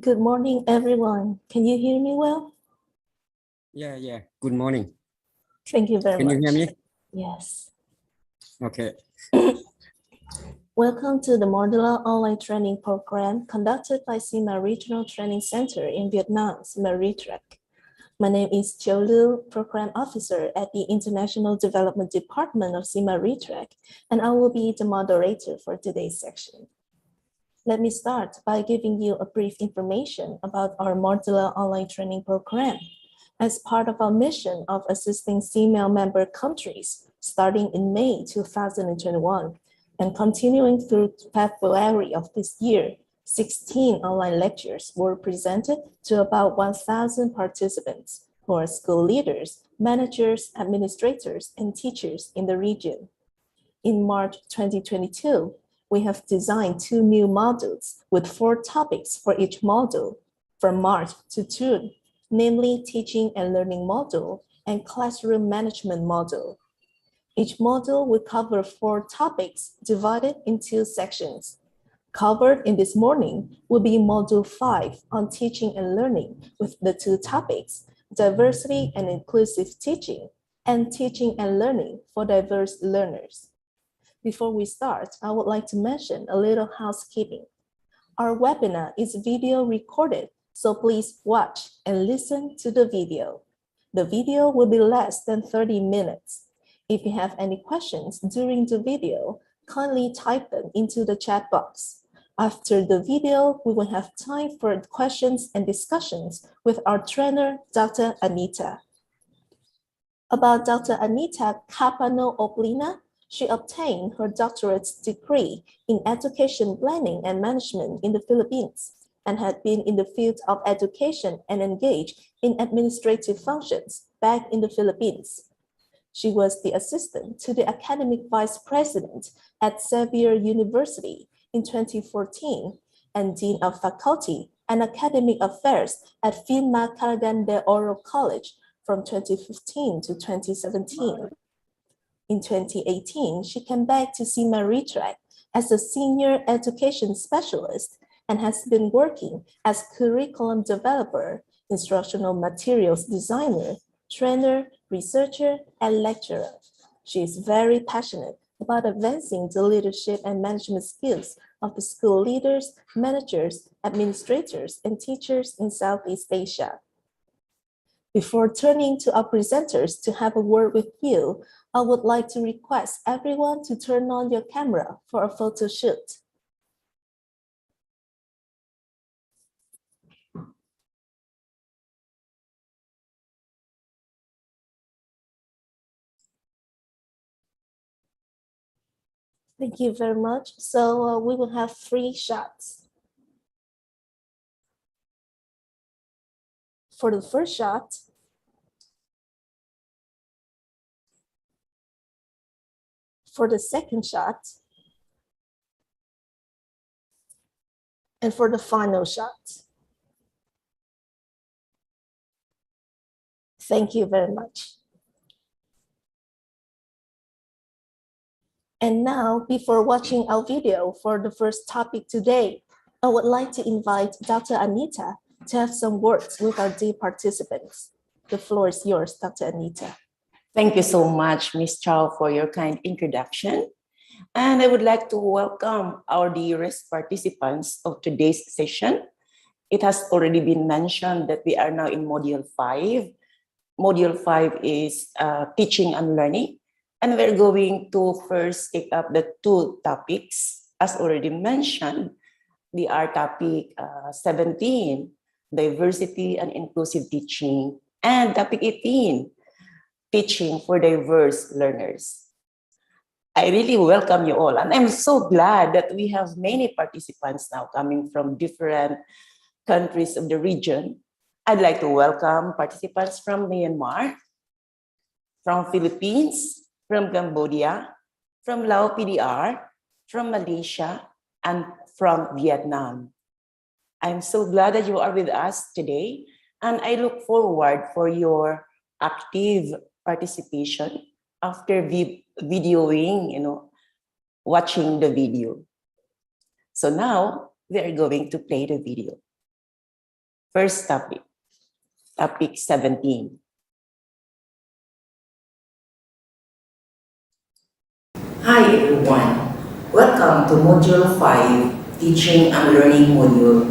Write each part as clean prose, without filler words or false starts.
Good morning, everyone. Can you hear me well? Yeah. Good morning. Thank you very Can much. you hear me? Yes. Okay. Welcome to the modular online training program conducted by CIMA Regional Training Center in Vietnam, CIMA RETRAC. My name is Chiu Liu, Program Officer at the International Development Department of CIMA RETRAC, and I will be the moderator for today's section. Let me start by giving you a brief information about our modular online training program. As part of our mission of assisting CMAL member countries starting in May 2021 and continuing through February of this year, 16 online lectures were presented to about 1,000 participants who are school leaders, managers, administrators, and teachers in the region. In March 2022, we have designed 2 new modules with 4 topics for each module from March to June, namely Teaching and Learning module and Classroom Management module. Each module will cover 4 topics divided into sections. Covered in this morning will be Module 5 on Teaching and Learning with the 2 topics, Diversity and Inclusive Teaching and Teaching and Learning for Diverse Learners. Before we start, I would like to mention a little housekeeping. Our webinar is video recorded, so please watch and listen to the video. The video will be less than 30 minutes. If you have any questions during the video, kindly type them into the chat box. After the video, we will have time for questions and discussions with our trainer, Dr. Anita. About Dr. Anita Capano-Oblina, she obtained her doctorate degree in education planning and management in the Philippines and had been in the field of education and engaged in administrative functions back in the Philippines. She was the assistant to the academic vice president at Xavier University in 2014 and dean of faculty and academic affairs at Filma Caragan de Oro College from 2015 to 2017. In 2018, she came back to CIMA RETRAC as a senior education specialist and has been working as curriculum developer, instructional materials designer, trainer, researcher, and lecturer. She is very passionate about advancing the leadership and management skills of the school leaders, managers, administrators, and teachers in Southeast Asia. Before turning to our presenters to have a word with you, I would like to request everyone to turn on your camera for a photo shoot. Thank you very much. So we will have 3 shots. For the first shot, for the second shot, and for the final shot. Thank you very much. And now, before watching our video for the first topic today, I would like to invite Dr. Anita to have some words with our dear participants. The floor is yours, Dr. Anita. Thank you so much, Ms. Chow, for your kind introduction. And I would like to welcome our dearest participants of today's session. It has already been mentioned that we are now in Module 5. Module 5 is Teaching and Learning. And we're going to first take up the 2 topics. As already mentioned, the are topic 17, Diversity and Inclusive Teaching, and topic 18, Teaching for Diverse Learners. I really welcome you all, and I'm so glad that we have many participants now coming from different countries of the region. I'd like to welcome participants from Myanmar, from Philippines, from Cambodia, from Lao PDR, from Malaysia, and from Vietnam. I'm so glad that you are with us today, and I look forward for your active participation after videoing, watching the video. So now we are going to play the video. First topic, topic 17. Hi everyone, welcome to Module 5, Teaching and Learning Module.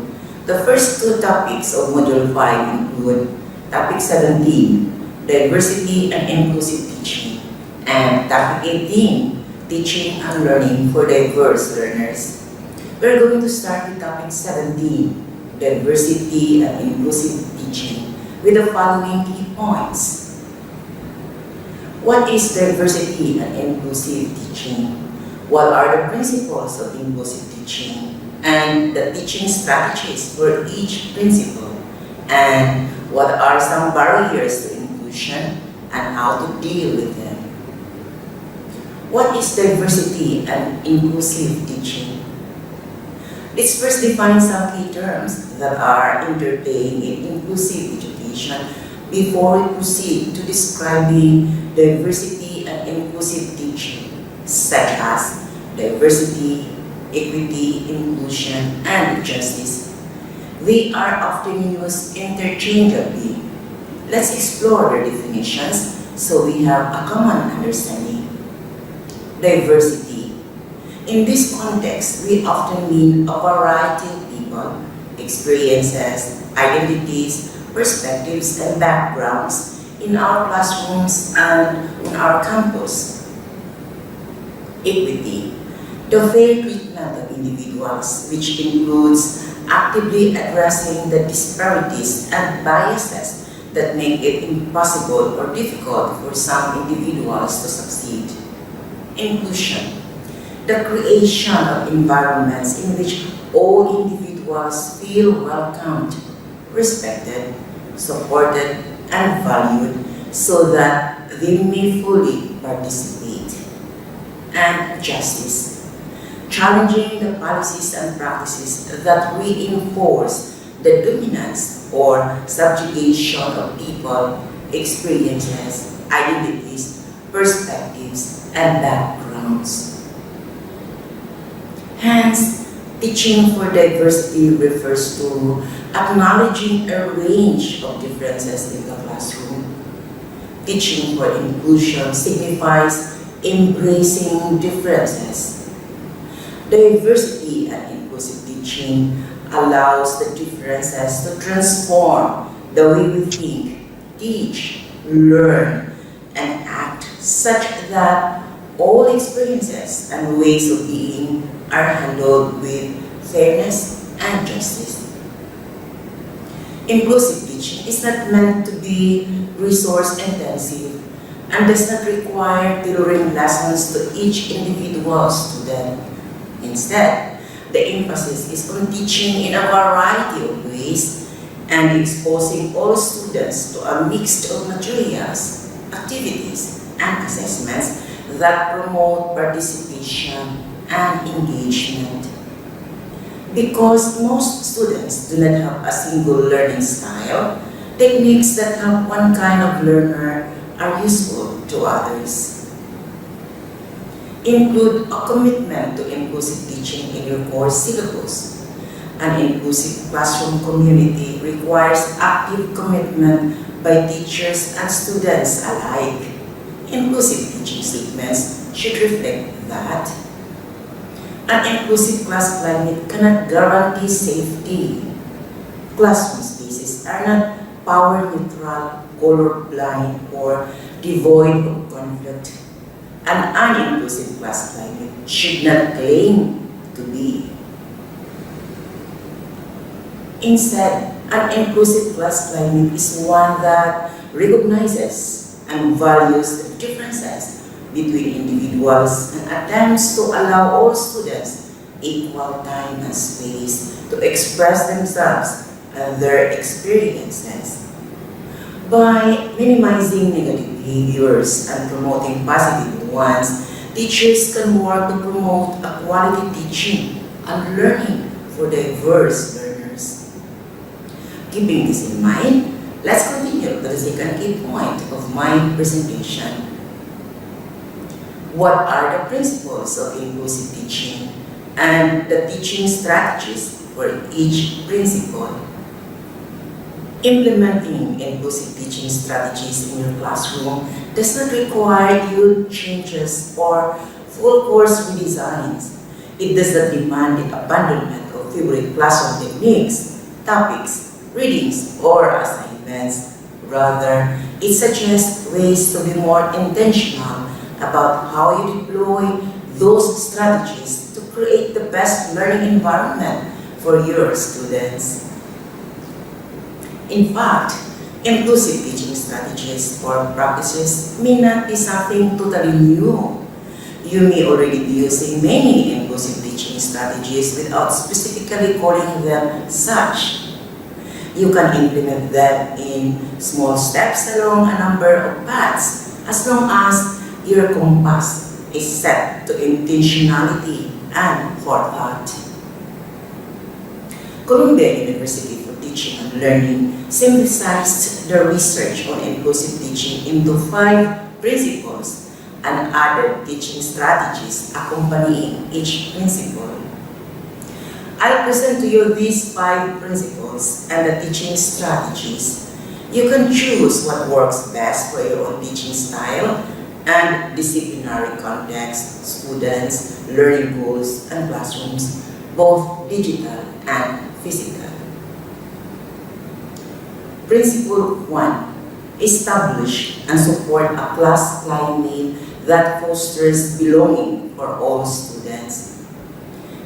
The first two topics of Module 5 include Topic 17, Diversity and Inclusive Teaching, and Topic 18, Teaching and Learning for Diverse Learners. We're going to start with Topic 17, Diversity and Inclusive Teaching, with the following key points. What is diversity and inclusive teaching? What are the principles of inclusive teaching and the teaching strategies for each principle? And what are some barriers to inclusion and how to deal with them? What is diversity and inclusive teaching? Let's first define some key terms that are entertained in inclusive education before we proceed to describing diversity and inclusive teaching, such as diversity, equity, inclusion, and justice. They are often used interchangeably. Let's explore their definitions so we have a common understanding. Diversity. In this context, we often mean a variety of people, experiences, identities, perspectives, and backgrounds in our classrooms and on our campus. Equity. The fair treatment of individuals, which includes actively addressing the disparities and biases that make it impossible or difficult for some individuals to succeed. Inclusion. The creation of environments in which all individuals feel welcomed, respected, supported, and valued so that they may fully participate. And justice. Challenging the policies and practices that reinforce the dominance or subjugation of people, experiences, identities, perspectives, and backgrounds. Hence, teaching for diversity refers to acknowledging a range of differences in the classroom. Teaching for inclusion signifies embracing differences. Diversity and inclusive teaching allows the differences to transform the way we think, teach, learn, and act such that all experiences and ways of being are handled with fairness and justice. Inclusive teaching is not meant to be resource-intensive and does not require tailoring lessons to each individual student. Instead, the emphasis is on teaching in a variety of ways and exposing all students to a mix of materials, activities, and assessments that promote participation and engagement. Because most students do not have a single learning style, techniques that help one kind of learner are useful to others. Include a commitment to inclusive teaching in your course syllabus. An inclusive classroom community requires active commitment by teachers and students alike. Inclusive teaching statements should reflect that. An inclusive class climate cannot guarantee safety. Classroom spaces are not power neutral, colorblind, or devoid of conflict. An uninclusive class climate should not claim to be. Instead, an inclusive class climate is one that recognizes and values the differences between individuals and attempts to allow all students equal time and space to express themselves and their experiences. By minimizing negative behaviors and promoting positive ones, teachers can work to promote a quality teaching and learning for diverse learners. Keeping this in mind, let's continue to the second key point of my presentation. What are the principles of inclusive teaching and the teaching strategies for each principle? Implementing inclusive teaching strategies in your classroom does not require huge changes or full course redesigns. It does not demand the abandonment of favorite classroom techniques, topics, readings, or assignments. Rather, it suggests ways to be more intentional about how you deploy those strategies to create the best learning environment for your students. In fact, inclusive teaching strategies or practices may not be something totally new. You may already be using many inclusive teaching strategies without specifically calling them such. You can implement them in small steps along a number of paths as long as your compass is set to intentionality and forethought. Columbia University for Teaching and Learning synthesized the research on inclusive teaching into 5 principles and added teaching strategies accompanying each principle. I'll present to you these 5 principles and the teaching strategies. You can choose what works best for your own teaching style and disciplinary context, students, learning goals, and classrooms, both digital and physical. Principle 1. Establish and support a class climate that fosters belonging for all students.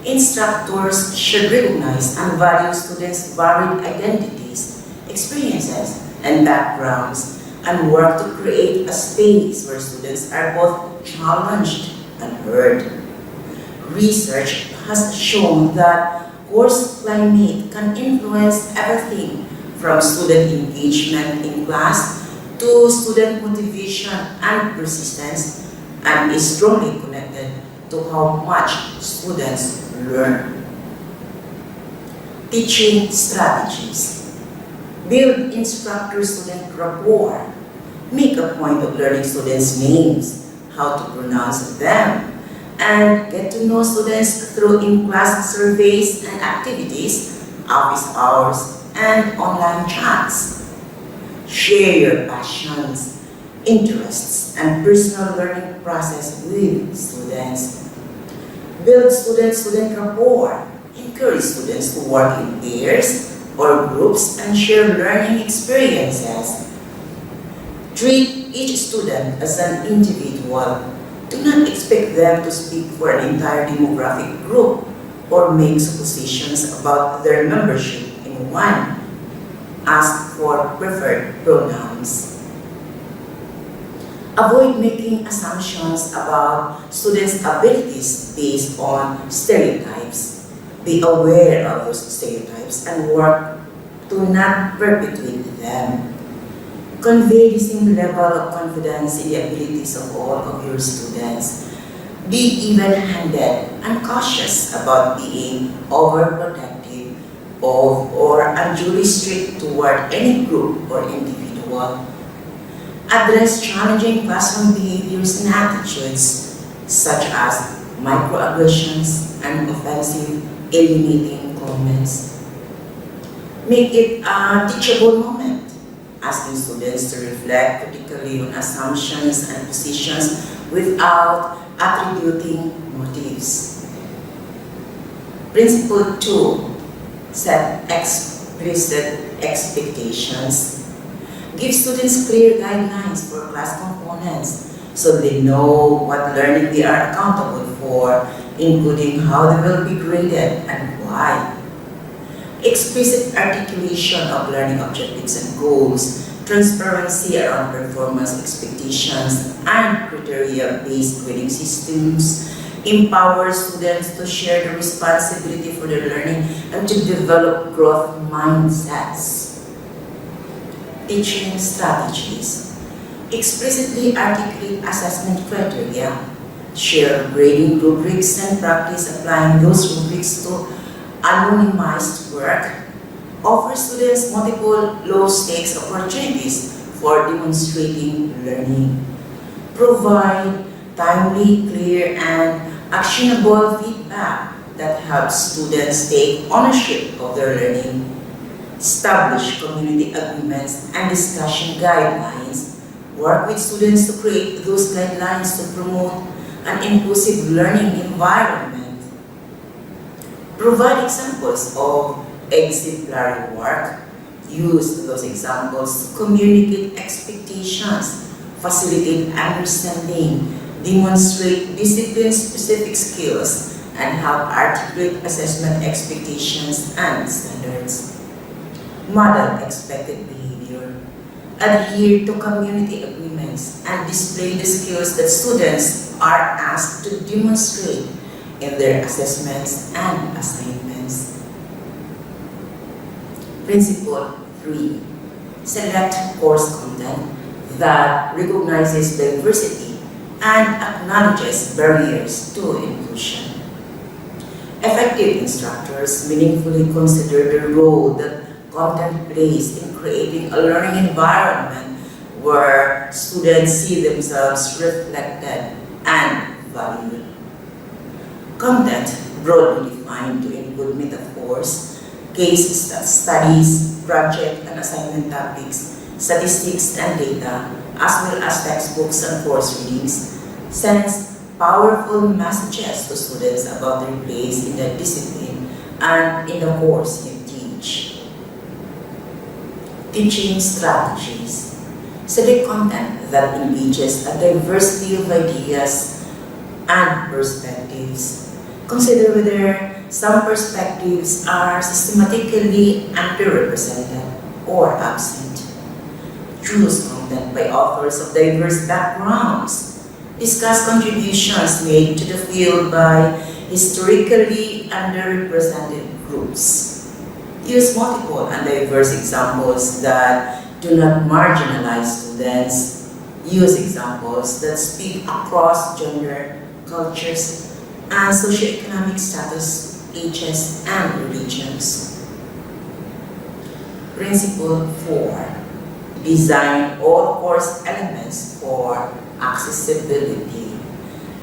Instructors should recognize and value students' varied identities, experiences, and backgrounds, and work to create a space where students are both challenged and heard. Research has shown that course climate can influence everything from student engagement in class to student motivation and persistence, and is strongly connected to how much students learn. Teaching strategies. Build instructor-student rapport. Make a point of learning students' names, how to pronounce them, and get to know students through in-class surveys and activities, office hours, and online chats. Share your passions, interests, and personal learning process with students. Build student-student rapport. Encourage students to work in pairs or groups and share learning experiences. Treat each student as an individual. Do not expect them to speak for an entire demographic group or make suppositions about their membership in one. Ask for preferred pronouns. Avoid making assumptions about students' abilities based on stereotypes. Be aware of those stereotypes and work to not perpetuate them. Convey the same level of confidence in the abilities of all of your students. Be even-handed and cautious about being overprotective of or unduly strict toward any group or individual. Address challenging classroom behaviors and attitudes, such as microaggressions and offensive, alienating comments. Make it a teachable moment, asking students to reflect critically on assumptions and positions without attributing motives. Principle 2. Set explicit expectations. Give students clear guidelines for class components so they know what learning they are accountable for, including how they will be graded and why. Explicit articulation of learning objectives and goals, transparency around performance expectations, and criteria-based grading systems empower students to share the responsibility for their learning and to develop growth mindsets. Teaching strategies. Explicitly articulate assessment criteria. Share grading rubrics and practice applying those rubrics to anonymized work. Offer students multiple low-stakes opportunities for demonstrating learning. Provide timely, clear, and actionable feedback that helps students take ownership of their learning. establish community agreements and discussion guidelines, work with students to create those guidelines to promote an inclusive learning environment, provide examples of exemplary work, use those examples to communicate expectations, facilitate understanding, demonstrate discipline-specific skills, and help articulate assessment expectations and standards. Model expected behavior. Adhere to community agreements and display the skills that students are asked to demonstrate in their assessments and assignments. Principle 3. Select course content that recognizes diversity and acknowledges barriers to inclusion. Effective instructors meaningfully consider the role that content plays in creating a learning environment where students see themselves reflected and valued. Content, broadly defined to include metaphors, case studies, project and assignment topics, statistics and data, as well as textbooks and course readings, sends powerful messages to students about their place in the discipline and in the course you teach. Teaching strategies. Select content that engages a diversity of ideas and perspectives. Consider whether some perspectives are systematically underrepresented or absent. Choose content by authors of diverse backgrounds. Discuss contributions made to the field by historically underrepresented groups. Use multiple and diverse examples that do not marginalize students. Use examples that speak across gender, cultures, and socioeconomic status, ages, and religions. Principle 4. Design all course elements for accessibility.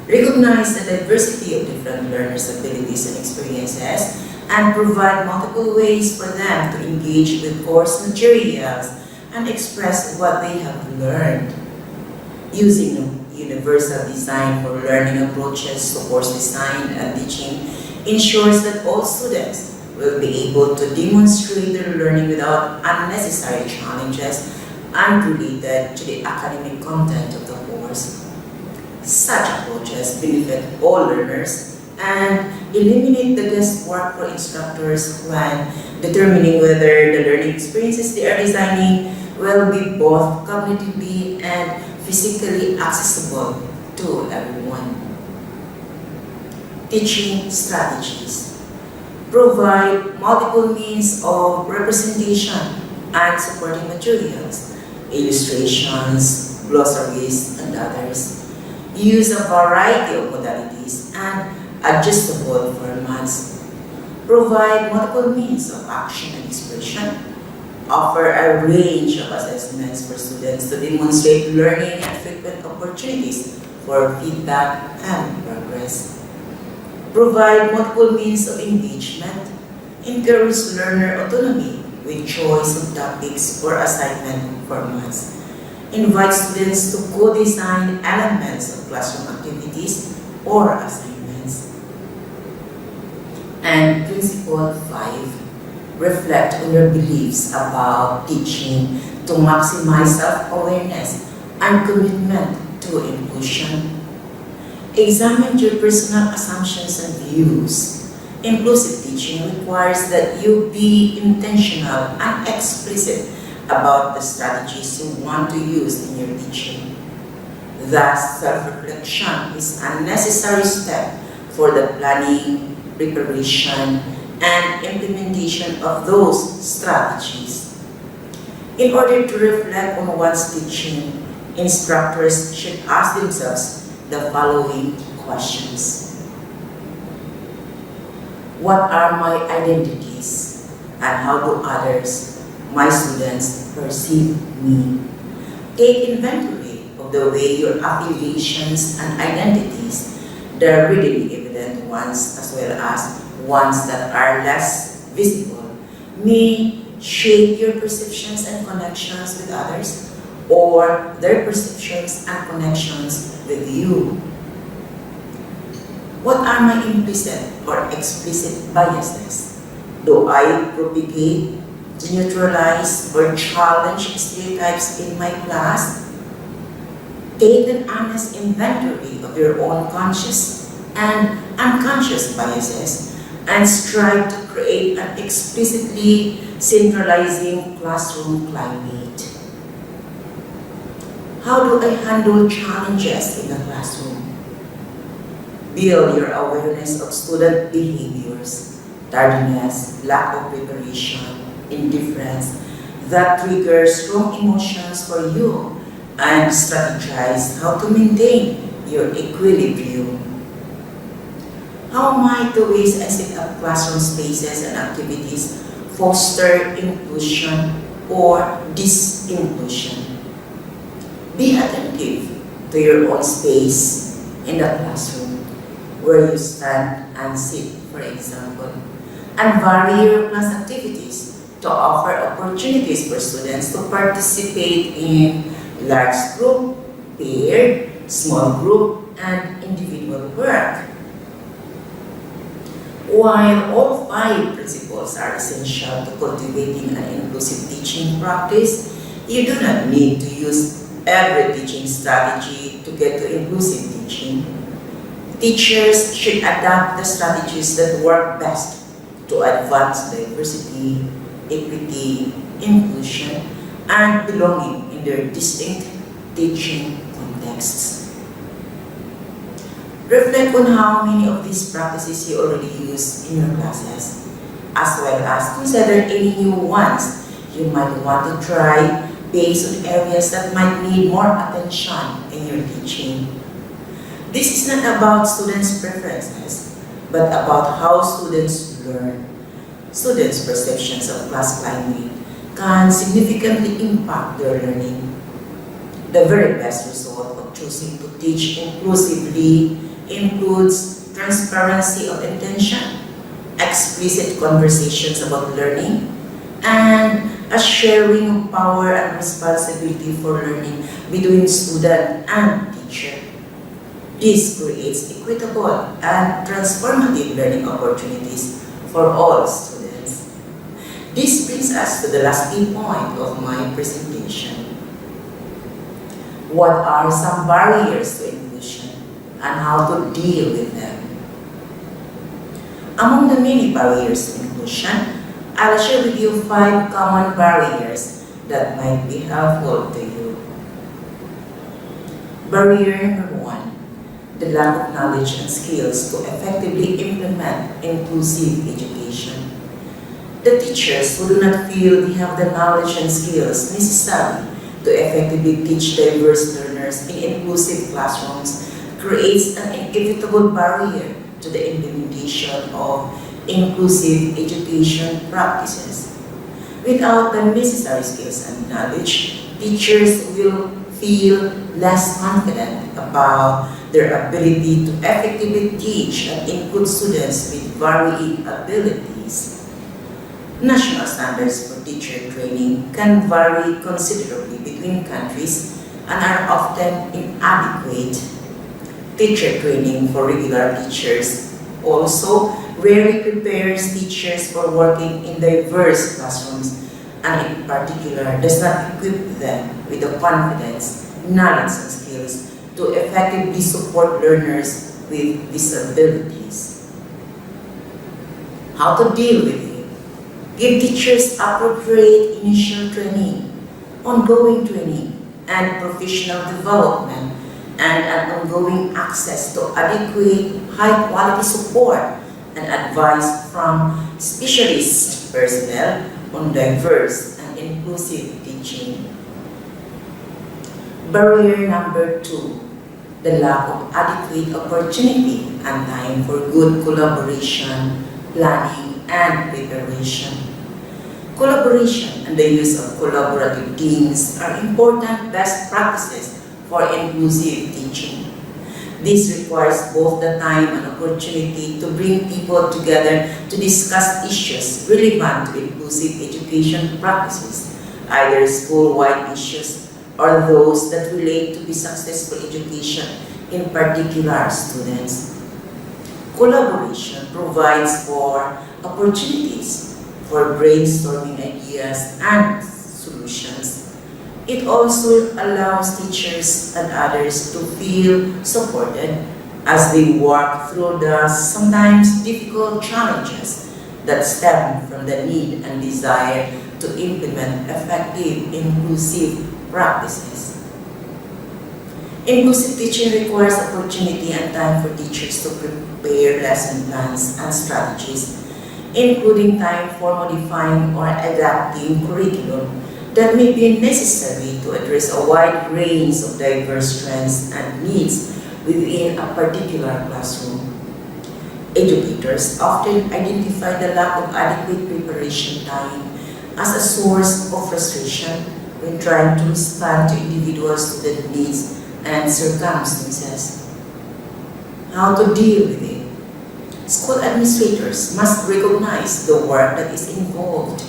Recognize the diversity of different learners' abilities and experiences and provide multiple ways for them to engage with course materials and express what they have learned. Using universal design for learning approaches to course design and teaching ensures that all students will be able to demonstrate their learning without unnecessary challenges unrelated to the academic content of the course. Such approaches benefit all learners and eliminate the guesswork for instructors when determining whether the learning experiences they are designing will be both cognitively and physically accessible to everyone. Teaching strategies. Provide multiple means of representation and supporting materials, illustrations, glossaries, and others. Use a variety of modalities and adjustable formats. Provide multiple means of action and expression. Offer a range of assessments for students to demonstrate learning and frequent opportunities for feedback and progress. Provide multiple means of engagement. Encourage learner autonomy with choice of topics or assignment formats. Invite students to co-design elements of classroom activities or assignments. And Principle 5. Reflect on your beliefs about teaching to maximize self-awareness and commitment to inclusion. Examine your personal assumptions and views. Inclusive teaching requires that you be intentional and explicit about the strategies you want to use in your teaching. Thus, self-reflection is a necessary step for the planning, preparation, and implementation of those strategies. In order to reflect on one's teaching, instructors should ask themselves the following questions. What are my identities and how do others, my students, perceive me? Take inventory of the way your affiliations and identities, the readily evident ones as well as ones that are less visible, may shape your perceptions and connections with others, or their perceptions and connections with you? What are my implicit or explicit biases? Do I propagate, neutralize, or challenge stereotypes in my class? Take an honest inventory of your own conscious and unconscious biases and strive to create an explicitly centralizing classroom climate. How do I handle challenges in the classroom? Build your awareness of student behaviors, tardiness, lack of preparation, indifference that trigger strong emotions for you, and strategize how to maintain your equilibrium. How might the ways I set up classroom spaces and activities foster inclusion or disinclusion? Be attentive to your own space in the classroom, where you stand and sit, for example, and vary your class activities to offer opportunities for students to participate in large group, paired, small group, and individual work. While all 5 principles are essential to cultivating an inclusive teaching practice, you do not need to use every teaching strategy to get to inclusive teaching. Teachers should adapt the strategies that work best to advance diversity, equity, inclusion, and belonging in their distinct teaching contexts. Reflect on how many of these practices you already use in your classes, as well as consider any new ones you might want to try based on areas that might need more attention in your teaching. This is not about students' preferences, but about how students learn. Students' perceptions of class climate can significantly impact their learning. The very best result of choosing to teach inclusively includes transparency of intention, explicit conversations about learning, and a sharing of power and responsibility for learning between student and teacher. This creates equitable and transformative learning opportunities for all students. This brings us to the last key point of my presentation. What are some barriers to inclusion and how to deal with them? Among the many barriers to inclusion, I'll share with you 5 common barriers that might be helpful to you. Barrier number 1, the lack of knowledge and skills to effectively implement inclusive education. The teachers who do not feel they have the knowledge and skills necessary to effectively teach diverse learners in inclusive classrooms creates an inevitable barrier to the implementation of inclusive education practices. Without the necessary skills and knowledge, teachers will feel less confident about their ability to effectively teach and include students with varying abilities. National standards for teacher training can vary considerably between countries and are often inadequate. Teacher training for regular teachers also rarely prepares teachers for working in diverse classrooms, and in particular does not equip them with the confidence, knowledge, and skills to effectively support learners with disabilities. How to deal with it? Give teachers appropriate initial training, ongoing training, and professional development, and an ongoing access to adequate, high-quality support and advice from specialist personnel on diverse and inclusive teaching. Barrier number 2, the lack of adequate opportunity and time for good collaboration, planning, and preparation. Collaboration and the use of collaborative teams are important best practices for inclusive teaching. This requires both the time and opportunity to bring people together to discuss issues relevant to inclusive education practices, either school-wide issues or those that relate to the successful education in particular students. Collaboration provides for opportunities for brainstorming ideas and solutions. It also allows teachers and others to feel supported as they work through the sometimes difficult challenges that stem from the need and desire to implement effective inclusive practices. Inclusive teaching requires opportunity and time for teachers to prepare lesson plans and strategies, including time for modifying or adapting curriculum that may be necessary to address a wide range of diverse strengths and needs within a particular classroom. Educators often identify the lack of adequate preparation time as a source of frustration when trying to respond to individual student needs and circumstances. How to deal with it? School administrators must recognize the work that is involved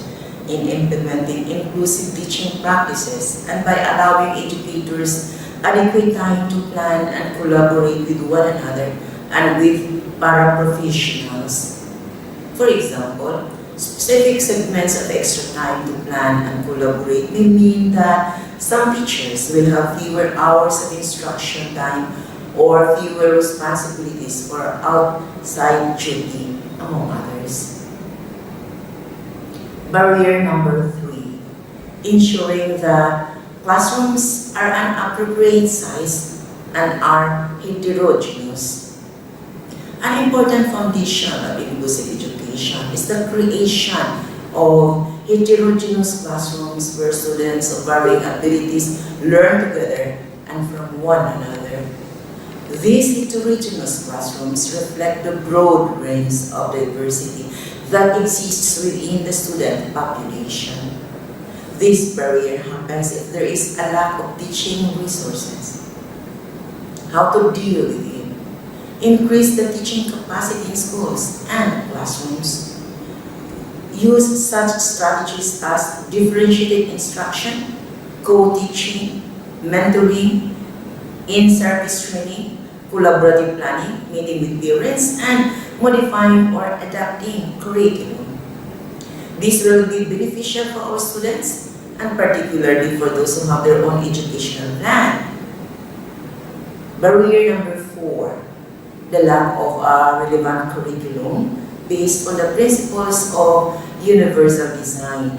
in implementing inclusive teaching practices and by allowing educators adequate time to plan and collaborate with one another and with paraprofessionals. For example, specific segments of extra time to plan and collaborate may mean that some teachers will have fewer hours of instruction time or fewer responsibilities for outside duty, among others. Barrier number 3, ensuring that classrooms are an appropriate size and are heterogeneous. An important foundation of inclusive education is the creation of heterogeneous classrooms where students of varying abilities learn together and from one another. These heterogeneous classrooms reflect the broad range of diversity that exists within the student population. This barrier happens if there is a lack of teaching resources. How to deal with it? Increase the teaching capacity in schools and classrooms. Use such strategies as differentiated instruction, co-teaching, mentoring, in-service training, collaborative planning, meeting with parents, and modifying or adapting curriculum. This will be beneficial for our students and particularly for those who have their own educational plan. Barrier number 4, the lack of a relevant curriculum based on the principles of universal design.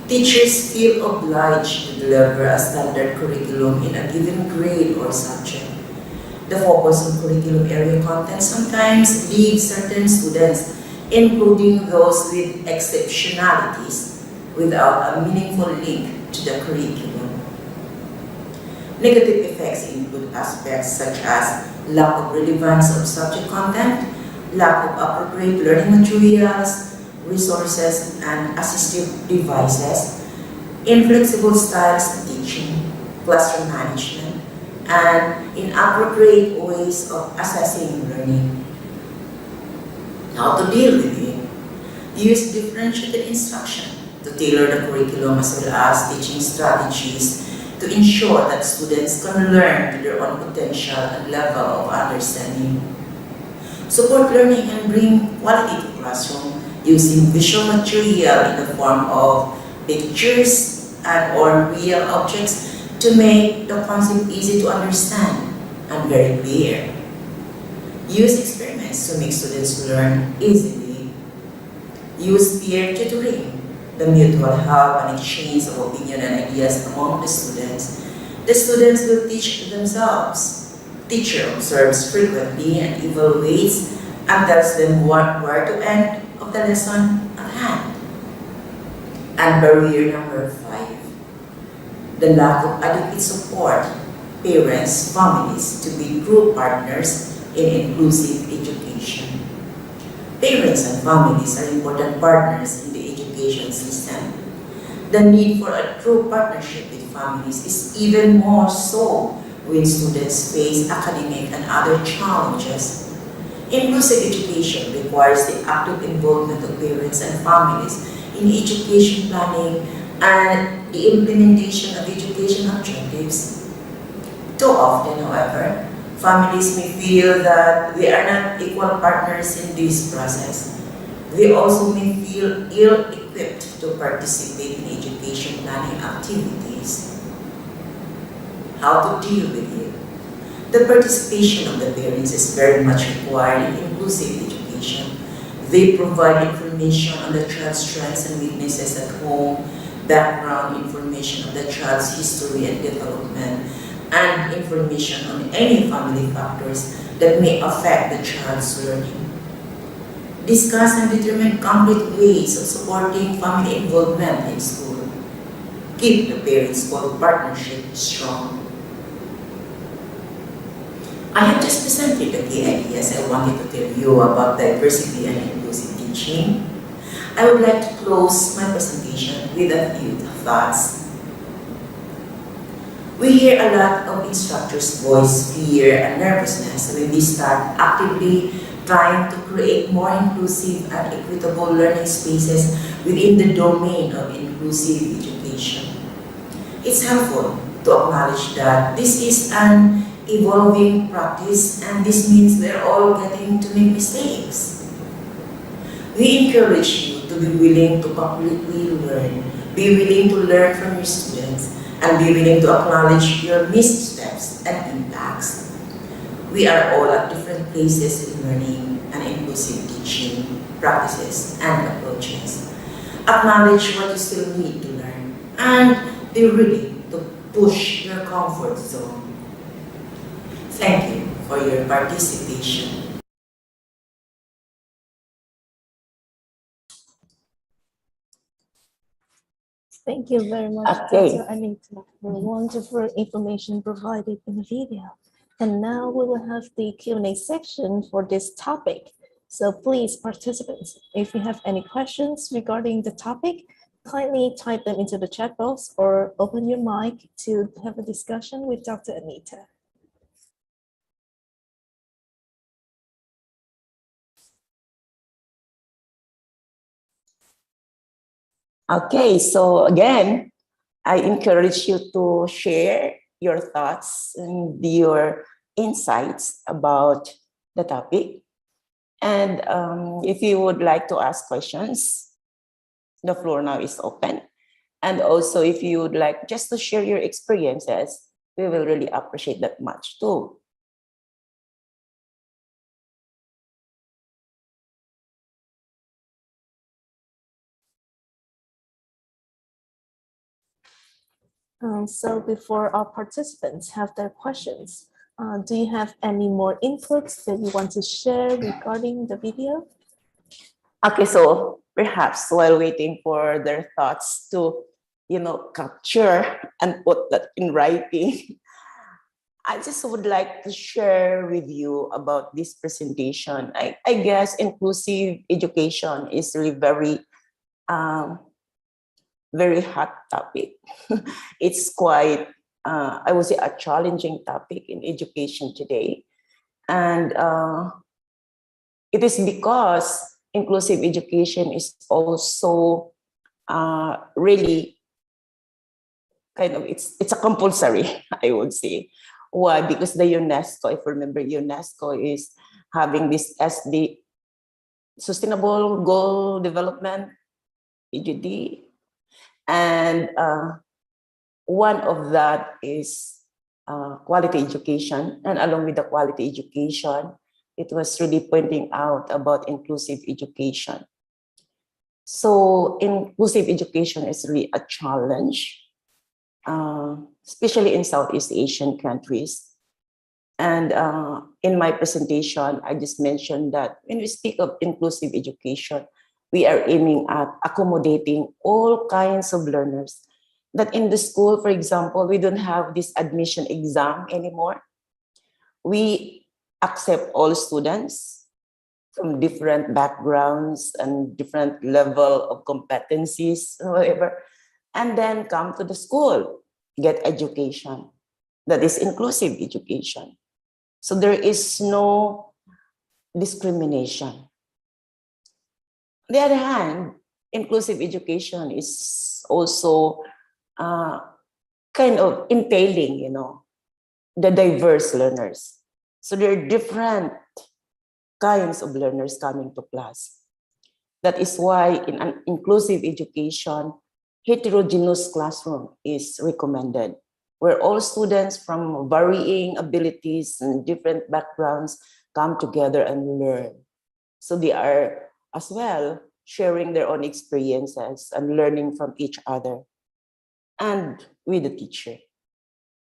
Teachers feel obliged to deliver a standard curriculum in a given grade or subject. The focus on curriculum area content sometimes leaves certain students, including those with exceptionalities, without a meaningful link to the curriculum. Negative effects include aspects such as lack of relevance of subject content, lack of appropriate learning materials, resources, and assistive devices, inflexible styles of teaching, classroom management, and inappropriate ways of assessing learning. How to deal with it? Use differentiated instruction to tailor the curriculum as well as teaching strategies to ensure that students can learn to their own potential and level of understanding. Support learning and bring quality to classroom using visual material in the form of pictures and or real objects to make the concept easy to understand and very clear. Use experiments to make students learn easily. Use peer tutoring, the mutual help and exchange of opinion and ideas among the students. The students will teach themselves. Teacher observes frequently and evaluates and tells them where to end of the lesson at hand. And barrier number 5, the lack of adequate support, parents, families to be true partners in inclusive education. Parents and families are important partners in the education system. The need for a true partnership with families is even more so when students face academic and other challenges. Inclusive education requires the active involvement of parents and families in education planning and the implementation of education objectives. Too often, however, families may feel that they are not equal partners in this process. They also may feel ill-equipped to participate in education planning activities. How to deal with it? The participation of the parents is very much required in inclusive education. They provide information on the child's strengths and weaknesses at home, background information on the child's history and development, and information on any family factors that may affect the child's learning. Discuss and determine concrete ways of supporting family involvement in school. Keep the parent-school partnership strong. I have just presented the key ideas I wanted to tell you about diversity and inclusive teaching. I would like to close my presentation with a few thoughts. We hear a lot of instructors voice fear and nervousness when they start actively trying to create more inclusive and equitable learning spaces within the domain of inclusive education. It's helpful to acknowledge that this is an evolving practice and this means we're all getting to make mistakes. We encourage you to be willing to completely learn, be willing to learn from your students, and be willing to acknowledge your missteps and impacts. We are all at different places in learning and inclusive teaching practices and approaches. Acknowledge what you still need to learn and be ready to push your comfort zone. Thank you for your participation. Thank you very much, Okay. Dr. Anita, for wonderful information provided in the video. And now we will have the Q&A section for this topic. So please, participants, if you have any questions regarding the topic, kindly type them into the chat box or open your mic to have a discussion with Dr. Anita. Okay, so again, I encourage you to share your thoughts and your insights about the topic. And if you would like to ask questions, the floor now is open. And also, if you would like just to share your experiences, we will really appreciate that much too. So before our participants have their questions, do you have any more inputs that you want to share regarding the video? Okay, so perhaps while waiting for their thoughts to, capture and put that in writing, I just would like to share with you about this presentation. I guess inclusive education is really very hot topic. It's quite, I would say, a challenging topic in education today. And it is because inclusive education is also really kind of, it's a compulsory, I would say. Why? Because the UNESCO, if you remember, UNESCO is having this SD, Sustainable Goal Development, EGD, and one of that is quality education. And along with the quality education, it was really pointing out about inclusive education. So inclusive education is really a challenge, especially in Southeast Asian countries. And in my presentation, I just mentioned that when we speak of inclusive education, we are aiming at accommodating all kinds of learners. That in the school, for example, we don't have this admission exam anymore. We accept all students from different backgrounds and different level of competencies, whatever, and then come to the school, get education. That is inclusive education. So there is no discrimination. On the other hand, inclusive education is also kind of entailing, the diverse learners. So there are different kinds of learners coming to class. That is why in an inclusive education, heterogeneous classroom is recommended, where all students from varying abilities and different backgrounds come together and learn. So they are as well sharing their own experiences and learning from each other and with the teacher.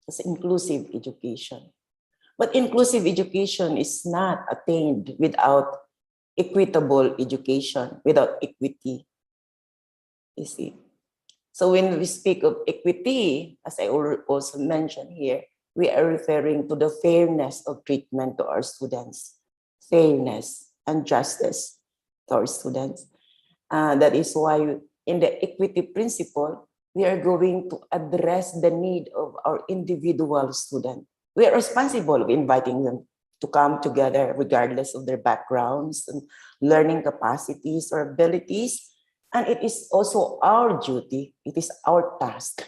It's inclusive education. But inclusive education is not attained without equitable education, without equity. You see. So when we speak of equity, as I also mentioned here, we are referring to the fairness of treatment to our students, fairness and justice to our students. That is why in the equity principle, we are going to address the need of our individual student. We are responsible of inviting them to come together regardless of their backgrounds and learning capacities or abilities. And it is also our duty, it is our task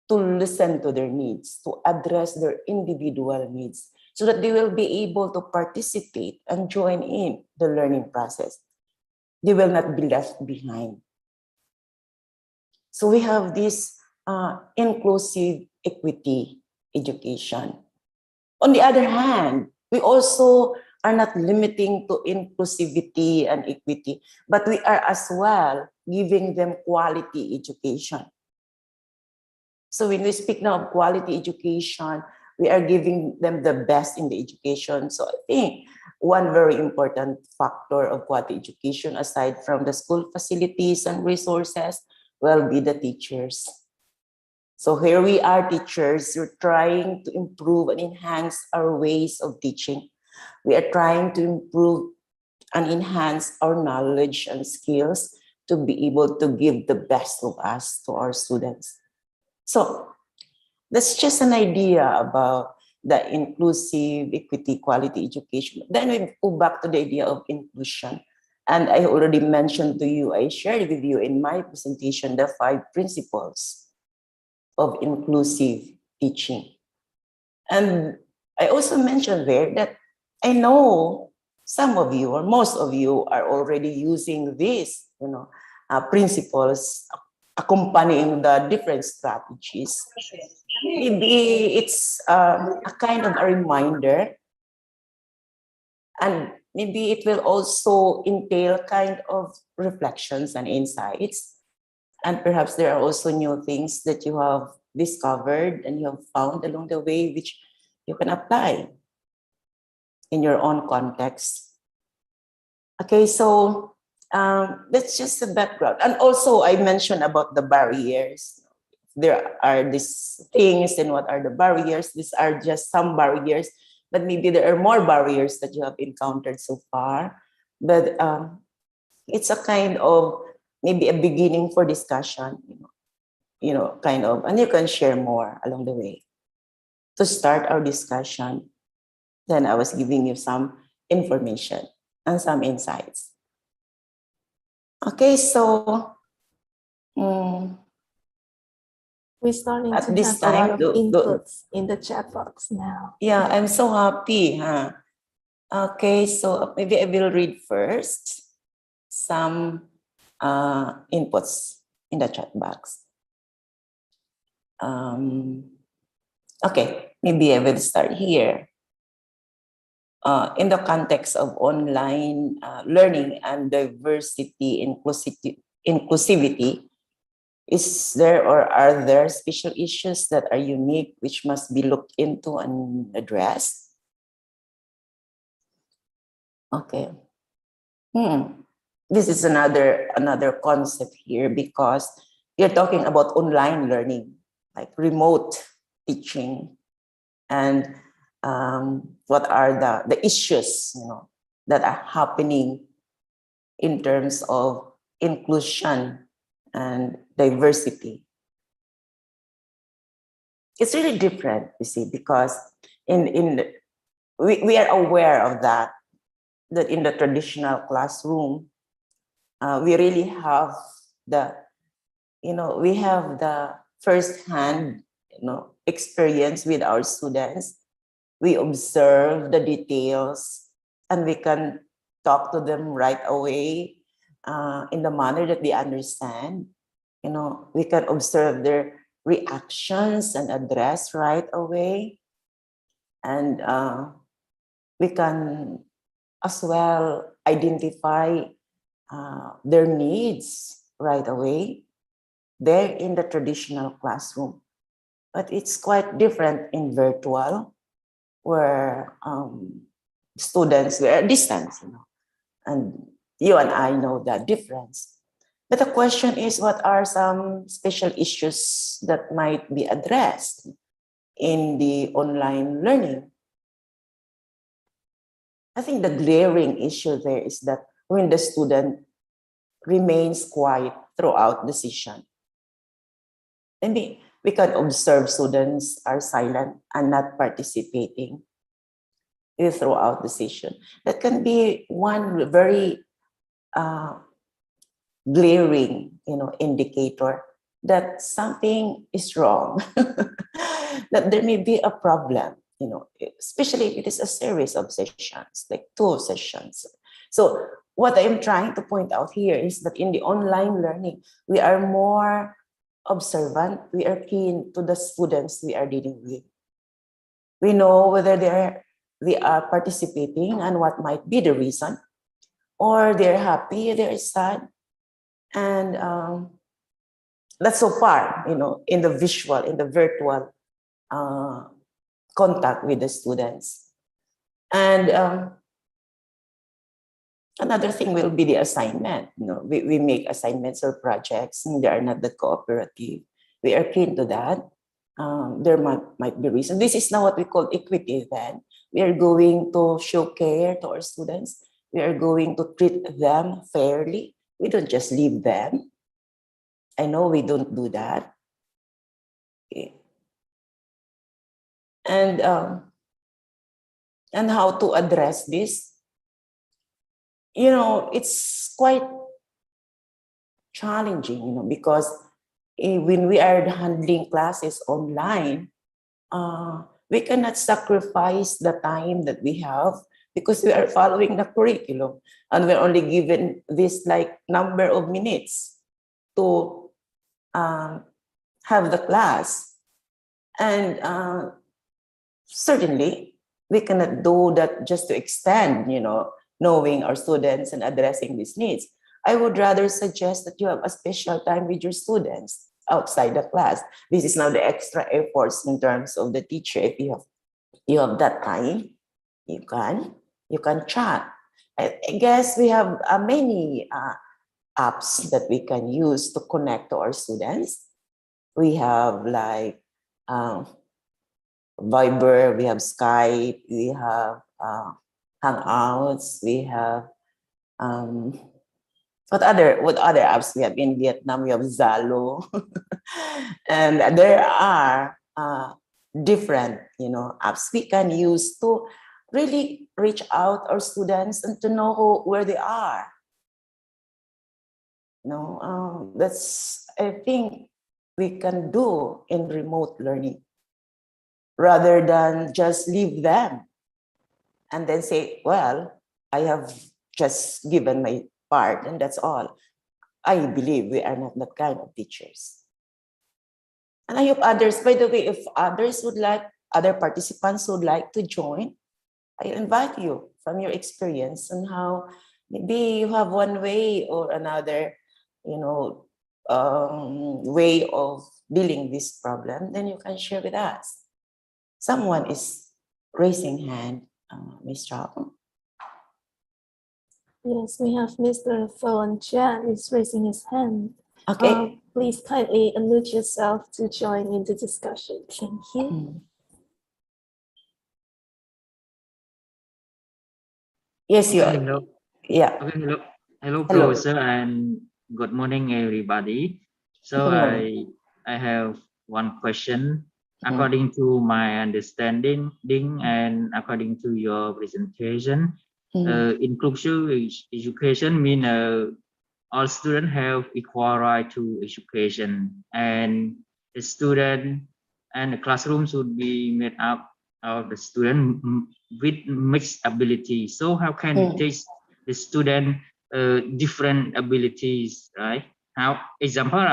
to listen to their needs, to address their individual needs, so that they will be able to participate and join in the learning process. They will not be left behind. So we have this inclusive equity education. On the other hand, we also are not limiting to inclusivity and equity, but we are as well giving them quality education. So when we speak now of quality education, we are giving them the best in the education. So I think one very important factor of quality education, aside from the school facilities and resources, will be the teachers. So here we are, teachers, we're trying to improve and enhance our ways of teaching. We are trying to improve and enhance our knowledge and skills to be able to give the best of us to our students. So that's just an idea about the inclusive, equity, quality education. Then we go back to the idea of inclusion. And I already mentioned to you, I shared with you in my presentation, the 5 principles of inclusive teaching. And I also mentioned there that I know some of you or most of you are already using these, principles accompanying the different strategies. Maybe it's a kind of a reminder, and maybe it will also entail kind of reflections and insights. And perhaps there are also new things that you have discovered and you have found along the way, which you can apply in your own context. Okay, so that's just the background. And also I mentioned about the barriers. There are these things, and what are the barriers? These are just some barriers, but maybe there are more barriers that you have encountered so far. But it's a kind of maybe a beginning for discussion, kind of, and you can share more along the way. To start our discussion, then I was giving you some information and some insights. Okay, so We're starting At to this have a lot time, of the- inputs in the chat box now. yeah, I'm so happy, huh? Okay, so maybe I will read first some inputs in the chat box. Okay, maybe I will start here. In the context of online learning and diversity, inclusivity, is there or are there special issues that are unique which must be looked into and addressed? Okay. This is another concept here, because you're talking about online learning, like remote teaching, and what are the issues that are happening in terms of inclusion and diversity. it's really different, you see, because we are aware of that in the traditional classroom, we really have the, we have the first-hand, experience with our students. We observe the details and we can talk to them right away in the manner that they understand. We can observe their reactions and address right away. And we can as well identify their needs right away. They're in the traditional classroom. But it's quite different in virtual, where students were at distance, and you and I know that difference. But the question is, what are some special issues that might be addressed in the online learning? I think the glaring issue there is that when the student remains quiet throughout the session, and we can observe students are silent and not participating throughout the session. That can be one very glaring, indicator that something is wrong, that there may be a problem, especially if it is a series of sessions, like 2 sessions. So what I'm trying to point out here is that in the online learning, we are more observant. We are keen to the students we are dealing with. We know whether they are participating and what might be the reason, or they're happy, they're sad. And that's so far, in the visual, in the virtual contact with the students. And another thing will be the assignment. We make assignments or projects, and they are not that cooperative. We are keen to that. There might be reason. This is now what we call equity then. We are going to show care to our students. We are going to treat them fairly. We don't just leave them. I know we don't do that. Okay. And how to address this? It's quite challenging, because when we are handling classes online, we cannot sacrifice the time that we have because we are following the curriculum and we're only given this number of minutes to have the class. And certainly we cannot do that just to extend, knowing our students and addressing these needs. I would rather suggest that you have a special time with your students outside the class. This is now the extra efforts in terms of the teacher. If you have that time, you can chat. I guess we have many apps that we can use to connect to our students. We have Viber, we have Skype, we have Hangouts, we have what other apps we have in Vietnam? We have Zalo, and there are different apps we can use to really reach out our students and to know where they are. That's I think we can do in remote learning, rather than just leave them and then say, well, I have just given my part and that's all. I believe we are not that kind of teachers. And I hope others, by the way, if other participants would like to join, I invite you from your experience and how maybe you have one way or another, way of dealing this problem, then you can share with us. Someone is raising hand, Ms. Chao. Yes, we have Mr. Phone Chan is raising his hand. Okay. Please kindly unmute yourself to join in the discussion. Thank you. Yes, you are. Hello. Yeah. Okay, hello. Hello, Hello. Professor, and good morning, everybody. So Good morning. I have one question. according to my understanding and according to your presentation, inclusive education means all students have equal right to education, and the student and the classroom should be made up of the student with mixed ability. So how can we teach the student different abilities, right? How example,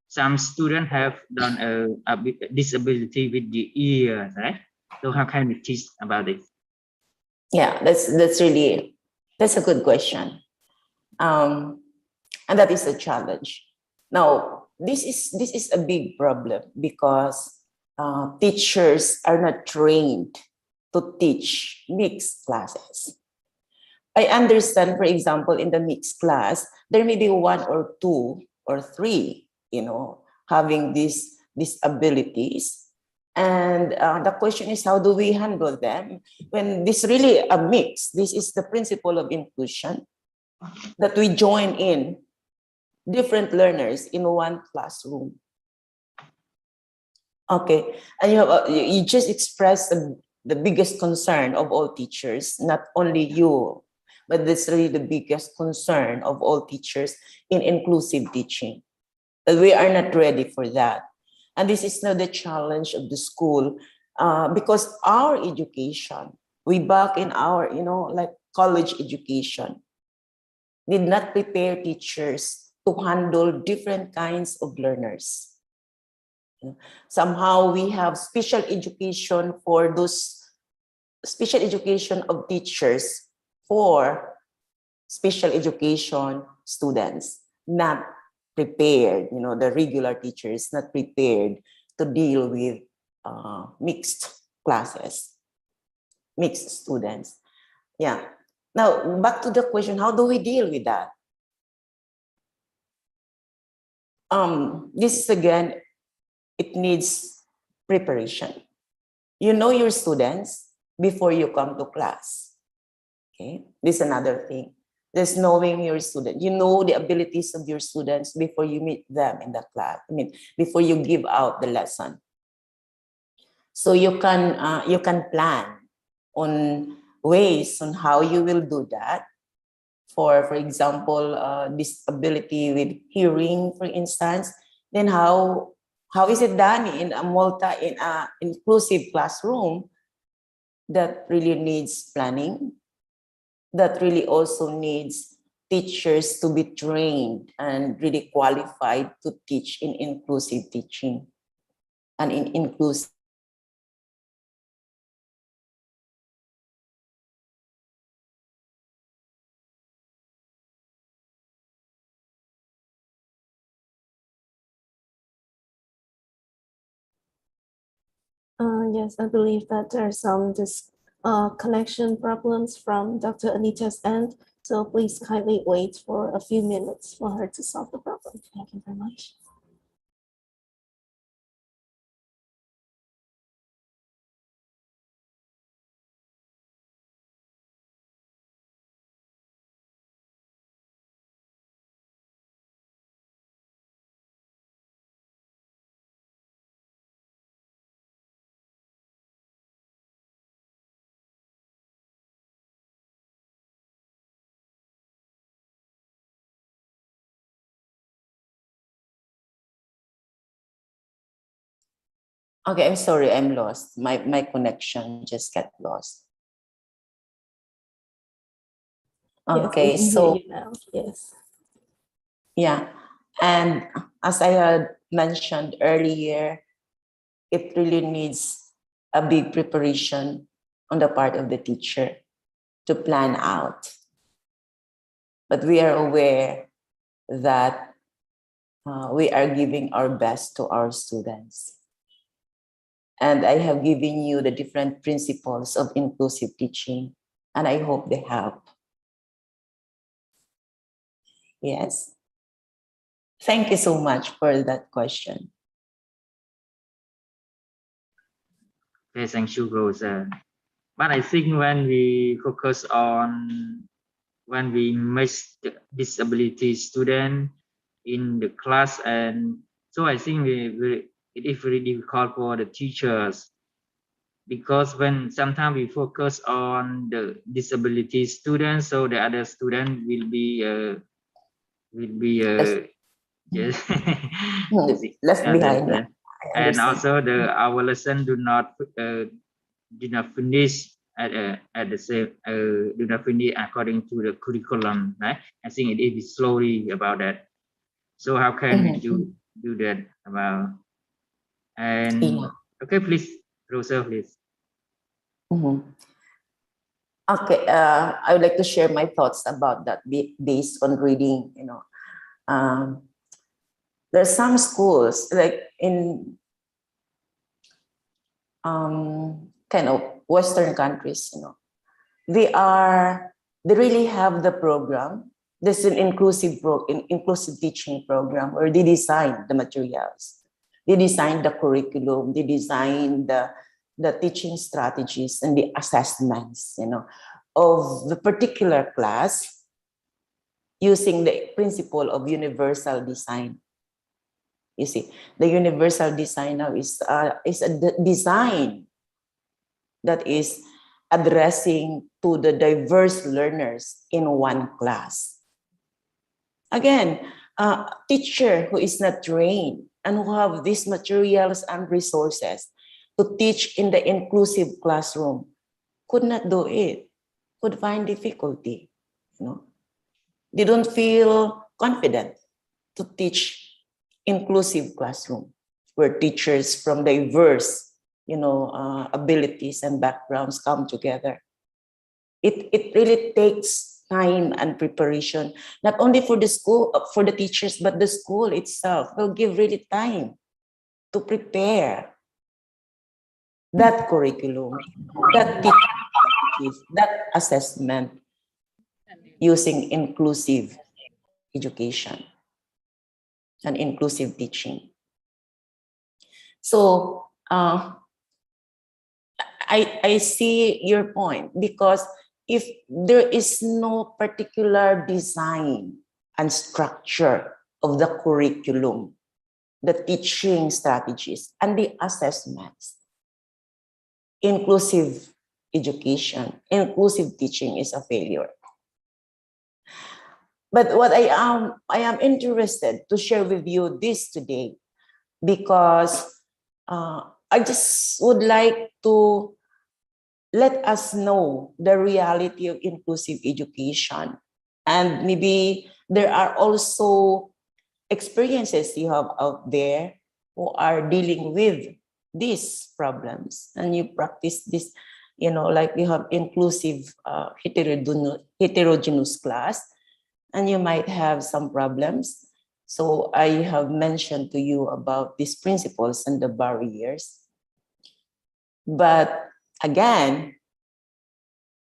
some students have done a disability with the ear, right? So how can we teach about it? Yeah, that's a good question. And that is a challenge. Now, this is a big problem because teachers are not trained to teach mixed classes. I understand, for example, in the mixed class, there may be one or two or three, having these abilities. And the question is, how do we handle them when this really a mix? This is the principle of inclusion, that we join in different learners in one classroom. Okay, and you just expressed the biggest concern of all teachers, not only you, but that's really the biggest concern of all teachers in inclusive teaching. That we are not ready for that. And this is now the challenge of the school, because our education, we back in our, like college education, did not prepare teachers to handle different kinds of learners. Somehow we have special education for those special education of teachers for special education students, not prepared, the regular teachers not prepared to deal with mixed classes, mixed students. Yeah. Now, back to the question, how do we deal with that? This is again, it needs preparation. You know your students before you come to class. Okay, this is another thing. There's knowing your student. You know the abilities of your students before you meet them in the class. Before you give out the lesson. So you can plan on ways on how you will do that. For example, disability with hearing, for instance, then how is it done in a inclusive classroom that really needs planning, that really also needs teachers to be trained and really qualified to teach in inclusive teaching and in inclusive. Yes, I believe that there are some connection problems from Dr. Anita's end. So please kindly wait for a few minutes for her to solve the problem. Thank you very much. Okay, I'm sorry, I'm lost. My connection just got lost. Okay, yes, we can so hear you now. Yes. yeah, and as I had mentioned earlier, it really needs a big preparation on the part of the teacher to plan out. But we are aware that we are giving our best to our students. And I have given you the different principles of inclusive teaching, and I hope they help. Yes. Thank you so much for that question. Okay, thank you, Rosa. But I think when we focus on when we mix the disability student in the class, and so I think it is very difficult for the teachers, because when sometimes we focus on the disability students, so the other student will be yes. Left behind. Understand. I And understand. also our lesson do not finish at the same do not finish according to the curriculum, right? I think it is slowly about that. So how can we do that about? And Yeah. okay, please, Rosa, please. Okay, I would like to share my thoughts about that based on reading. There are some schools like in kind of Western countries, they really have the program. There's an inclusive teaching program where they design the materials, they design the curriculum, they design the teaching strategies and the assessments, of the particular class using the principle of universal design. You see, the universal design now is a design that is addressing to the diverse learners in one class. Again, a teacher who is not trained and who have these materials and resources to teach in the inclusive classroom could not do it, could find difficulty. They don't feel confident to teach inclusive classroom where teachers from diverse abilities and backgrounds come together. It really takes time and preparation, not only for the school, for the teachers, but the school itself will give really time to prepare that curriculum, that teaching, that assessment using inclusive education and inclusive teaching. So I see your point, because if there is no particular design and structure of the curriculum, the teaching strategies, and the assessments, inclusive education, inclusive teaching is a failure. But what I am interested to share with you this today, because I just would like to let us know the reality of inclusive education. And maybe there are also experiences you have out there who are dealing with these problems, and you practice this, like you have inclusive heterogeneous class, and you might have some problems. So I have mentioned to you about these principles and the barriers. But again,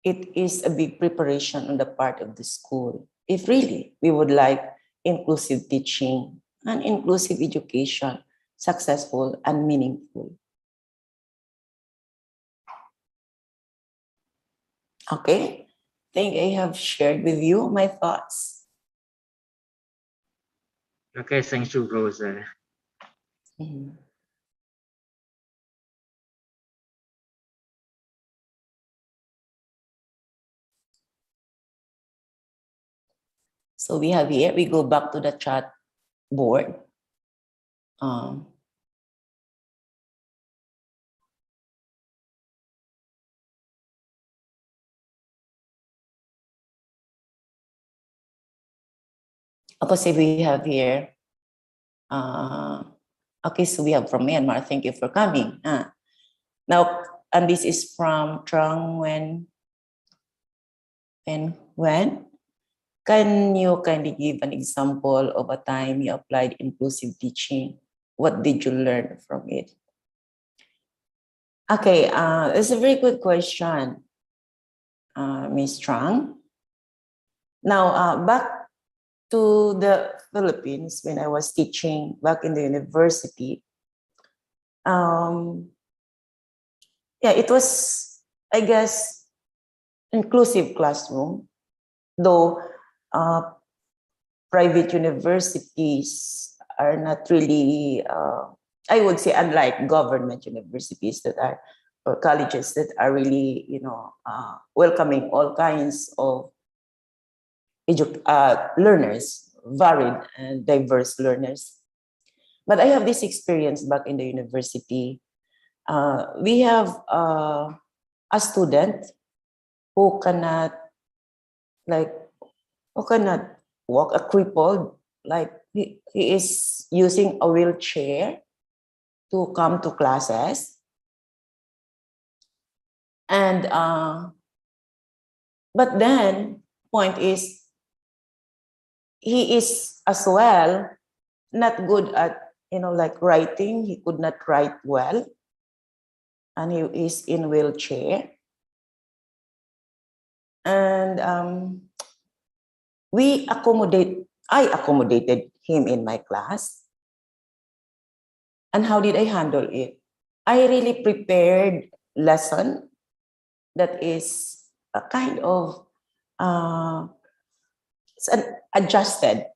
it is a big preparation on the part of the school if really we would like inclusive teaching and inclusive education successful and meaningful. Okay, I think I have shared with you my thoughts. Okay, thank you, Rosa. So we have here, we go back to the chat board. Okay, so we have here, okay, so we have from Myanmar, thank you for coming. Now, and this is from Trong Nguyen. And when? Can you kindly give an example of a time you applied inclusive teaching? What did you learn from it? Okay, it's a very good question, Ms. Trong. Now, back to the Philippines, when I was teaching back in the university, yeah, it was, I guess, inclusive classroom, though private universities are not really I would say, unlike government universities that are, or colleges that are really, welcoming all kinds of learners, varied and diverse learners. But I have this experience back in the university. We have a student who cannot, walk, a crippled, like he is using a wheelchair to come to classes. And but then point is, he is as well not good at, like writing. He could not write well, and he is in wheelchair. And I accommodated him in my class. And how did I handle it? I really prepared lesson that is a kind of it's an adjusted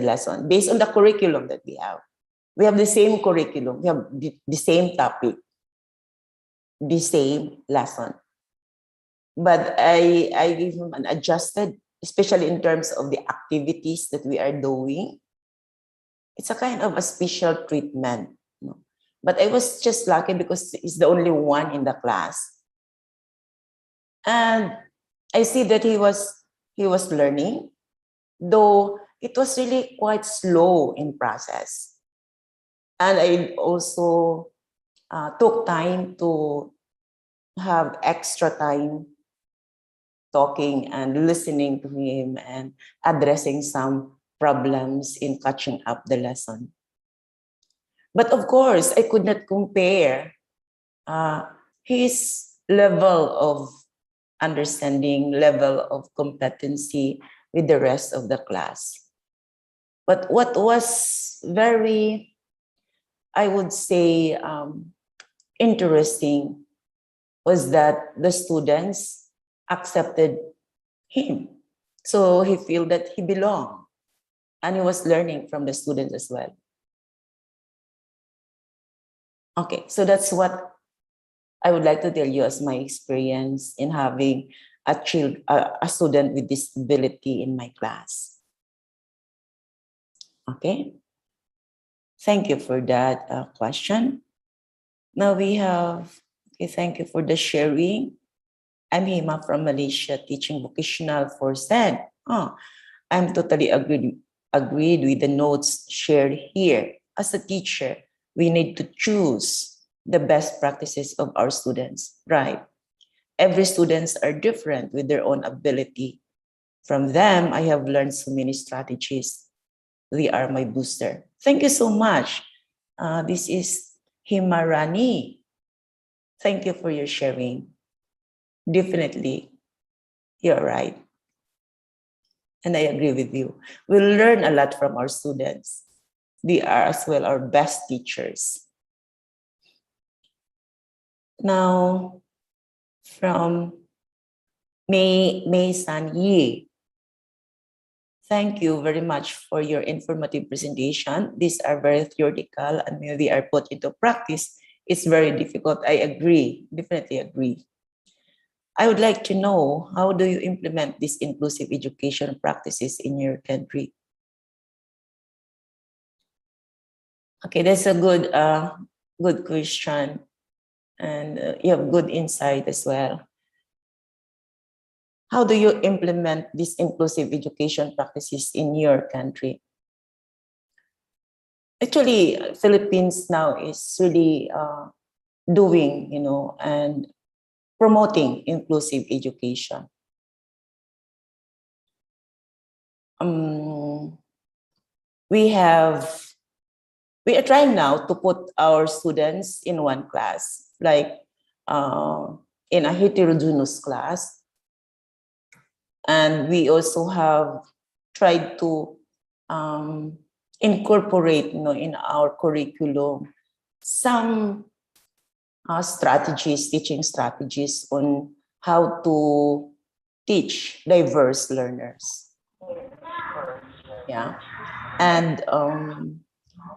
lesson based on the curriculum that we have. We have the same curriculum, we have the same topic, the same lesson. But I give him an adjusted, especially in terms of the activities that we are doing. It's a kind of a special treatment. But I was just lucky because he's the only one in the class. And I see that he was learning, though it was really quite slow in process. And I also took time to have extra time talking and listening to him and addressing some problems in catching up the lesson. But of course, I could not compare his level of understanding, level of competency with the rest of the class. But what was very, I would say, interesting was that the students accepted him. So he felt that he belonged, and he was learning from the students as well. Okay, so that's what I would like to tell you as my experience in having a student with disability in my class. Okay, thank you for that question. Now we have, okay, thank you for the sharing. I'm Hima from Malaysia, teaching vocational for SEN. I'm totally agreed with the notes shared here. As a teacher, we need to choose the best practices of our students, right? Every students are different with their own ability. From them, I have learned so many strategies. They are my booster. Thank you so much. This is Himarani. Thank you for your sharing. Definitely, you're right. And I agree with you. We'll learn a lot from our students. They are as well our best teachers. Now, from Mei San Yi. Thank you very much for your informative presentation. These are very theoretical, and when they are put into practice, it's very difficult. I agree, definitely agree. I would like to know, how do you implement these inclusive education practices in your country? Okay, that's a good question, and you have good insight as well. How do you implement these inclusive education practices in your country? Actually, Philippines now is really doing, and promoting inclusive education. We are trying now to put our students in one class, like in a heterogeneous class. And we also have tried to incorporate, in our curriculum, some teaching strategies on how to teach diverse learners. Yeah. And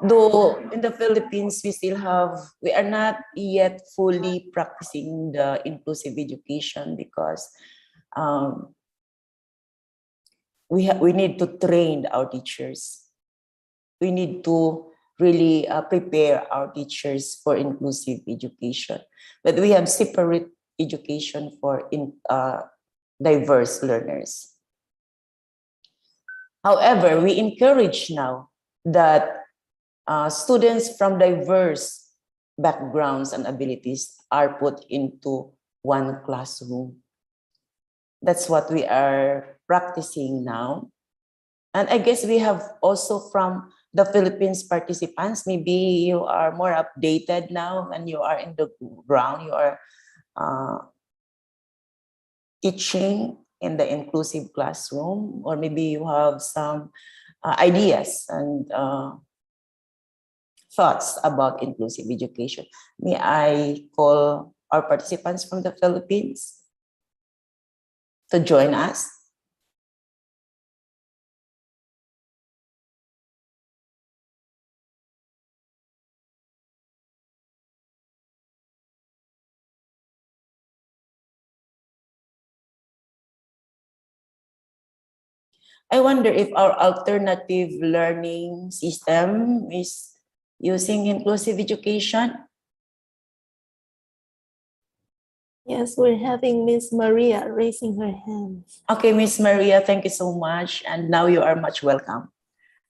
Though in the Philippines, we are not yet fully practicing the inclusive education because um, we need to train our teachers. We need to really prepare our teachers for inclusive education. But we have separate education for diverse learners. However, we encourage now that students from diverse backgrounds and abilities are put into one classroom. That's what we are practicing now. And I guess we have also from the Philippines participants, maybe you are more updated now and you are in the ground, you are teaching in the inclusive classroom, or maybe you have some ideas and thoughts about inclusive education. May I call our participants from the Philippines to join us? I wonder if our alternative learning system is using inclusive education. Yes, we're having Miss Maria raising her hand. Okay, Miss Maria, thank you so much. And now you are much welcome.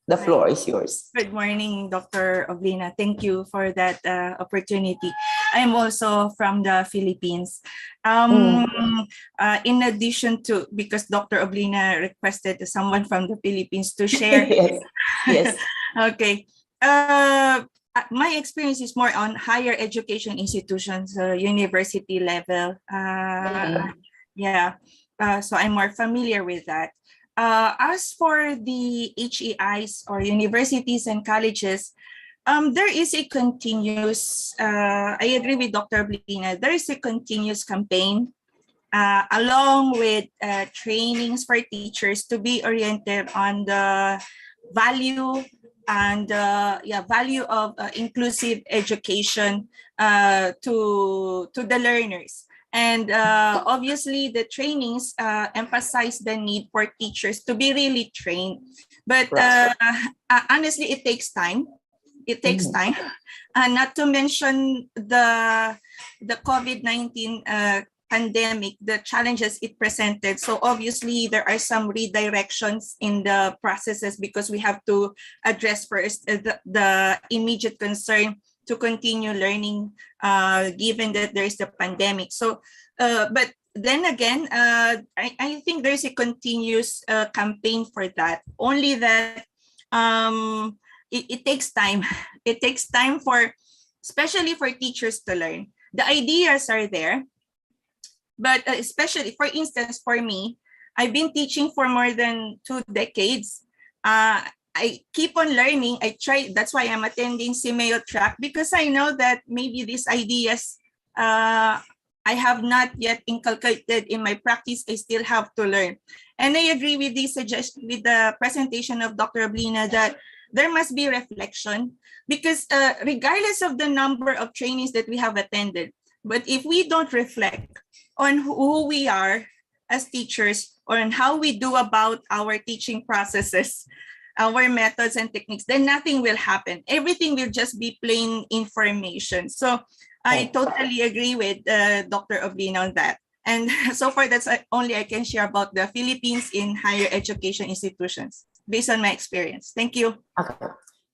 The Hi. floor is yours. Good morning, Dr. Oblina. Thank you for that opportunity. I'm also from the Philippines. In addition to, because Dr. Oblina requested someone from the Philippines to share. Yes, yes. Okay. My experience is more on higher education institutions, university level. Yeah. So I'm more familiar with that. As for the HEIs or universities and colleges, there is a continuous, I agree with Dr. Blina, there is a continuous campaign along with trainings for teachers to be oriented on the value and value of inclusive education to the learners. And obviously, the trainings emphasize the need for teachers to be really trained. But honestly, it takes time. It takes time. Not to mention the COVID-19 pandemic, the challenges it presented. So obviously, there are some redirections in the processes because we have to address first the immediate concern to continue learning given that there is the pandemic. So, but then again, I think there's a continuous campaign for that. Only that it takes time. It takes time for, especially for teachers to learn. The ideas are there, but especially, for instance, for me, I've been teaching for more than 2 decades. I keep on learning. I try. That's why I'm attending CMEO track, because I know that maybe these ideas I have not yet inculcated in my practice. I still have to learn. And I agree with the suggestion, with the presentation of Dr. Oblina, that there must be reflection, because regardless of the number of trainings that we have attended, but if we don't reflect on who we are as teachers or on how we do about our teaching processes, our methods and techniques, then nothing will happen. Everything will just be plain information. So I totally agree with Dr. Oblina on that. And so far, that's only I can share about the Philippines in higher education institutions based on my experience. Thank you. Okay.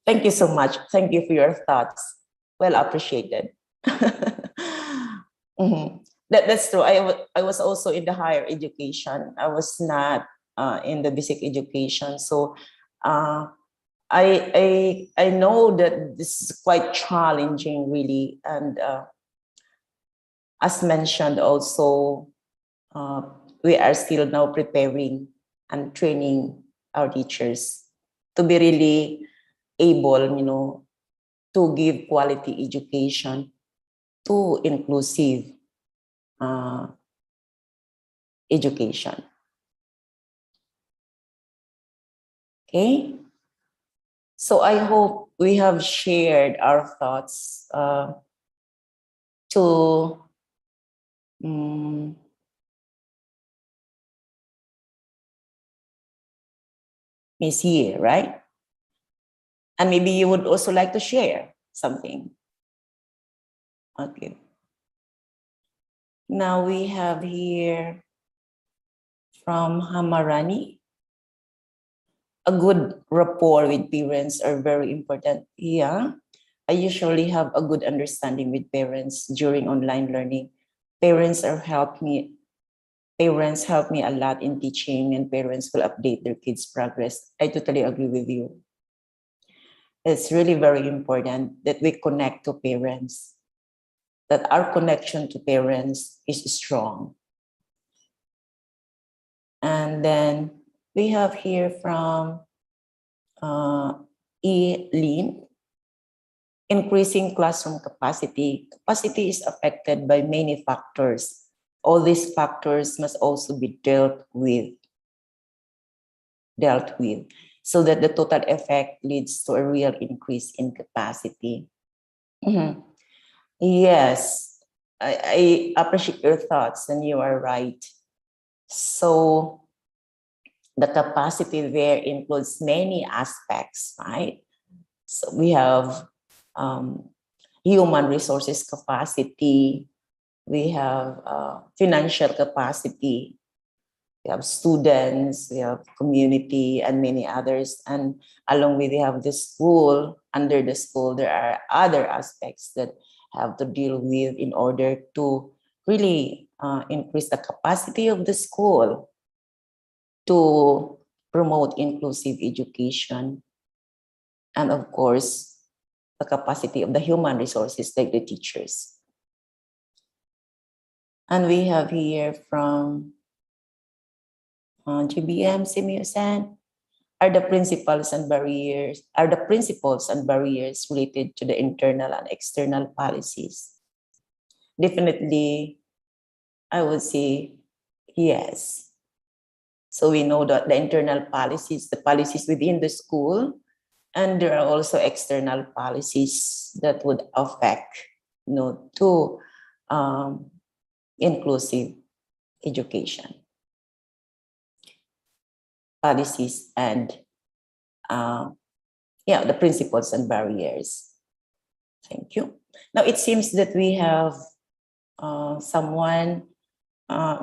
Thank you so much. Thank you for your thoughts. Well appreciated. That's true. I was also in the higher education. I was not in the basic education. So I know that this is quite challenging, really. And as mentioned, also we are still now preparing and training our teachers to be really able, to give quality education to inclusive education. Okay, so I hope we have shared our thoughts to Miss Ye, right? And maybe you would also like to share something. Okay. Now we have here from Hamarani. A good rapport with parents are very important. Yeah, I usually have a good understanding with parents during online learning. Parents help me a lot in teaching, and parents will update their kids' progress. I totally agree with you. It's really very important that we connect to parents, that our connection to parents is strong. And then we have here from Lin, increasing classroom capacity. Capacity is affected by many factors. All these factors must also be dealt with, so that the total effect leads to a real increase in capacity. Yes, I appreciate your thoughts, and you are right. So the capacity there includes many aspects, right? So we have human resources capacity, we have financial capacity, we have students, we have community, and many others. And along with, we have the school. Under the school, there are other aspects that have to deal with in order to really increase the capacity of the school to promote inclusive education. And of course, the capacity of the human resources like the teachers. And we have here from GBM Simio-san, are the principles and barriers related to the internal and external policies? Definitely, I would say yes. So we know that the internal policies, the policies within the school, and there are also external policies that would affect, to inclusive education. Policies and the principles and barriers. Thank you. Now it seems that we have someone,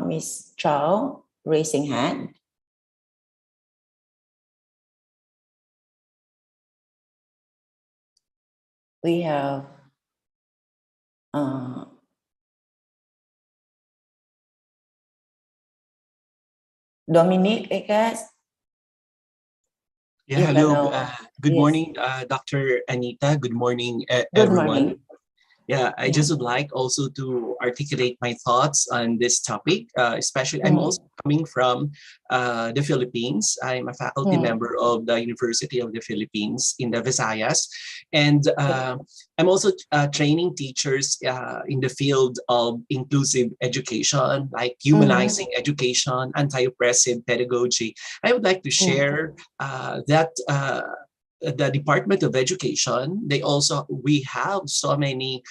Miss Chow, raising hand. We have Dominic, I guess. Yeah, You can hello. now- Good yes. morning, Dr. Anita. Good morning, Good everyone. morning. Yeah, I Yeah. just would like also to articulate my thoughts on this topic, especially I'm also coming from the Philippines. I'm a faculty member of the University of the Philippines in the Visayas. And I'm also training teachers in the field of inclusive education, like humanizing education, anti-oppressive pedagogy. I would like to share that the Department of Education, we have so many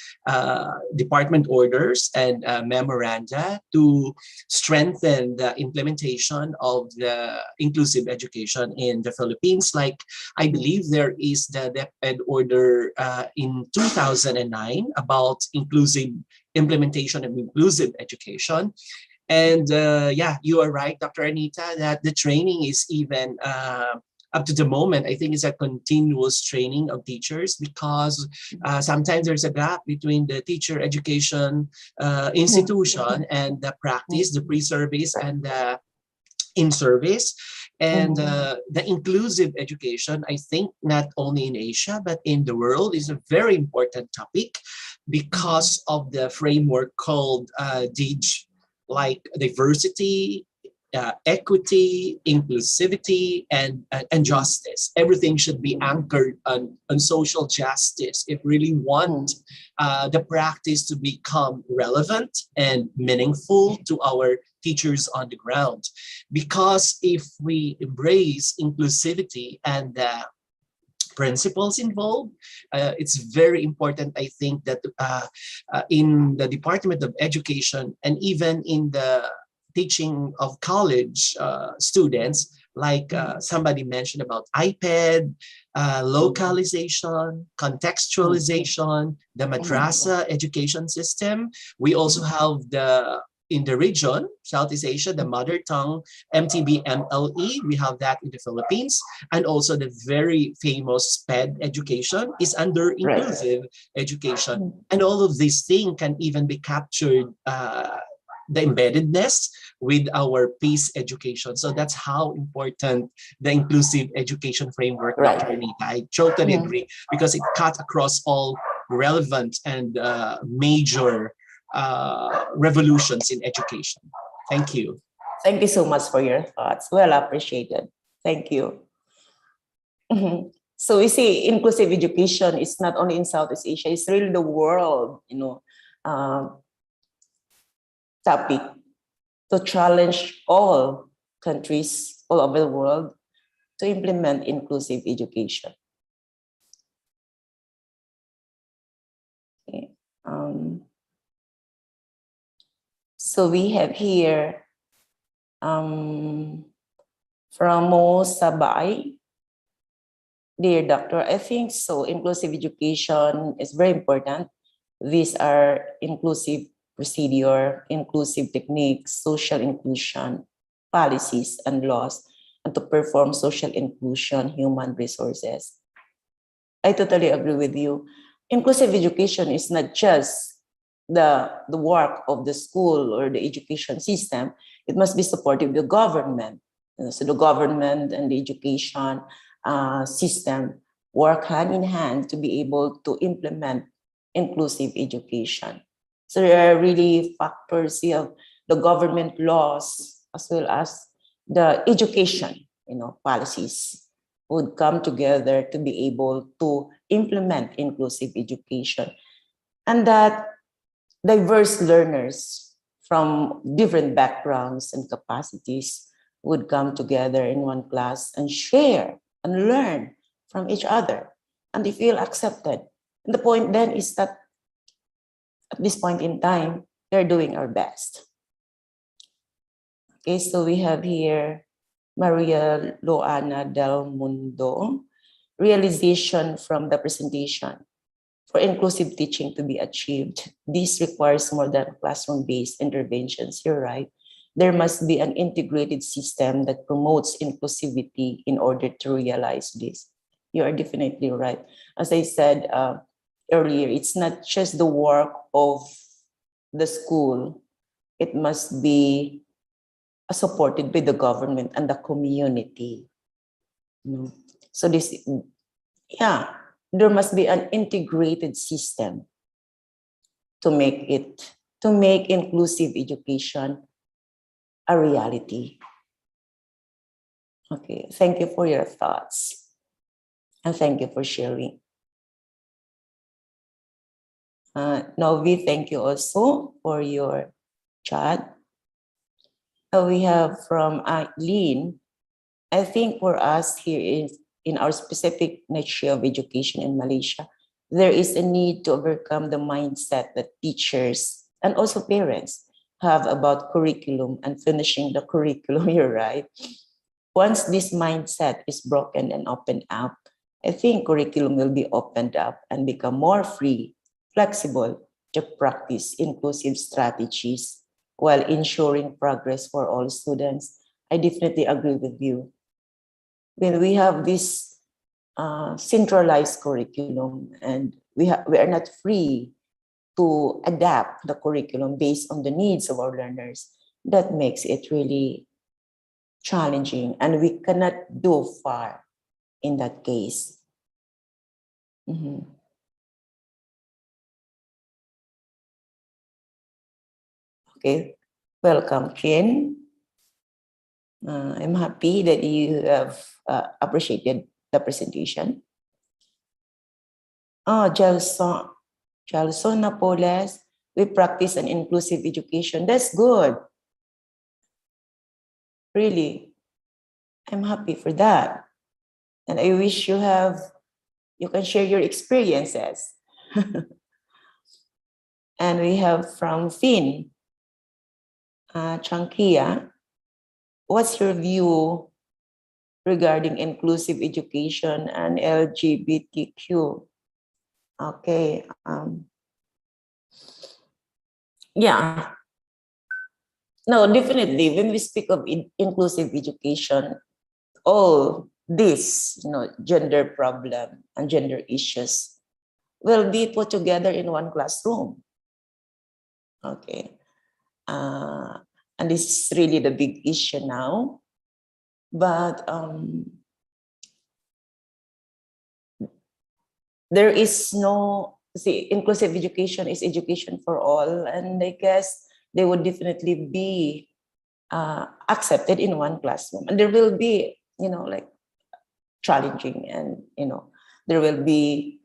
department orders and memoranda to strengthen the implementation of the inclusive education in the Philippines. Like, I believe there is the DepEd order in 2009 about implementation of inclusive education. And you are right, Dr. Anita, that the training is even up to the moment, I think it's a continuous training of teachers, because sometimes there's a gap between the teacher education institution and the practice, the pre-service and the in-service. And the inclusive education, I think not only in Asia, but in the world, is a very important topic because of the framework called DIGE, like diversity, equity, inclusivity, and justice. Everything should be anchored on social justice if really want the practice to become relevant and meaningful to our teachers on the ground. Because if we embrace inclusivity and principals involved. It's very important, I think, that in the Department of Education and even in the teaching of college students, like somebody mentioned about iPad, localization, contextualization, the madrasa education system. We also have in the region, Southeast Asia, the mother tongue, MTB MLE, we have that in the Philippines. And also the very famous SPED education is under inclusive education. And all of these things can even be captured, the embeddedness with our peace education. So that's how important the inclusive education framework, Dr. Anita. I totally agree, because it cuts across all relevant and major revolutions in education. Thank you. Thank you so much for your thoughts. Well appreciated. Thank you. So we see inclusive education is not only in Southeast Asia, it's really the world, topic to challenge all countries all over the world to implement inclusive education. Okay. So we have here from Mo Sabay. Dear Doctor, I think so. Inclusive education is very important. These are inclusive procedure, inclusive techniques, social inclusion, policies and laws, and to perform social inclusion, human resources. I totally agree with you. Inclusive education is not just the work of the school or the education system. It must be supported by the government. So the government and the education system work hand in hand to be able to implement inclusive education. So there are really factors of the government laws as well as the education, policies would come together to be able to implement inclusive education. And that diverse learners from different backgrounds and capacities would come together in one class and share and learn from each other, and they feel accepted. And the point then is that at this point in time, they're doing our best. Okay, so we have here Maria Loana Del Mundo. Realization from the presentation. For inclusive teaching to be achieved, this requires more than classroom-based interventions. You're right. There must be an integrated system that promotes inclusivity in order to realize this. You are definitely right. As I said earlier, it's not just the work of the school. It must be supported by the government and the community. So there must be an integrated system to make inclusive education a reality. Okay, thank you for your thoughts. And thank you for sharing. Novi, thank you also for your chat. We have from Eileen. I think for us here in our specific niche of education in Malaysia, there is a need to overcome the mindset that teachers and also parents have about curriculum and finishing the curriculum. You're right. Once this mindset is broken and opened up, I think curriculum will be opened up and become more free, flexible to practice inclusive strategies while ensuring progress for all students. I definitely agree with you. When we have this centralized curriculum and we are not free to adapt the curriculum based on the needs of our learners, that makes it really challenging, and we cannot do far in that case. Okay, welcome, Chen. I'm happy that you have appreciated the presentation. Gelson Napoles, we practice an inclusive education. That's good. Really, I'm happy for that. And I wish you have You can share your experiences. And we have from Finn, Chankia. What's your view regarding inclusive education and LGBTQ? Okay. Yeah. No, definitely. When we speak of inclusive education, all this, gender problem and gender issues will be put together in one classroom. Okay. And this is really the big issue now. But there is no, inclusive education is education for all. And I guess they would definitely be accepted in one classroom. And there will be, like challenging and, there will be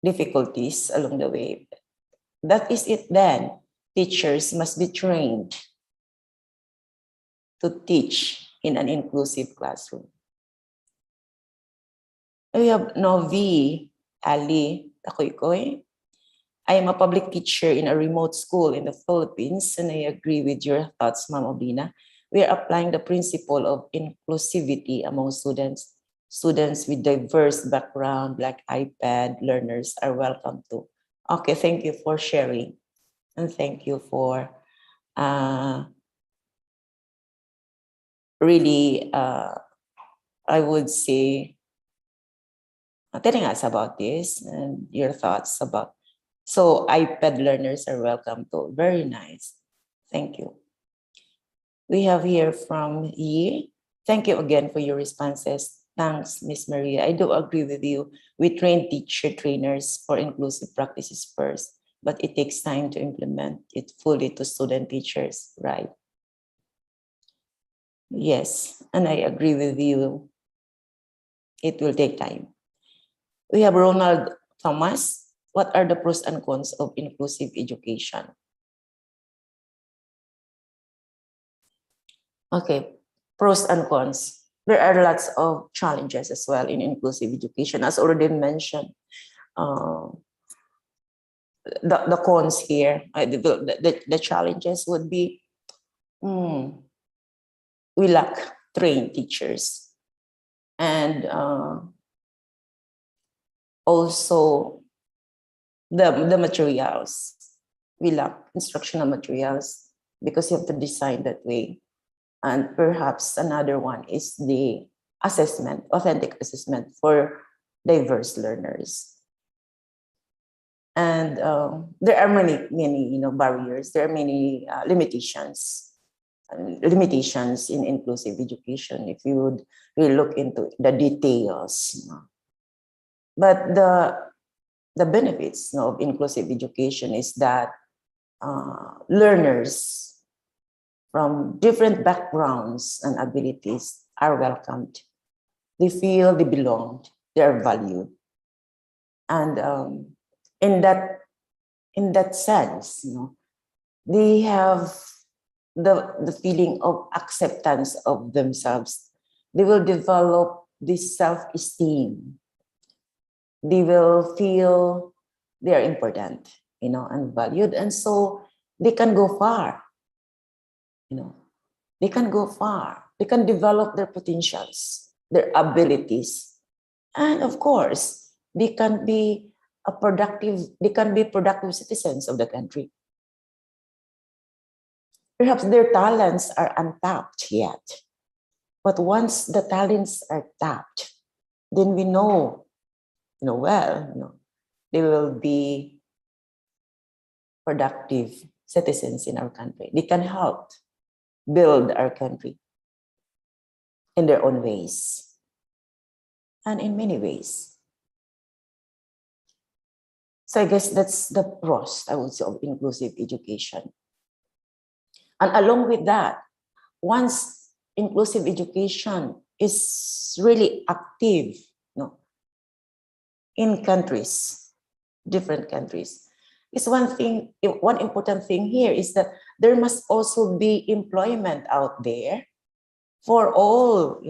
difficulties along the way. That is it then. Teachers must be trained to teach in an inclusive classroom. We have Novi Ali Takoykoy. I am a public teacher in a remote school in the Philippines, and I agree with your thoughts, Ma'am Obina. We are applying the principle of inclusivity among students. Students with diverse background, like iPad learners, are welcome too. Okay, thank you for sharing. And thank you for really, I would say, telling us about this and your thoughts about. So iPad learners are welcome too. Very nice. Thank you. We have here from Yi. Thank you again for your responses. Thanks, Miss Maria. I do agree with you. We train teacher trainers for inclusive practices first, but it takes time to implement it fully to student teachers, right? Yes, and I agree with you. It will take time. We have Ronald Thomas. What are the pros and cons of inclusive education? Okay, pros and cons. There are lots of challenges as well in inclusive education, as already mentioned. The cons here, the challenges would be, we lack trained teachers, and also the materials. We lack instructional materials because you have to design that way. And perhaps another one is the assessment, authentic assessment for diverse learners. And there are many barriers. There are many limitations in inclusive education if you would really look into the details. But the benefits of inclusive education is that learners from different backgrounds and abilities are welcomed. They feel they belong, they are valued. And in that sense, they have the feeling of acceptance of themselves. They will develop this self-esteem. They will feel they are important, and valued. And so they can go far. They can go far. They can develop their potentials, their abilities. And of course, they can be productive citizens of the country. Perhaps their talents are untapped yet. But once the talents are tapped, then we know, they will be productive citizens in our country. They can help build our country in their own ways and in many ways. So I guess that's the pros, I would say, of inclusive education. And along with that, once inclusive education is really active, in countries, different countries, is one important thing here is that there must also be employment out there for all,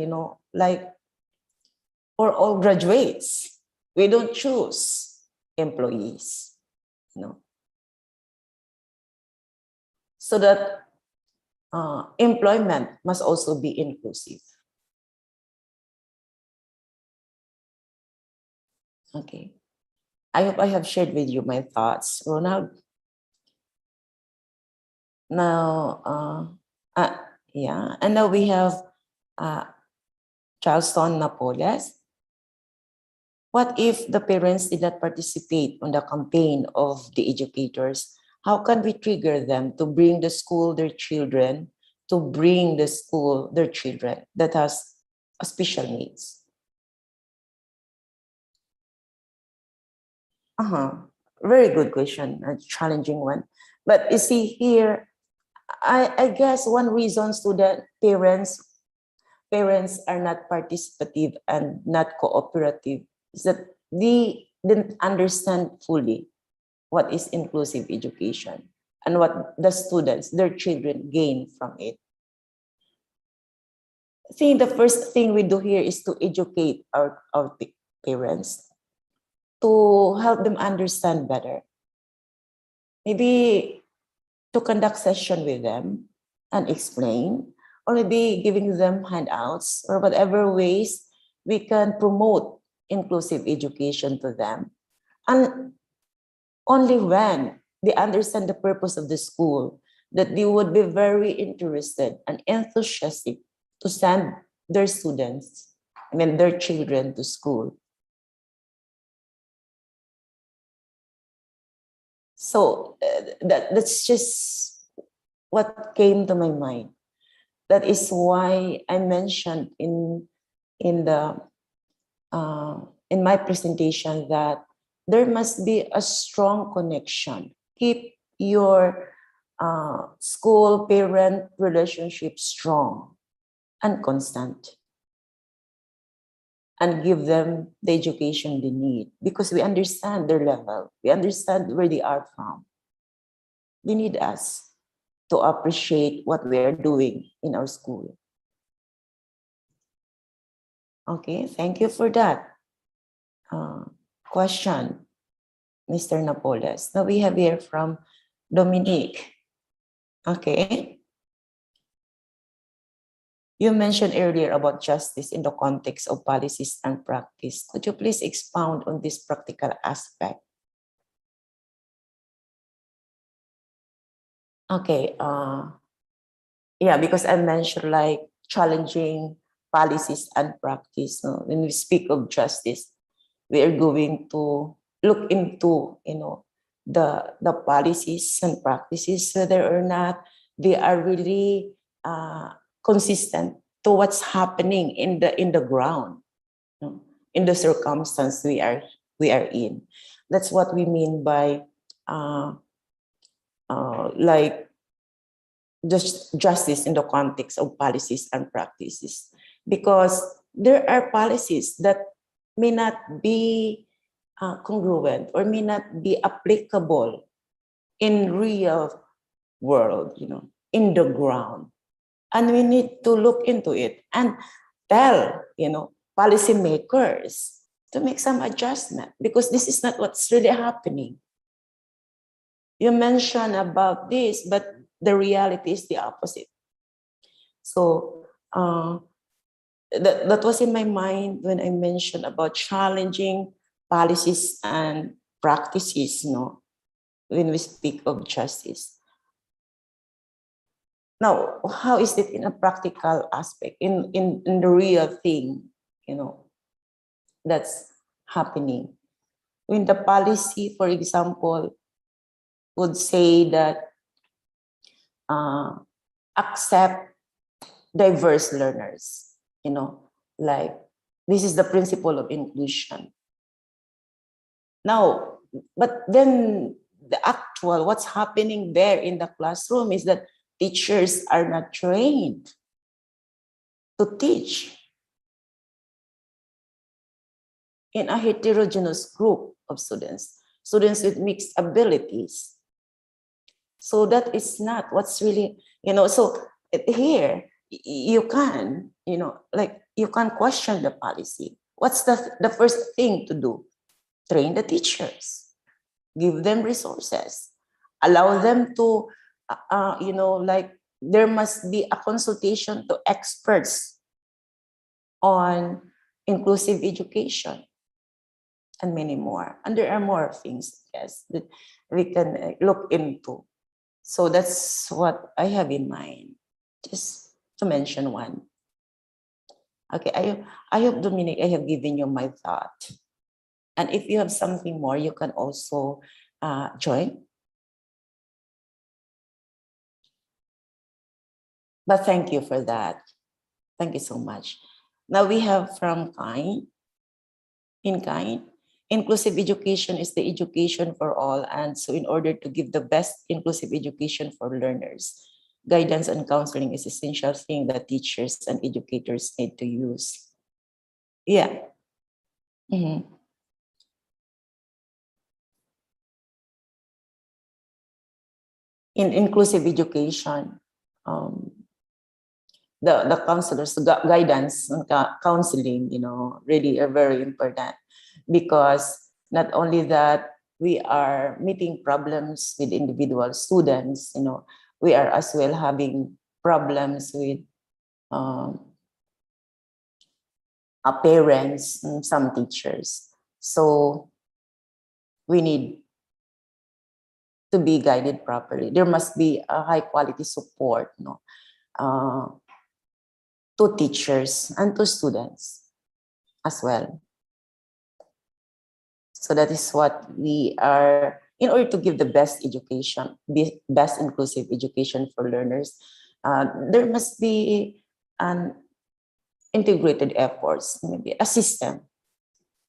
for all graduates. We don't choose employees, you know. So that employment must also be inclusive. Okay. I hope I have shared with you my thoughts, Ronald. Now, yeah, and now we have Charleston Napoles. What if the parents did not participate on the campaign of the educators? How can we trigger them to bring the school their children, that has special needs? Very good question, a challenging one. But you see here, I guess one reason student parents are not participative and not cooperative is that they didn't understand fully what is inclusive education and what the students, their children, gain from it. I think the first thing we do here is to educate our parents, to help them understand better. Maybe to conduct session with them and explain, or maybe giving them handouts, or whatever ways we can promote inclusive education to them. And only when they understand the purpose of the school, that they would be very interested and enthusiastic to send their students, their children to school. So that's just what came to my mind. That is why I mentioned in my presentation that there must be a strong connection. Keep your school-parent relationship strong and constant, and give them the education they need, because we understand their level. We understand where they are from. They need us to appreciate what we are doing in our school. Okay, thank you for that question, Mr. Napoles. Now we have here from Dominique. Okay. You mentioned earlier about justice in the context of policies and practice. Could you please expound on this practical aspect? Okay. Yeah, because I mentioned like challenging policies and practice. When we speak of justice, we are going to look into, the policies and practices, whether or not they are really consistent to what's happening in the ground, in the circumstance we are in. That's what we mean by like just justice in the context of policies and practices, because there are policies that may not be congruent or may not be applicable in real world, in the ground. And we need to look into it and tell, policymakers to make some adjustment, because this is not what's really happening. You mentioned about this, but the reality is the opposite. So that was in my mind when I mentioned about challenging policies and practices, when we speak of justice. Now, how is it in a practical aspect, in the real thing, that's happening? When the policy, for example, would say that accept diverse learners, like this is the principle of inclusion. Now, but then the actual, what's happening there in the classroom is that teachers are not trained to teach in a heterogeneous group of students with mixed abilities. So that is not what's really, so here you can, you can question the policy. What's the first thing to do? train the teachers, give them resources, allow them to, like there must be a consultation to experts on inclusive education and many more. And there are more things, yes, that we can look into. So that's what I have in mind, just to mention one. Okay, I hope, Dominic, I have given you my thought. And if you have something more, you can also join. But thank you for that. Thank you so much. Now we have from Kind. In Kind, inclusive education is the education for all. And so in order to give the best inclusive education for learners, guidance and counseling is essential thing that teachers and educators need to use. Yeah. Mhm. In inclusive education, the counselors, the guidance and counseling, really are very important, because not only that we are meeting problems with individual students, we are as well having problems with our parents and some teachers. So we need to be guided properly. There must be a high quality support, to teachers and to students as well. So that is what we are, in order to give the best education, best inclusive education for learners, there must be an integrated efforts, maybe a system.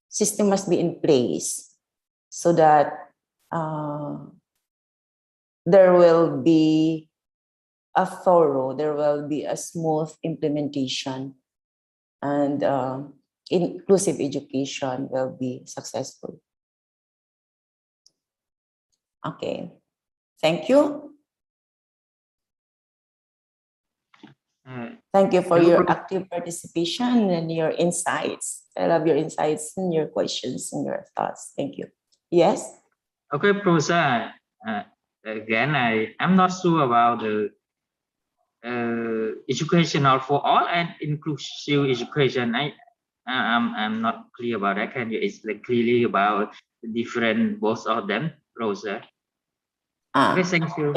System must be in place so that there will be there will be a smooth implementation, and inclusive education will be successful. Okay, thank you. Thank you for your active participation and your insights. I love your insights and your questions and your thoughts. Thank you. Yes? Okay, Professor. Again, I'm not sure about the educational for all and inclusive education. I'm not clear about that. Can you explain clearly about the different both of them, Rosa? Okay, thank you.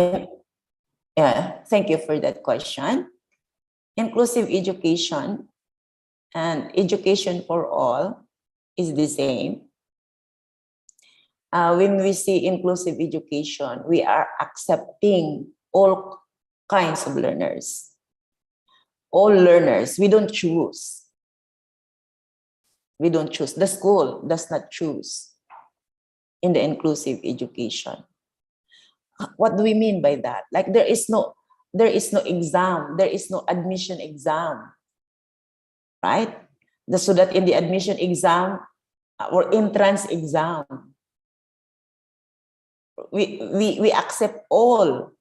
Yeah, thank you for that question. Inclusive education and education for all is the same. When we see inclusive education, we are accepting all kinds of learners. All learners, we don't choose. We don't choose. The school does not choose in the inclusive education. What do we mean by that? Like there is no exam, there is no admission exam, right? So that in the admission exam or entrance exam, we accept all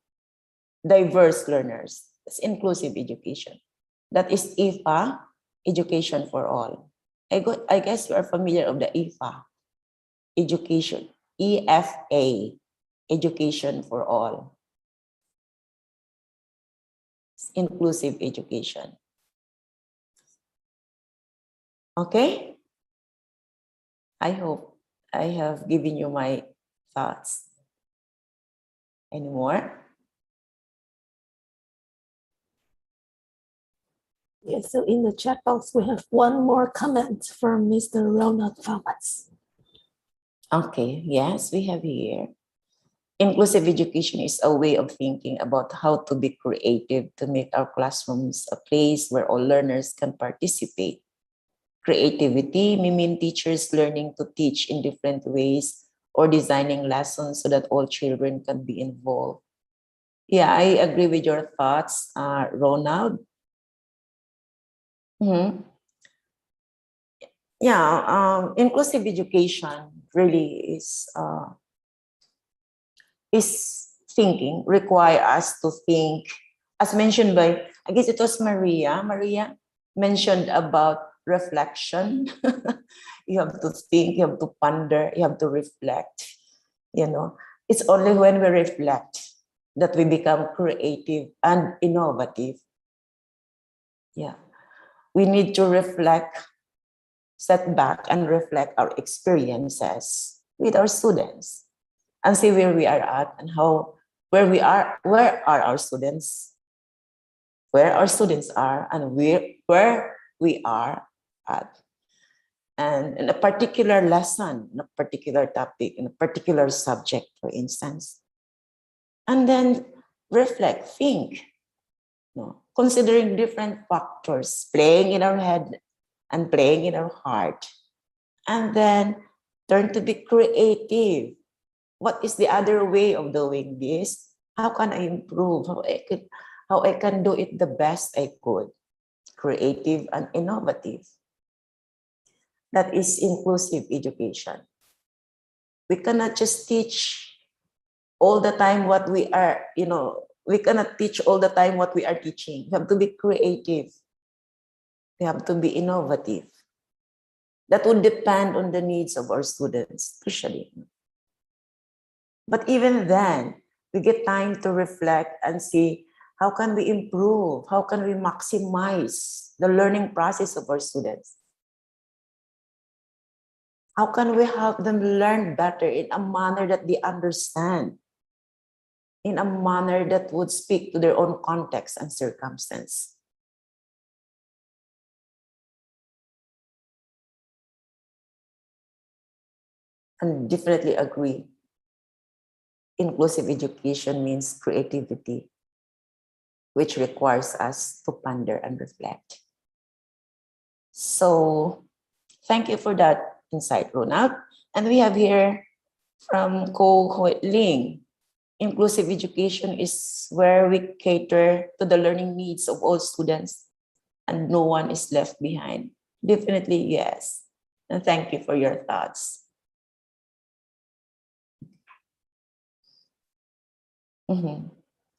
diverse learners. It's inclusive education. That is IFA, education for all. I guess you are familiar of the IFA, education, EFA, education for all. It's inclusive education. Okay? I hope I have given you my thoughts. Any more? Yes, so in the chat box, we have one more comment from Mr. Ronald Thomas. Okay, yes, we have here. Inclusive education is a way of thinking about how to be creative to make our classrooms a place where all learners can participate. Creativity may mean teachers learning to teach in different ways or designing lessons so that all children can be involved. Yeah, I agree with your thoughts, Ronald. Yeah, inclusive education really is thinking, require us to think, as mentioned by, I guess it was Maria mentioned about reflection. You have to think, you have to ponder, you have to reflect. You know, it's only when we reflect that we become creative and innovative. Yeah, we need to reflect, set back and reflect our experiences with our students and see where we are at and where are our students, where our students are and where we are at. And in a particular lesson, in a particular topic, in a particular subject, for instance. And then reflect, think, considering different factors playing in our head and playing in our heart. And then turn to be creative. What is the other way of doing this? How can I improve? How I can do it the best I could? Creative and innovative. That is inclusive education. We cannot just teach all the time what we are, we cannot teach all the time what we are teaching. We have to be creative. We have to be innovative. That would depend on the needs of our students, especially. But even then, we get time to reflect and see how can we improve? How can we maximize the learning process of our students? How can we help them learn better in a manner that they understand, in a manner that would speak to their own context and circumstance? And definitely agree. Inclusive education means creativity, which requires us to ponder and reflect. So thank you for that insight, Ronald. And we have here from Ko Hoi Ling. Inclusive education is where we cater to the learning needs of all students and no one is left behind. Definitely yes. And thank you for your thoughts.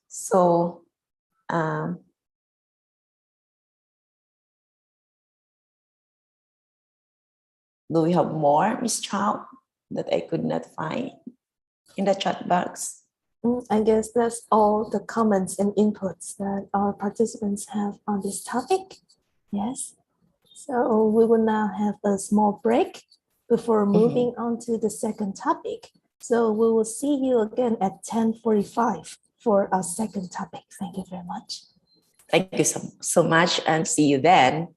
So, do we have more, Ms. Chow, that I could not find in the chat box? I guess that's all the comments and inputs that our participants have on this topic. Yes. So we will now have a small break before moving on to the second topic. So we will see you again at 10:45 for our second topic. Thank you very much. Thank you so much and see you then.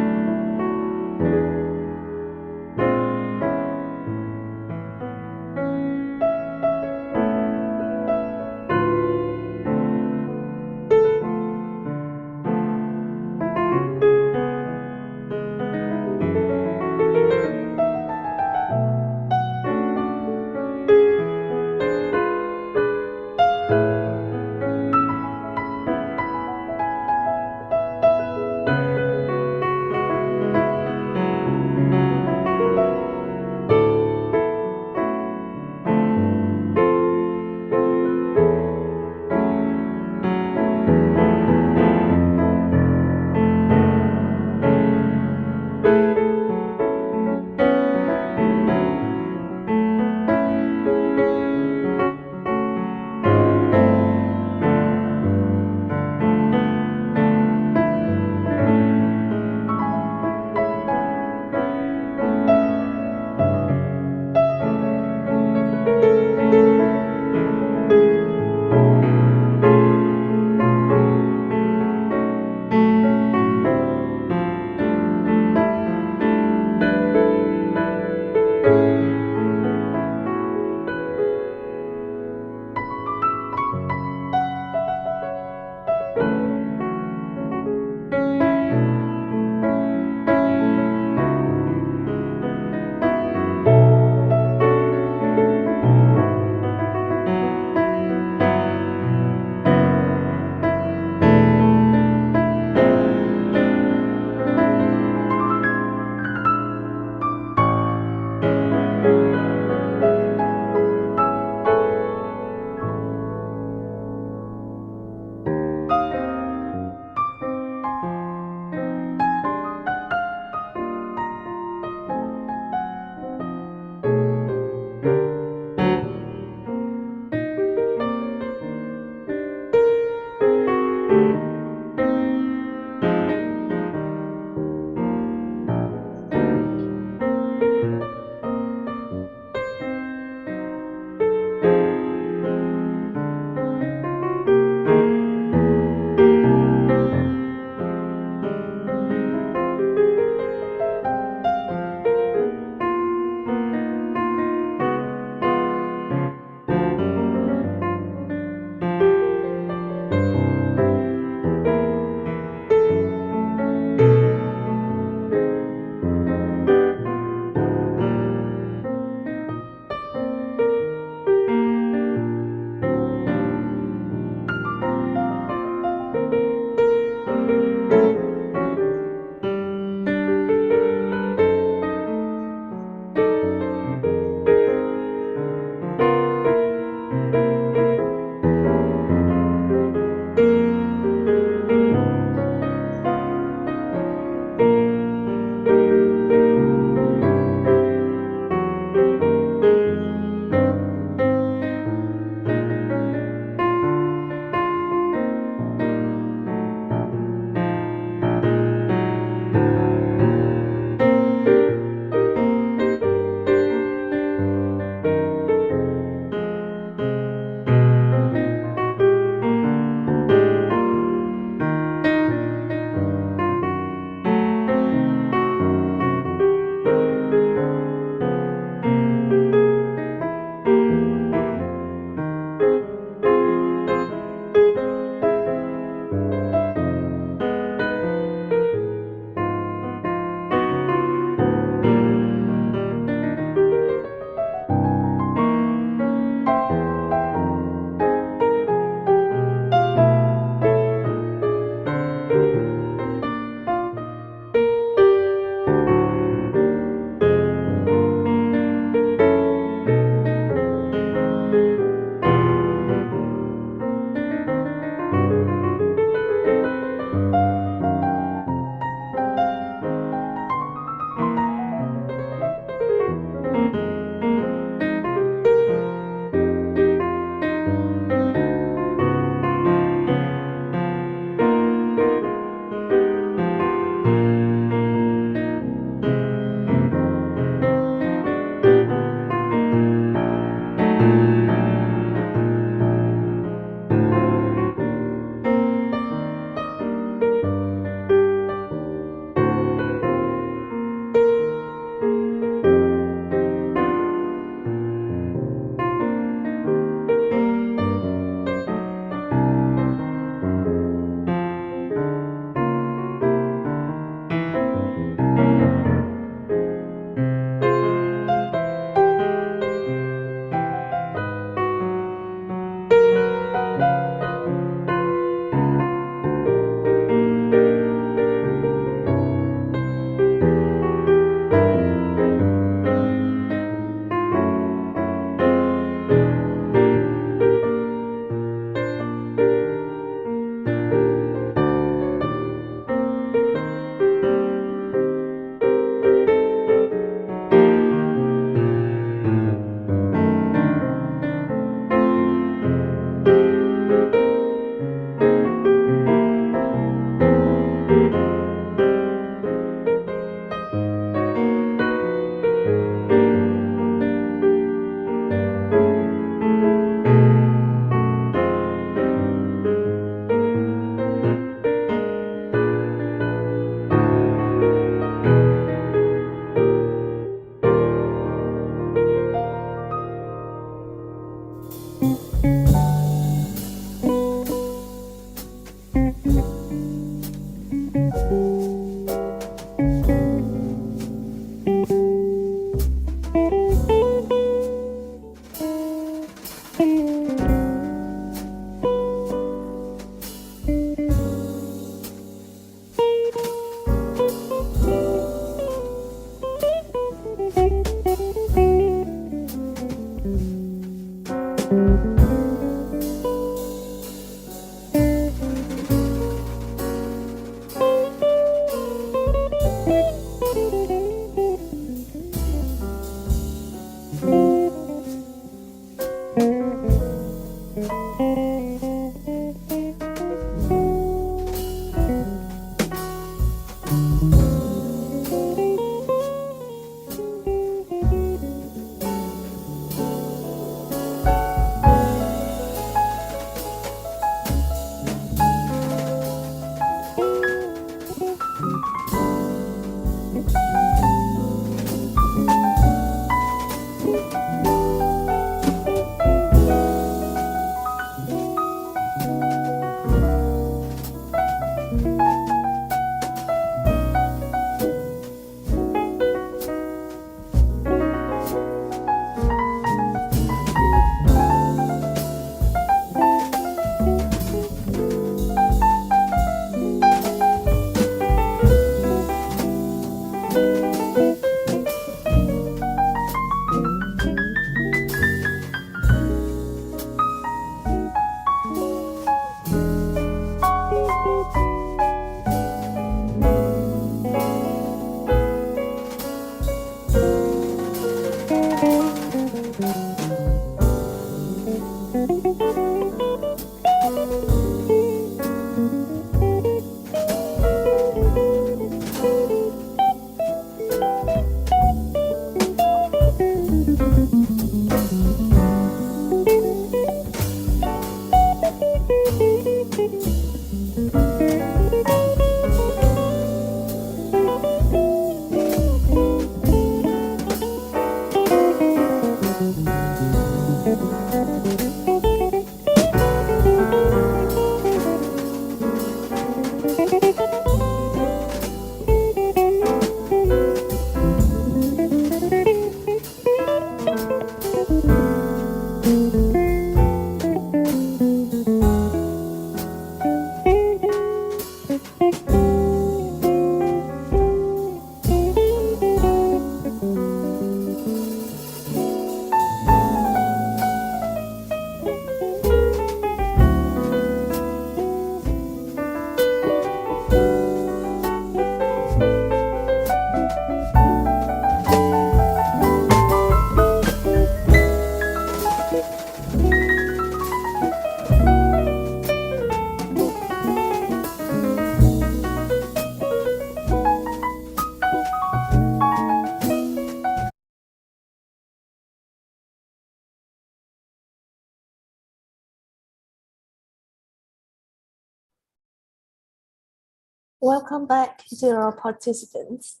Welcome back, dear participants.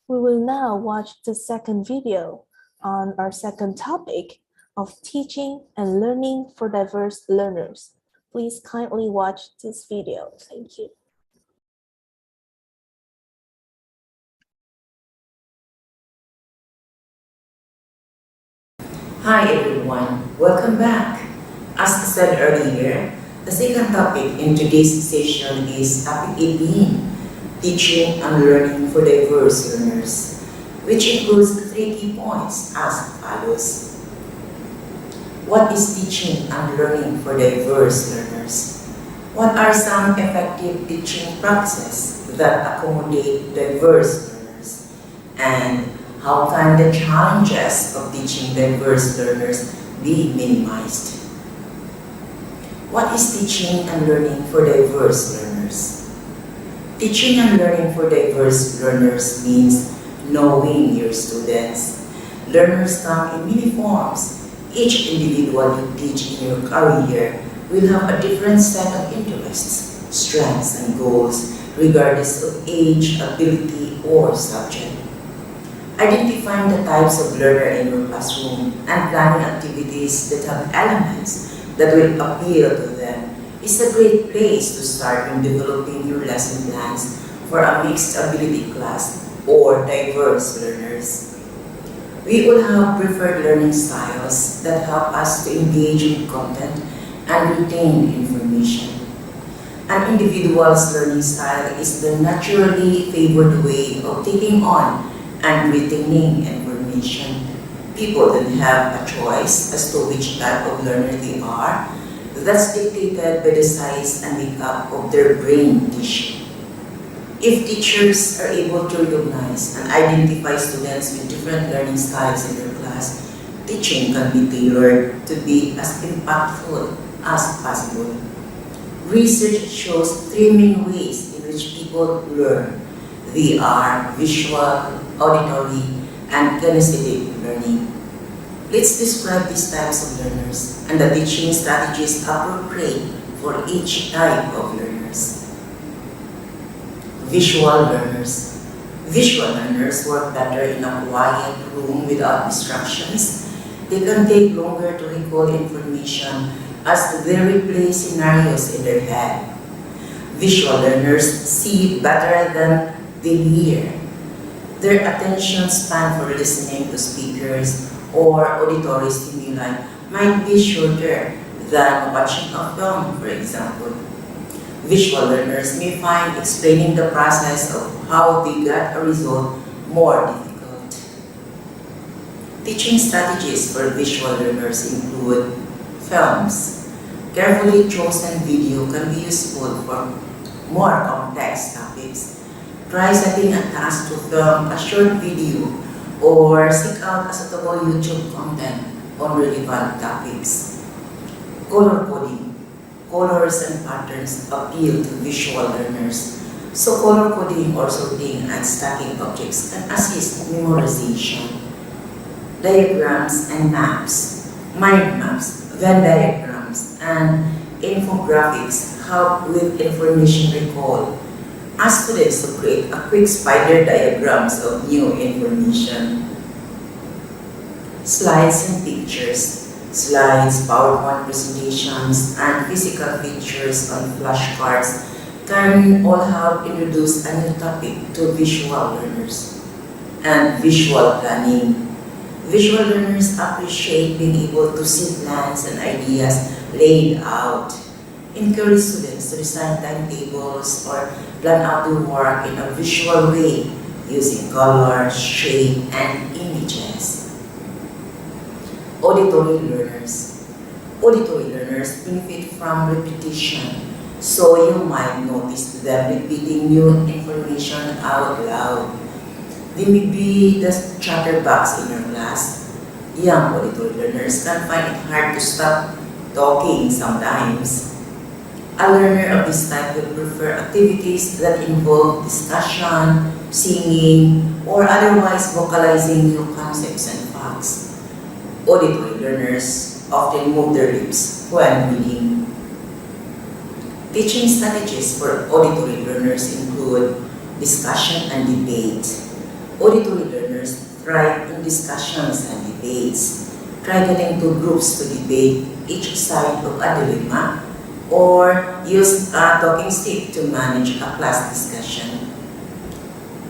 We will now watch the second video on our second topic of teaching and learning for diverse learners. Please kindly watch this video. Thank you. Hi everyone, welcome back. As I said earlier, the second topic in today's session is topic 18, teaching and learning for diverse learners, which includes 3 key points as follows. What is teaching and learning for diverse learners? What are some effective teaching practices that accommodate diverse learners? And how can the challenges of teaching diverse learners be minimized? What is teaching and learning for diverse learners? Teaching and learning for diverse learners means knowing your students. Learners come in many forms. Each individual you teach in your career will have a different set of interests, strengths, and goals, regardless of age, ability, or subject. Identifying the types of learner in your classroom and planning activities that have elements that will appeal to them is a great place to start when developing your lesson plans for a mixed ability class or diverse learners. We all have preferred learning styles that help us to engage with content and retain information. An individual's learning style is the naturally favored way of taking on and retaining information. People then have a choice as to which type of learner they are. That's dictated by the size and makeup of their brain tissue. If teachers are able to recognize and identify students with different learning styles in their class, teaching can be tailored to be as impactful as possible. Research shows 3 main ways in which people learn. They are visual, auditory, and kinesthetic learning. Let's describe these types of learners and the teaching strategies appropriate for each type of learners. Visual learners. Visual learners work better in a quiet room without distractions. They can take longer to recall information as they replay scenarios in their head. Visual learners see better than they hear. Their attention span for listening to speakers or auditory stimuli might be shorter than watching a film, for example. Visual learners may find explaining the process of how they got a result more difficult. Teaching strategies for visual learners include films. Carefully chosen video can be useful for more complex topics. Try setting a task to film a short video or seek out a suitable YouTube content on relevant topics. Color coding. Colors and patterns appeal to visual learners, so color coding or sorting and stacking objects can assist memorization. Diagrams and maps. Mind maps, Venn diagrams, and infographics help with information recall. Ask students to create a quick spider diagrams of new information. Slides and pictures. Slides, PowerPoint presentations, and physical features on flashcards can all help introduce a new topic to visual learners. And visual planning. Visual learners appreciate being able to see plans and ideas laid out. Encourage students to design timetables or plan out their work in a visual way using colors, shape, and images. Auditory learners. Auditory learners benefit from repetition, so you might notice them repeating new information out loud. They may be the chatterbox in your class. Young auditory learners can find it hard to stop talking sometimes. A learner of this type will prefer activities that involve discussion, singing, or otherwise vocalizing new concepts and facts. Auditory learners often move their lips when reading. Teaching strategies for auditory learners include discussion and debate. Auditory learners thrive in discussions and debates. Try getting two groups to debate each side of a dilemma, or use a talking stick to manage a class discussion.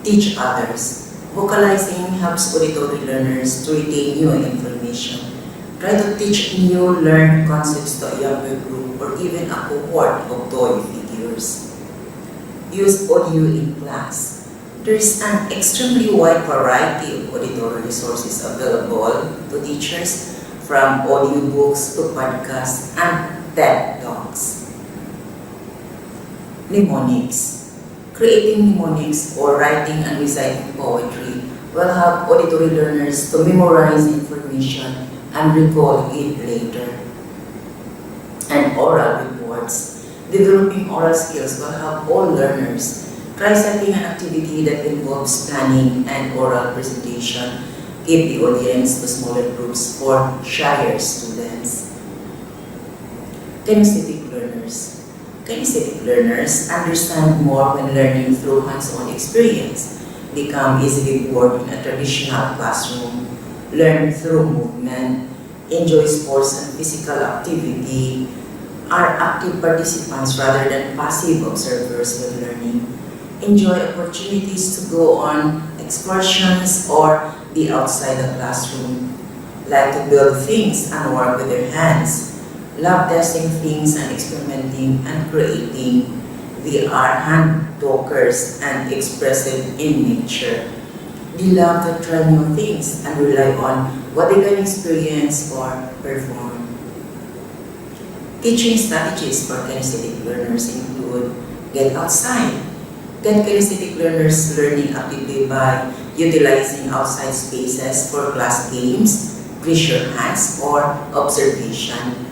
Teach others. Vocalizing helps auditory learners to retain new information. Try to teach new learned concepts to a younger group or even a cohort of toy figures. Use audio in class. There is an extremely wide variety of auditory resources available to teachers, from audiobooks to podcasts and TED Talks. Mnemonics. Creating mnemonics or writing and reciting poetry will help auditory learners to memorize information and recall it later. And oral reports. Developing oral skills will help all learners. Try setting an activity that involves planning and oral presentation. Give the audience to smaller groups for shyer students. Kinesthetic learners. Kinesthetic learners understand more when learning through hands-on experience, become easily bored in a traditional classroom, learn through movement, enjoy sports and physical activity, are active participants rather than passive observers when learning, enjoy opportunities to go on excursions or be outside the classroom, like to build things and work with their hands, love testing things and experimenting and creating. They are hand talkers and expressive in nature. They love to try new things and rely on what they can experience or perform. Teaching strategies for kinesthetic learners include get outside. Get kinesthetic learners learning actively by utilizing outside spaces for class games, visual hands, or observation.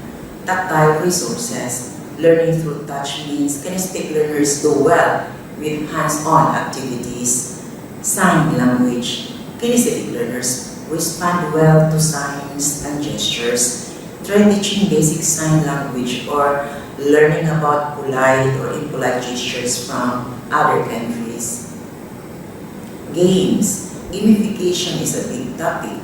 Tactile resources. Learning through touch means kinesthetic learners do well with hands-on activities. Sign language. Kinesthetic learners respond well to signs and gestures. Try teaching basic sign language or learning about polite or impolite gestures from other countries. Games. Gamification is a big topic.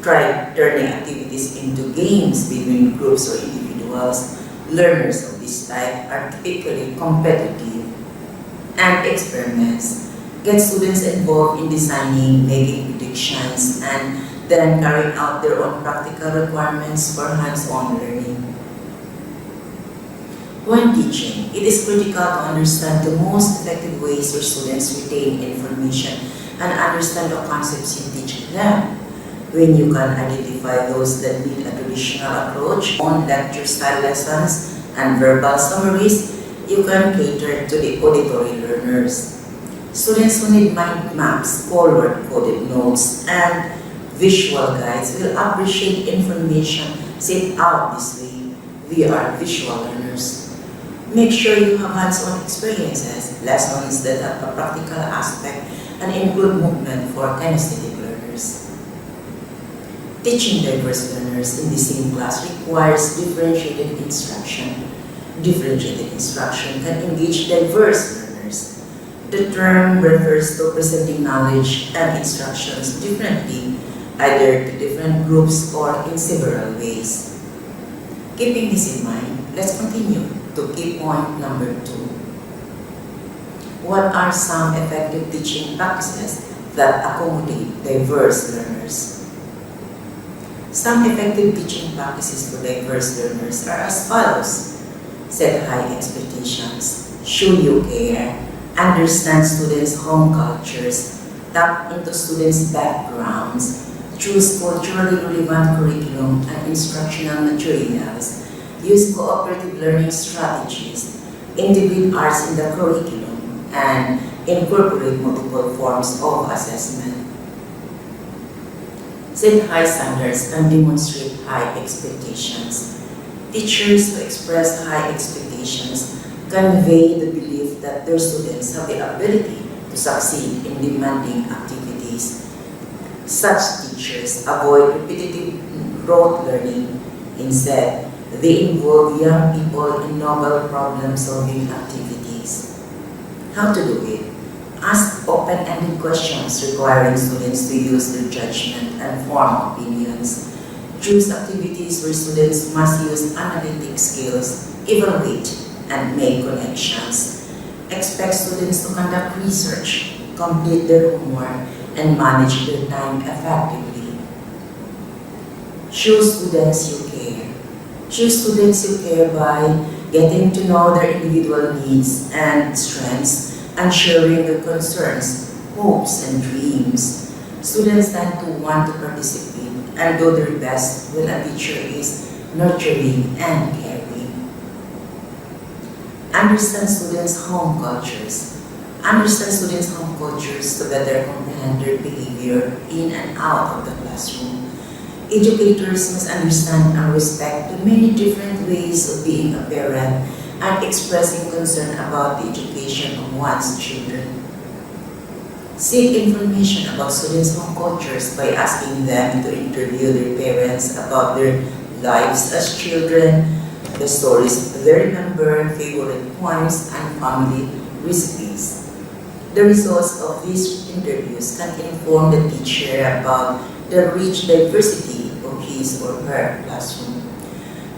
Try turning activities into games between groups or individuals. Learners of this type are typically competitive. And experiments. Get students involved in designing, making predictions, and then carrying out their own practical requirements for hands-on learning. When teaching, it is critical to understand the most effective ways your students retain information and understand the concepts you teach them. When you can identify those that need a traditional approach on lecture-style lessons and verbal summaries, you can cater to the auditory learners. Students who need mind maps, color-coded notes, and visual guides will appreciate information set out this way. We are visual learners. Make sure you have hands-on experiences, lessons that have a practical aspect and include movement for kinesthetic learners. Teaching diverse learners in the same class requires differentiated instruction. Differentiated instruction can engage diverse learners. The term refers to presenting knowledge and instructions differently, either to different groups or in several ways. Keeping this in mind, let's continue to key point number 2. What are some effective teaching practices that accommodate diverse learners? Some effective teaching practices for diverse learners are as follows. Set high expectations, show you care, understand students' home cultures, tap into students' backgrounds, choose culturally relevant curriculum and instructional materials, use cooperative learning strategies, integrate arts in the curriculum, and incorporate multiple forms of assessment. Set high standards and demonstrate high expectations. Teachers who express high expectations convey the belief that their students have the ability to succeed in demanding activities. Such teachers avoid repetitive rote learning. Instead, They involve young people in novel problem-solving activities. How to do it? Ask open-ended questions requiring students to use their judgment and form opinions. Choose activities where students must use analytic skills, evaluate, and make connections. Expect students to conduct research, complete their homework, and manage their time effectively. Choose students you care. Choose students you care by getting to know their individual needs and strengths and sharing their concerns, hopes, and dreams. Students tend to want to participate and do their best when a teacher is nurturing and caring. Understand students' home cultures. Understand students' home cultures to better comprehend their behavior in and out of the classroom. Educators must understand and respect the many different ways of being a parent and expressing concern about the education of one's children. Seek information about students' home cultures by asking them to interview their parents about their lives as children, the stories they remember, favorite poems, and family recipes. The results of these interviews can inform the teacher about the rich diversity of his or her classroom.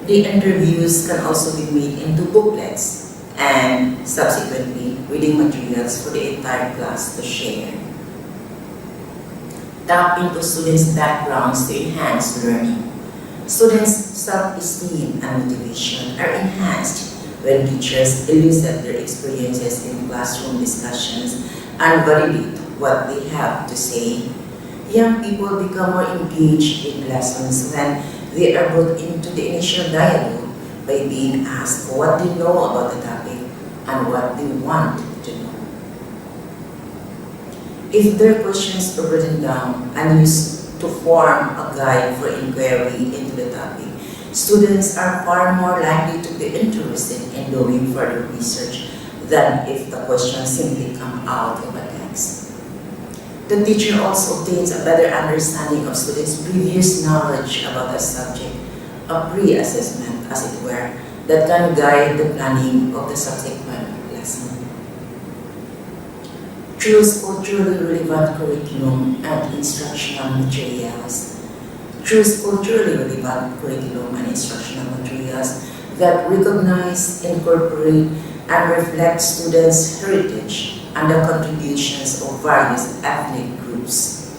The interviews can also be made into booklets and subsequently reading materials for the entire class to share. Tap into students' backgrounds to enhance learning. Students' self-esteem and motivation are enhanced when teachers elicit their experiences in classroom discussions and validate what they have to say. Young people become more engaged in lessons when they are brought into the initial dialogue by being asked what they know about the topic and what they want to know. If their questions are written down and used to form a guide for inquiry into the topic, students are far more likely to be interested in doing further research than if the questions simply come out of a text. The teacher also obtains a better understanding of students' previous knowledge about the subject, a pre-assessment, as it were, that can guide the planning of the subsequent lesson. Choose culturally relevant curriculum and instructional materials. Choose culturally relevant curriculum and instructional materials that recognize, incorporate, and reflect students' heritage and the contributions of various ethnic groups.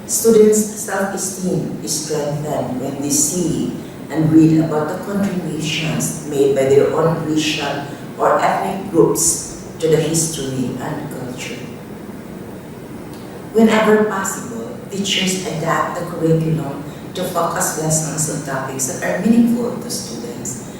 Students' self-esteem is strengthened when they see and read about the contributions made by their own racial or ethnic groups to the history and culture. Whenever possible, teachers adapt the curriculum to focus lessons on topics that are meaningful to students.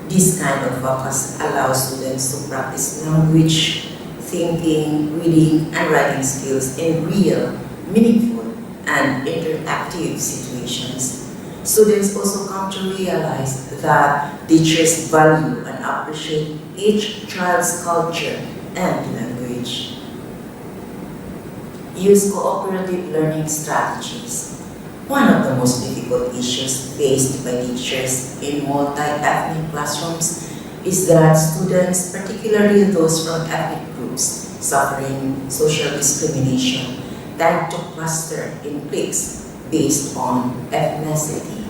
This kind of focus allows students to practice language, thinking, reading, and writing skills in real, meaningful, and interactive situations. Students also come to realize that teachers value and appreciate each child's culture and language. Use cooperative learning strategies. One of the most difficult issues faced by teachers in multi-ethnic classrooms is that students, particularly those from ethnic groups suffering social discrimination, tend to cluster in cliques based on ethnicity.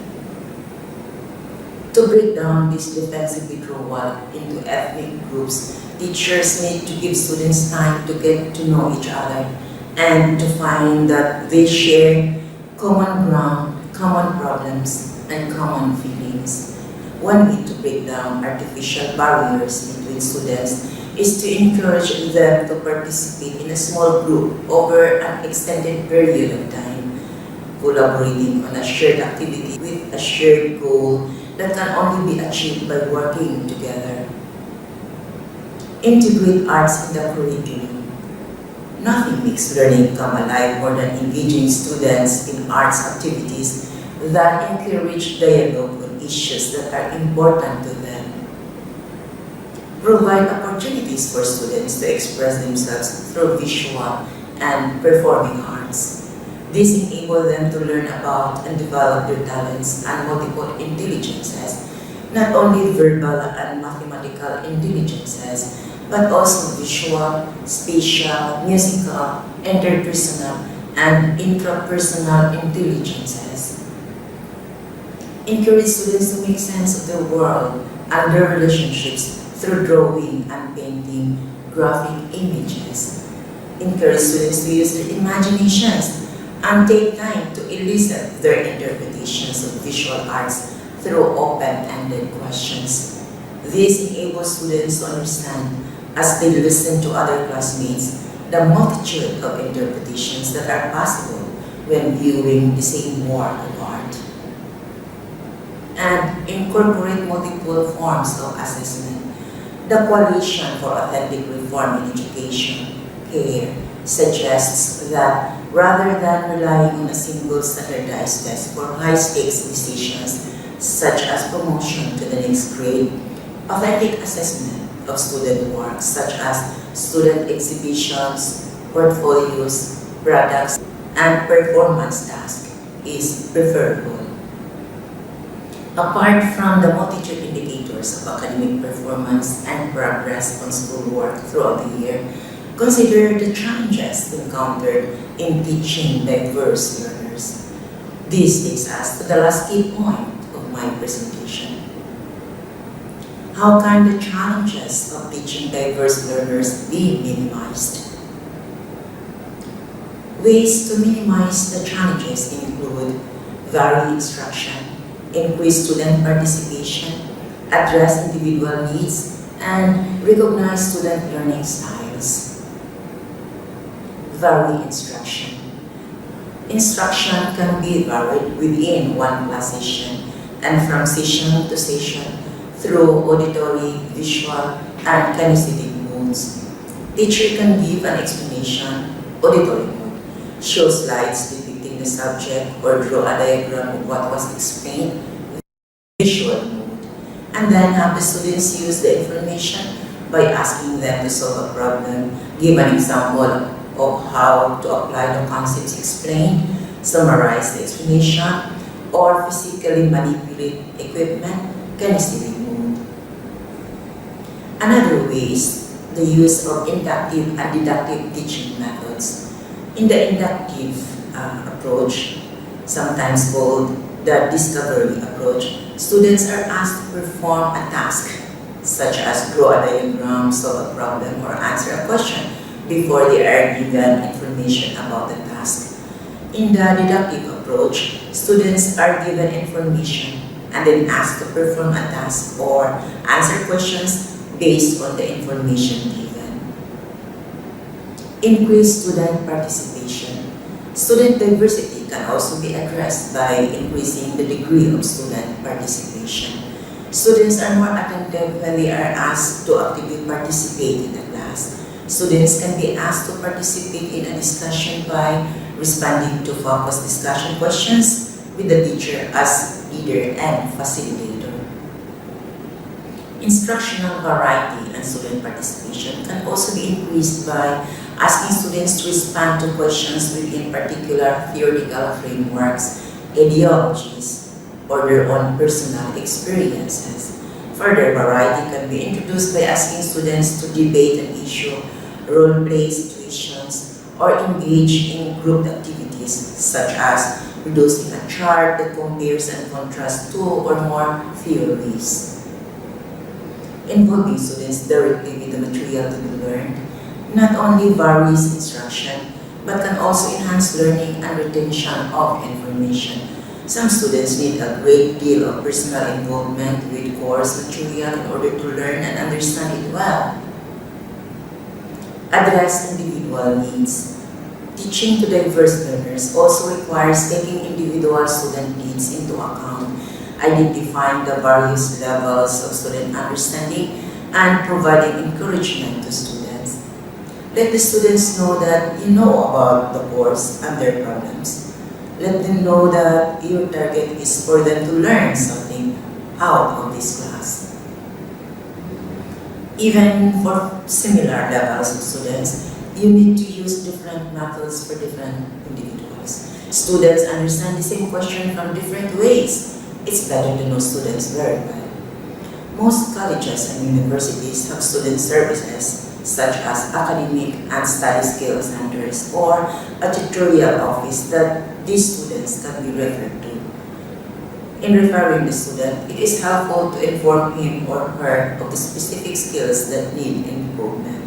To break down this defensive withdrawal into ethnic groups, teachers need to give students time to get to know each other and to find that they share common ground, common problems, and common feelings. One way to break down artificial barriers between students is to encourage them to participate in a small group over an extended period of time, collaborating on a shared activity with a shared goal that can only be achieved by working together. Integrate arts in the curriculum. Nothing makes learning come alive more than engaging students in arts activities that encourage dialogue on issues that are important to them. Provide opportunities for students to express themselves through visual and performing arts. This enables them to learn about and develop their talents and multiple intelligences not only verbal and mathematical intelligences, but also visual, spatial, musical, interpersonal, and intrapersonal intelligences. Encourage students to make sense of the world and their relationships through drawing and painting graphic images. Encourage students to use their imaginations and take time to elicit their interpretations of visual arts through open-ended questions. This enables students to understand, as they listen to other classmates, the multitude of interpretations that are possible when viewing the same work of art. And incorporate multiple forms of assessment. The Coalition for Authentic Reform in Education, CARE, suggests that rather than relying on a single standardized test for high-stakes decisions, such as promotion to the next grade, authentic assessment of student work, such as student exhibitions, portfolios, products, and performance tasks, is preferable. Apart from the multitude indicators of academic performance and progress on schoolwork throughout the year, consider the challenges encountered in teaching diverse learners. This takes us to the last key point of my presentation. How can the challenges of teaching diverse learners be minimized? Ways to minimize the challenges include vary instruction, increase student participation, address individual needs, and recognize student learning styles. Vary instruction. Instruction can be varied within one class session and from session to session through auditory, visual, and kinesthetic modes. Teacher can give an explanation, auditory mode, show slides depicting the subject, or draw a diagram of what was explained, visual mode, and then have the students use the information by asking them to solve a problem, give an example of how to apply the concepts explained, summarize the explanation, or physically manipulate equipment, kinesthetic mode. Another way is the use of inductive and deductive teaching methods. In the inductive approach, sometimes called the discovery approach, students are asked to perform a task, such as draw a diagram, solve a problem, or answer a question before they are given information about the task. In the deductive approach, students are given information and then asked to perform a task or answer questions based on the information given. Increase student participation. Student diversity can also be addressed by increasing the degree of student participation. Students are more attentive when they are asked to actively participate in the class. Students can be asked to participate in a discussion by responding to focused discussion questions with the teacher as leader and facilitator. Instructional variety and student participation can also be increased by asking students to respond to questions within particular theoretical frameworks, ideologies, or their own personal experiences. Further variety can be introduced by asking students to debate an issue, role-play situations, or engage in group activities such as producing a chart that compares and contrasts two or more theories. Involving students directly with the material to be learned not only varies instruction, but can also enhance learning and retention of information. Some students need a great deal of personal involvement with course material in order to learn and understand it well. Address individual needs. Teaching to diverse learners also requires taking individual student needs into account, identifying the various levels of student understanding, and providing encouragement to students. Let the students know that you know about the course and their problems. Let them know that your target is for them to learn something out of this class. Even for similar levels of students, you need to use different methods for different individuals. Students understand the same question from different ways. It's better to know students very well. Most colleges and universities have student services such as academic and study skill centers or a tutorial office that these students can be referred to. In referring the student, it is helpful to inform him or her of the specific skills that need improvement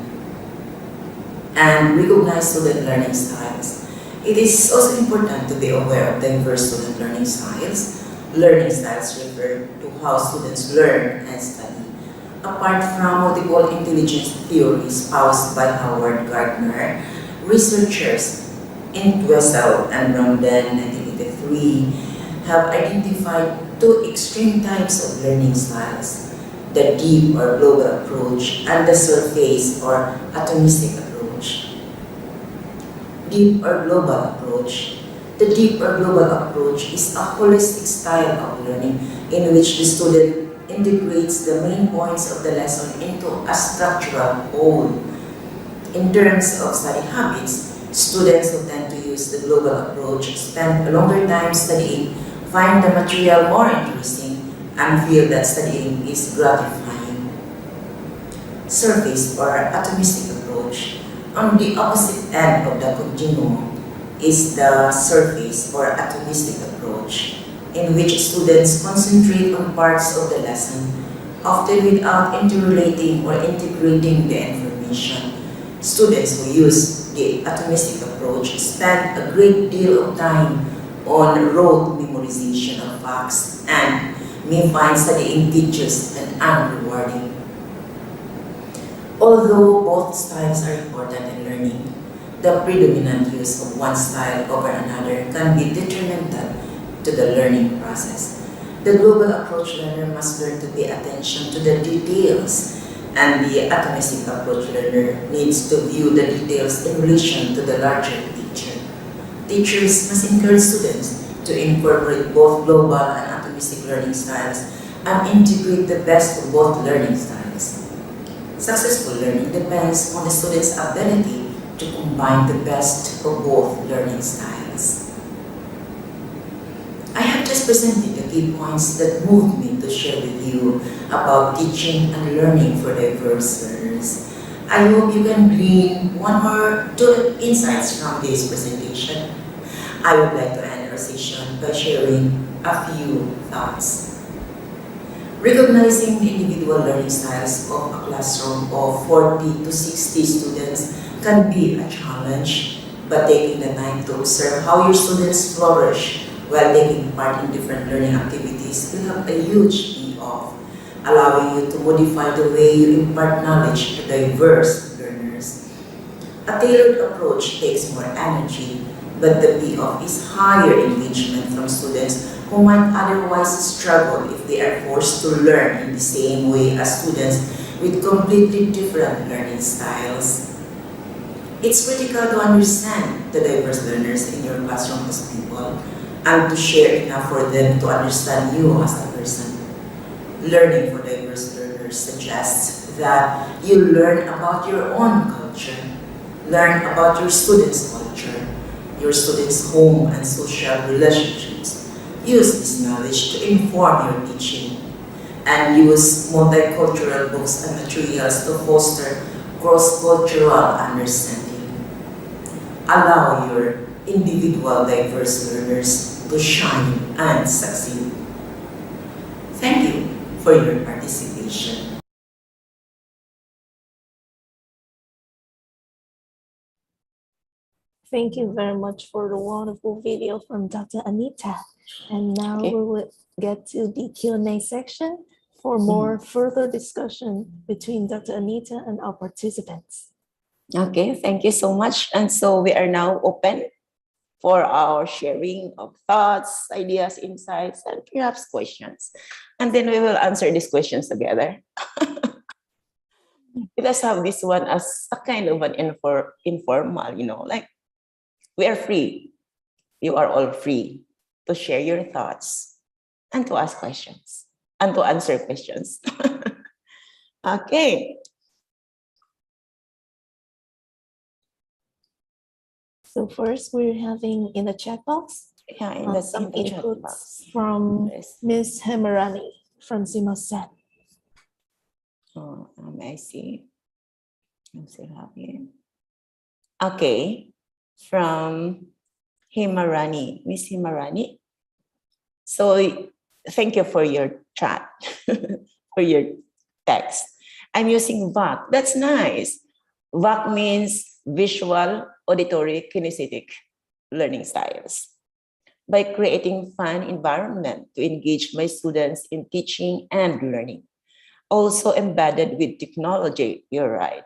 and recognize student learning styles. It is also important to be aware of diverse student learning styles. Learning styles refer to how students learn and study. Apart from multiple intelligence theories espoused by Howard Gardner, researchers in Wessel and Ramden 1983 have identified two extreme types of learning styles, the deep or global approach and the surface or atomistic approach. Deep or global approach. The deep or global approach is a holistic style of learning in which the student integrates the main points of the lesson into a structural whole. In terms of study habits, students who tend to use the global approach spend a longer time studying, find the material more interesting, and feel that studying is gratifying. Surface or atomistic approach. On the opposite end of the continuum is the surface or atomistic approach, in which students concentrate on parts of the lesson, often without interrelating or integrating the information. Students who use the atomistic approach spend a great deal of time on rote memorization of facts and may find studying tedious and unrewarding. Although both styles are important in learning, the predominant use of one style over another can be detrimental to the learning process. The global approach learner must learn to pay attention to the details, and the atomistic approach learner needs to view the details in relation to the larger picture. Teachers must encourage students to incorporate both global and atomistic learning styles and integrate the best of both learning styles. Successful learning depends on the student's ability to combine the best of both learning styles. I have just presented the key points that moved me to share with you about teaching and learning for diverse learners. I hope you can glean one or two insights from this presentation. I would like to end our session by sharing a few thoughts. Recognizing the individual learning styles of a classroom of 40 to 60 students can be a challenge, but taking the time to observe how your students flourish while taking part in different learning activities will have a huge payoff, allowing you to modify the way you impart knowledge to diverse learners. A tailored approach takes more energy, but the payoff is higher engagement from students who might otherwise struggle if they are forced to learn in the same way as students with completely different learning styles. It's critical to understand the diverse learners in your classroom as people and to share enough for them to understand you as a person. Learning for diverse learners suggests that you learn about your own culture, learn about your students' culture, your students' home and social relationships. Use this knowledge to inform your teaching and use multicultural books and materials to foster cross-cultural understanding. Allow your individual diverse learners to shine and succeed. Thank you for your participation. Thank you very much for the wonderful video from Dr. Anita. And now Okay. we will get to the Q&A section for more further discussion between Dr. Anita and our participants. Okay, thank you so much. And so we are now open for our sharing of thoughts, ideas, insights, and perhaps questions. And then we will answer these questions together. Let us have this one as a kind of an informal, like we are free. You are all free to share your thoughts and to ask questions and to answer questions. Okay. So first, we're having in the chat box Yeah, in the some chat inputs box. from Yes. Ms. Hemarani from Simoset. Oh, I see. I'm still happy. Okay, from Himarani, Miss Himarani. So thank you for your chat, for your text. I'm using VAC. That's nice. VAC means visual, auditory, kinesthetic learning styles. By creating fun environment to engage my students in teaching and learning. Also embedded with technology, you're right.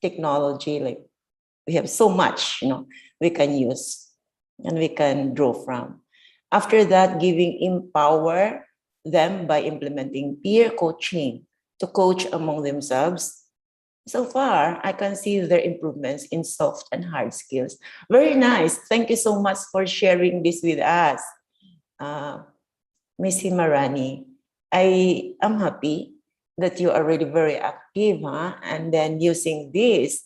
Technology, like we have so much, we can use and we can draw from. After that, empower them by implementing peer coaching to coach among themselves. So far, I can see their improvements in soft and hard skills. Very nice. Thank you so much for sharing this with us, Ms. Himarani. I am happy that you are already very active, and then using this.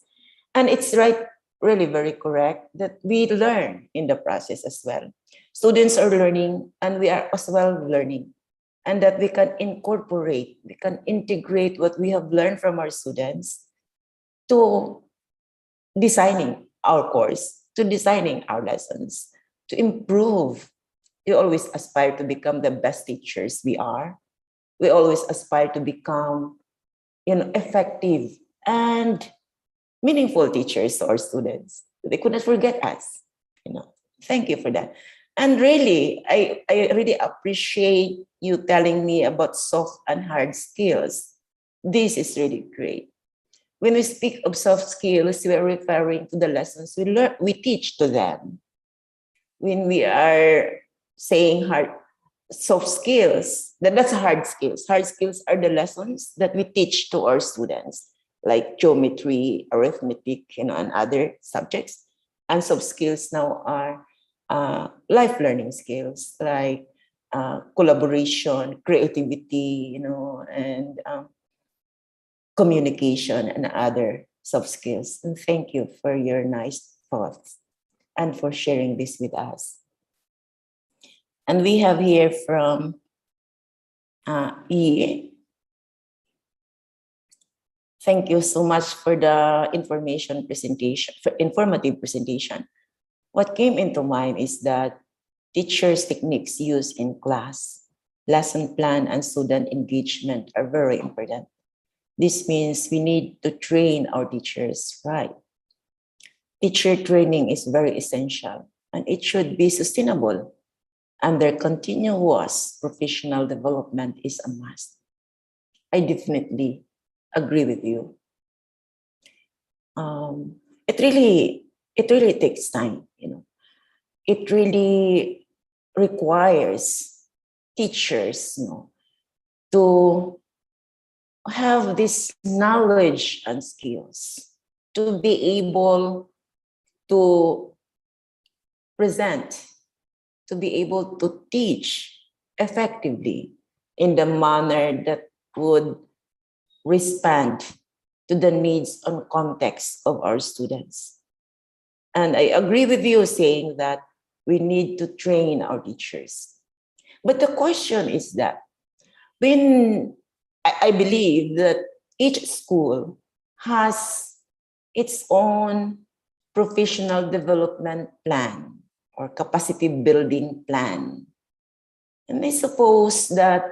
And it's really very correct that we learn in the process as well. Students are learning and we are as well learning, and that we can integrate what we have learned from our students to designing our course, to designing our lessons, to improve. We always aspire to become the best teachers we are. We always aspire to become, effective and meaningful teachers to our students. They could not forget us. Thank you for that. And really, I really appreciate you telling me about soft and hard skills. This is really great. When we speak of soft skills, we are referring to the lessons we teach to them. When we are saying soft skills, that's hard skills. Hard skills are the lessons that we teach to our students, like geometry, arithmetic, and other subjects. And soft skills now are life learning skills like collaboration, creativity, and communication and other soft skills. And thank you for your nice thoughts and for sharing this with us. And we have here from E. Thank you so much for the informative presentation. What came into mind is that teachers' techniques used in class, lesson plan, and student engagement are very important. This means we need to train our teachers right. Teacher training is very essential, and it should be sustainable, and their continuous professional development is a must. I definitely agree with you. It really takes time, It really requires teachers, to have this knowledge and skills to be able to present, to be able to teach effectively in the manner that would respond to the needs and context of our students. And I agree with you saying that we need to train our teachers. But the question is that when I believe that each school has its own professional development plan or capacity building plan. And I suppose that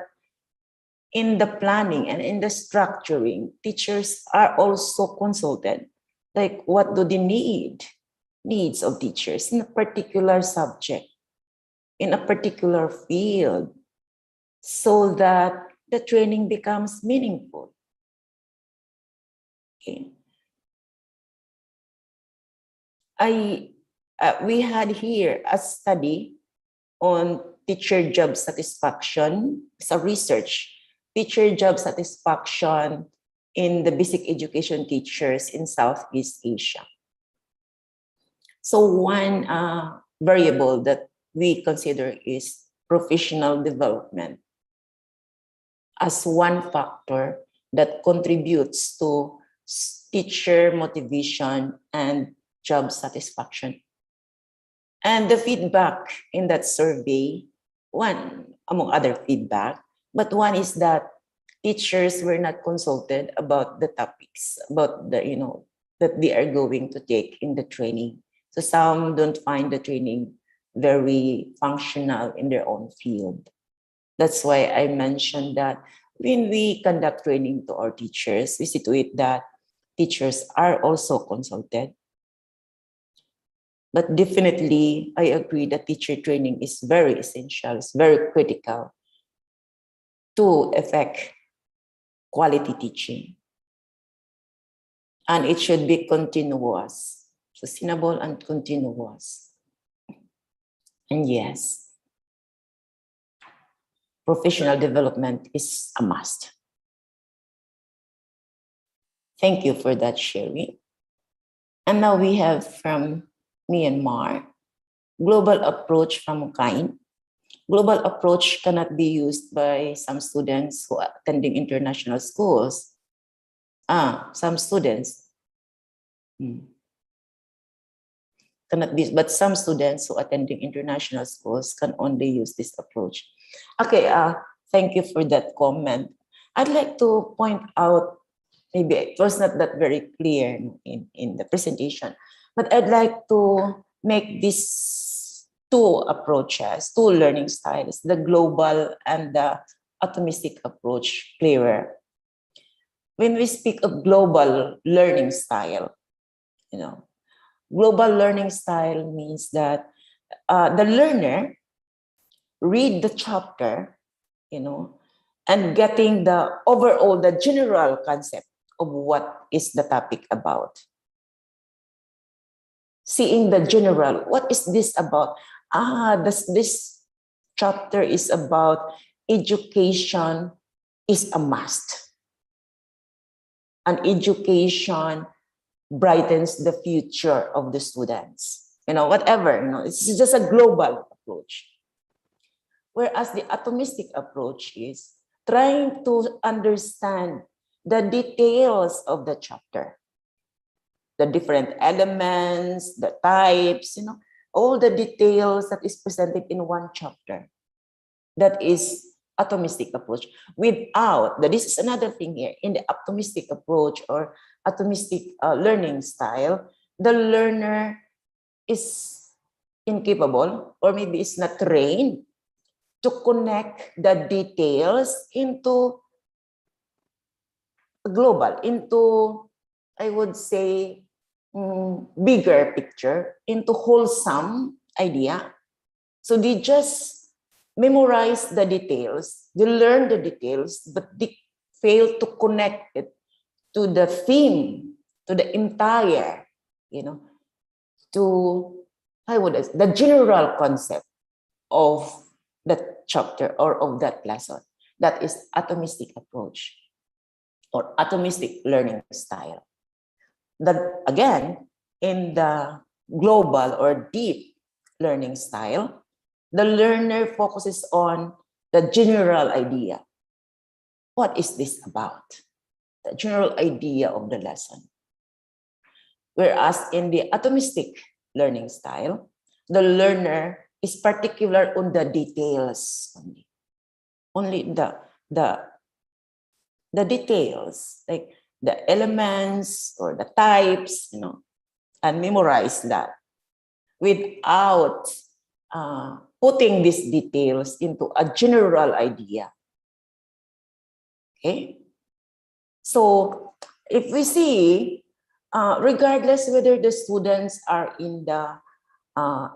in the planning and in the structuring, teachers are also consulted. Like, what do they need? Needs of teachers in a particular subject, in a particular field, so that the training becomes meaningful. Okay. We had here a study on teacher job satisfaction. It's a research, teacher job satisfaction in the basic education teachers in Southeast Asia. So one variable that we consider is professional development as one factor that contributes to teacher motivation and job satisfaction. And the feedback in that survey, one among other feedback, but one is that teachers were not consulted about the topics, about the, that they are going to take in the training. So some don't find the training very functional in their own field. That's why I mentioned that when we conduct training to our teachers, we see to it that teachers are also consulted. But definitely, I agree that teacher training is very essential, it's very critical to effect quality teaching. And it should be continuous, sustainable and continuous. And yes, professional development is a must. Thank you for that sharing. And now we have from Myanmar, global approach from KAIN. Global approach cannot be used by some students who are attending international schools. Some students cannot be, but some students who are attending international schools can only use this approach. Okay, thank you for that comment. I'd like to point out, maybe it was not that very clear in the presentation, but I'd like to make these two approaches, two learning styles, the global and the atomistic approach, clearer. When we speak of global learning style, global learning style means that the learner read the chapter, and getting the overall, the general concept of what is the topic about. Seeing the general, what is this about? This chapter is about education is a must. And education brightens the future of the students. Whatever, it's just a global approach. Whereas the atomistic approach is trying to understand the details of the chapter, the different elements, the types, all the details that is presented in one chapter. That is atomistic approach. This is another thing here, in the atomistic approach or atomistic learning style, the learner is incapable or maybe is not trained to connect the details into global, into, I would say, bigger picture, into wholesome idea. So they just memorize the details, they learn the details, but they fail to connect it to the theme, to the entire, to, the general concept of that chapter or of that lesson. That is atomistic approach or atomistic learning style. That again, in the global or deep learning style, the learner focuses on the general idea. What is this about? The general idea of the lesson. Whereas in the atomistic learning style, the learner is particular on the details only. Only the details, like the elements or the types, and memorize that without putting these details into a general idea. Okay? So if we see, regardless whether the students are in the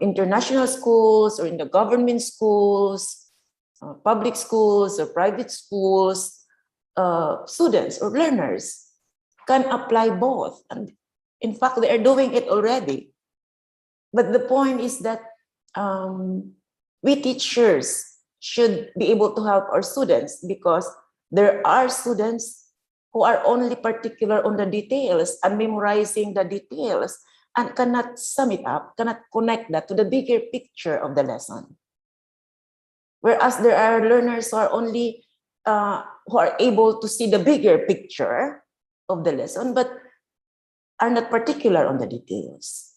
international schools or in the government schools, public schools or private schools, students or learners can apply both. And in fact, they are doing it already. But the point is that we teachers should be able to help our students, because there are students who are only particular on the details and memorizing the details and cannot sum it up, cannot connect that to the bigger picture of the lesson. Whereas there are learners who are only who are able to see the bigger picture of the lesson, but are not particular on the details.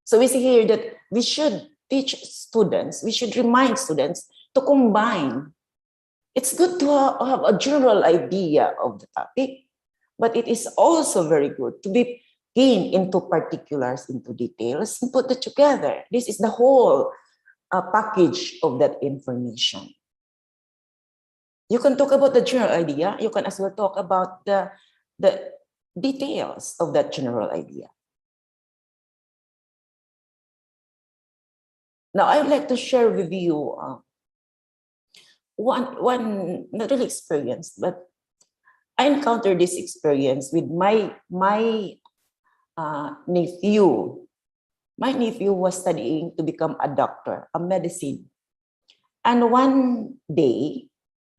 So we see here that we should teach students, we should remind students to combine it's good to have a general idea of the topic, but it is also very good to be keen into particulars, into details, and put it together. This is the whole package of that information. You can talk about the general idea. You can as well talk about the details of that general idea. Now, I would like to share with you one not really experience, but I encountered this experience with my nephew. My nephew was studying to become a doctor, a medicine. And one day,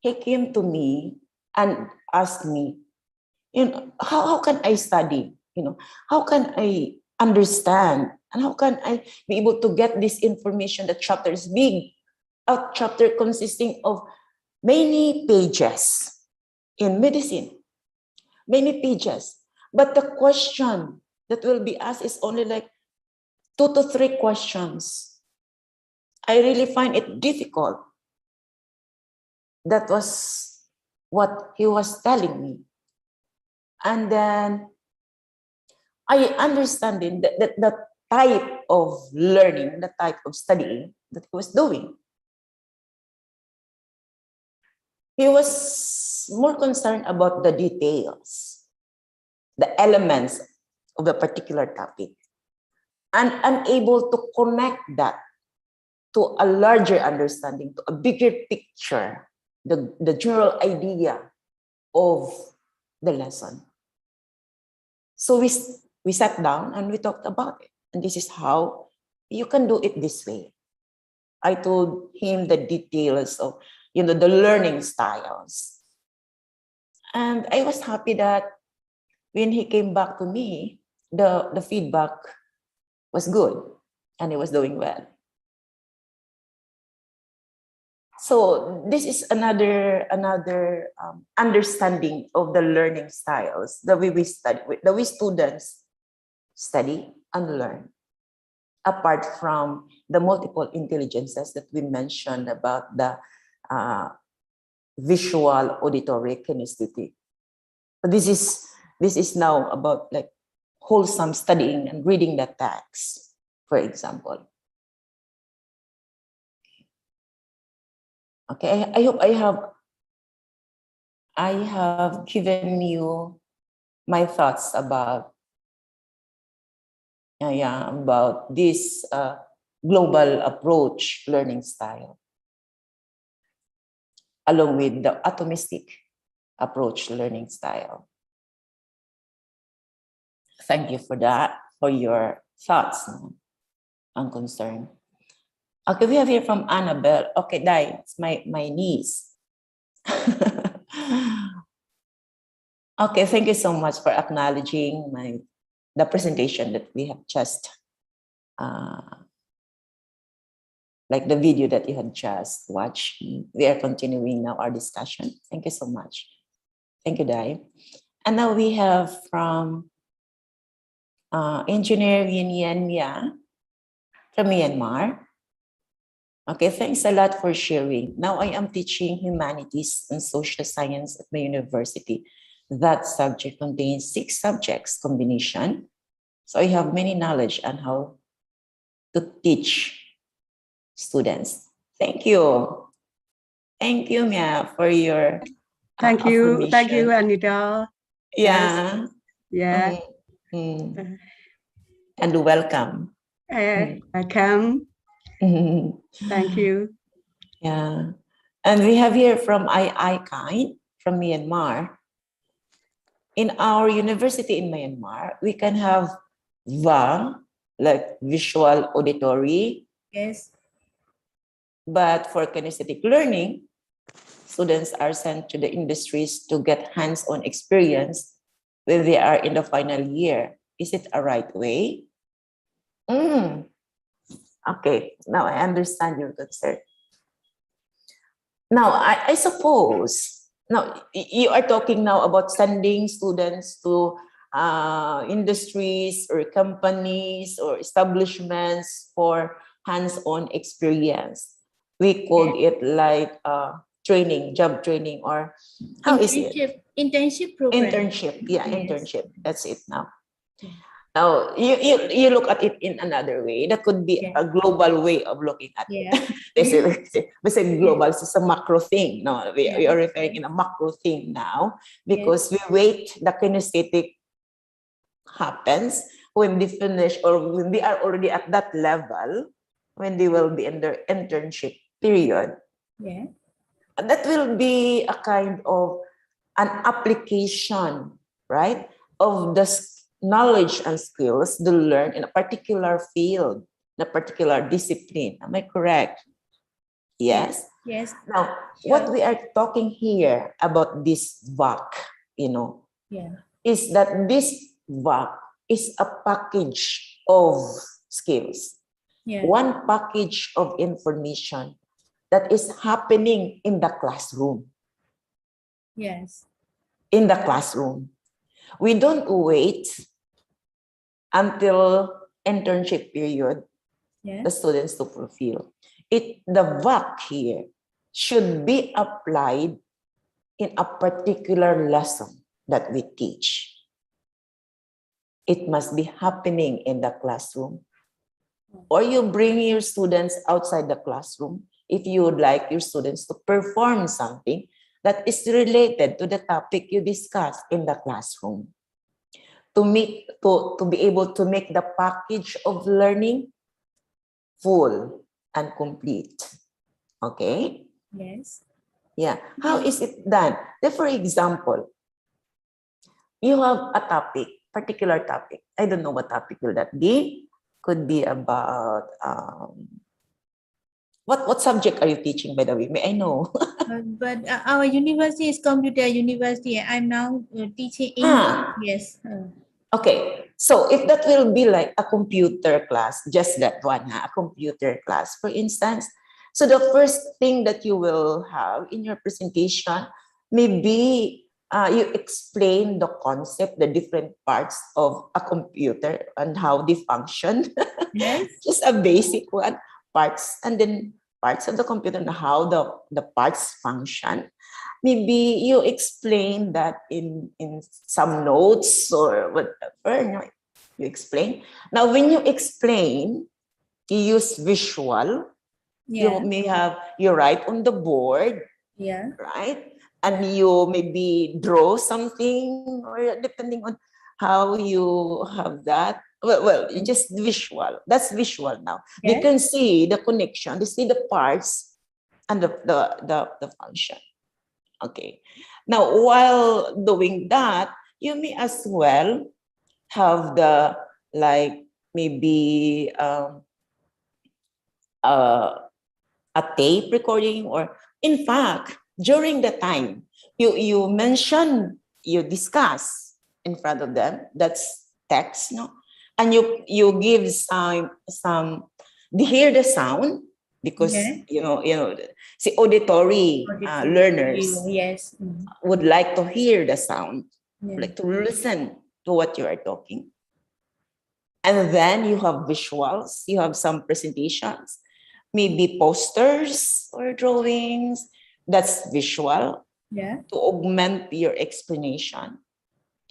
he came to me and asked me, how can I study? How can I understand? And how can I be able to get this information? The chapter is big, a chapter consisting of many pages in medicine, many pages. But the question that will be asked is only like 2 to 3 questions. I really find it difficult. That was what he was telling me. And then I understand that the type of learning, the type of studying that he was doing. He was more concerned about the details, the elements of the particular topic, and unable to connect that to a larger understanding, to a bigger picture, the general idea of the lesson. So we sat down and we talked about it. And this is how you can do it this way. I told him the details of, the learning styles. And I was happy that when he came back to me, the feedback was good and he was doing well. So this is another understanding of the learning styles, the way we study, the way students study and learn, apart from the multiple intelligences that we mentioned about the visual, auditory, kinesthetic. This is now about like wholesome studying and reading the text, for example. Okay, I hope I have given you my thoughts about about this global approach learning style, along with the atomistic approach learning style. Thank you for that, for your thoughts and concern. Okay, we have here from Annabelle. Okay, Dai, it's my niece. Okay, thank you so much for acknowledging the presentation that we have just, like the video that you had just watched. We are continuing now our discussion. Thank you so much. Thank you, Dai. And now we have from Engineer Yin Yan Mia from Myanmar. Okay, thanks a lot for sharing. Now I am teaching humanities and social science at my university. That subject contains 6 subjects combination. So I have many knowledge on how to teach students. Thank you. Thank you, Mia, for your Thank you, affirmation. Anita. Yeah. Yeah, Mhm. And welcome. welcome. Thank you. Yeah. And we have here from I Kind from Myanmar. In our university in Myanmar, we can have VANG, like visual auditory. Yes. But for kinesthetic learning, students are sent to the industries to get hands-on experience when they are in the final year. Is it a right way? Okay, now I understand your concern. Now, I suppose, now you are talking now about sending students to industries or companies or establishments for hands-on experience. We called it like training, job training, or how is it? Internship program. Internship, yeah, Yes. internship. That's it now. Now, you look at it in another way. That could be Yeah. a global way of looking at Yeah. it. We say global, it's a macro thing. No, we Yeah. are referring in a macro thing now because we wait the kinesthetic happens when they finish or when they are already at that level, when they will be in their internship period. Yeah. And that will be a kind of an application, right, of the knowledge and skills they learn in a particular field, in a particular discipline. Am I correct? Yes. Yes. Now, Sure. what we are talking here about this VAC, Yeah. is that this VAC is a package of skills, Yeah. one package of information that is happening in the classroom. Yes. In the classroom. We don't wait until internship period Yeah. the students to fulfill. The VAC here should be applied in a particular lesson that we teach. It must be happening in the classroom. Or you bring your students outside the classroom if you would like your students to perform something that is related to the topic you discuss in the classroom. To be able to make the package of learning full and complete. Okay? Yes. Yeah. How is it done? For example, you have a topic, particular topic. I don't know what topic will that be. Could be about what subject are you teaching, by the way? May I know? But our university is computer university. I'm now teaching English. Yes. Okay, so if that will be like a computer class, just that one, a computer class, for instance. So the first thing that you will have in your presentation, maybe you explain the concept, the different parts of a computer and how they function. Yes. Just a basic one, parts, and then parts of the computer and how the parts function. Maybe you explain that in some notes or whatever. You explain. Now, when you explain, you use visual. Yeah. You write on the board, Yeah. right? And you maybe draw something, or depending on how you have that. Well, you just visual. That's visual now. Yes. They can see the connection. They see the parts and the function. Okay. Now, while doing that, you may as well have the, like, maybe a tape recording, or in fact, during the time you mention, you discuss in front of them, that's text, no? And you give some they hear the sound because see, auditory learners Yes. would like to hear the sound, Yeah. like to listen to what you are talking. And then you have visuals, you have some presentations, maybe posters or drawings. That's visual. Yeah. To augment your explanation,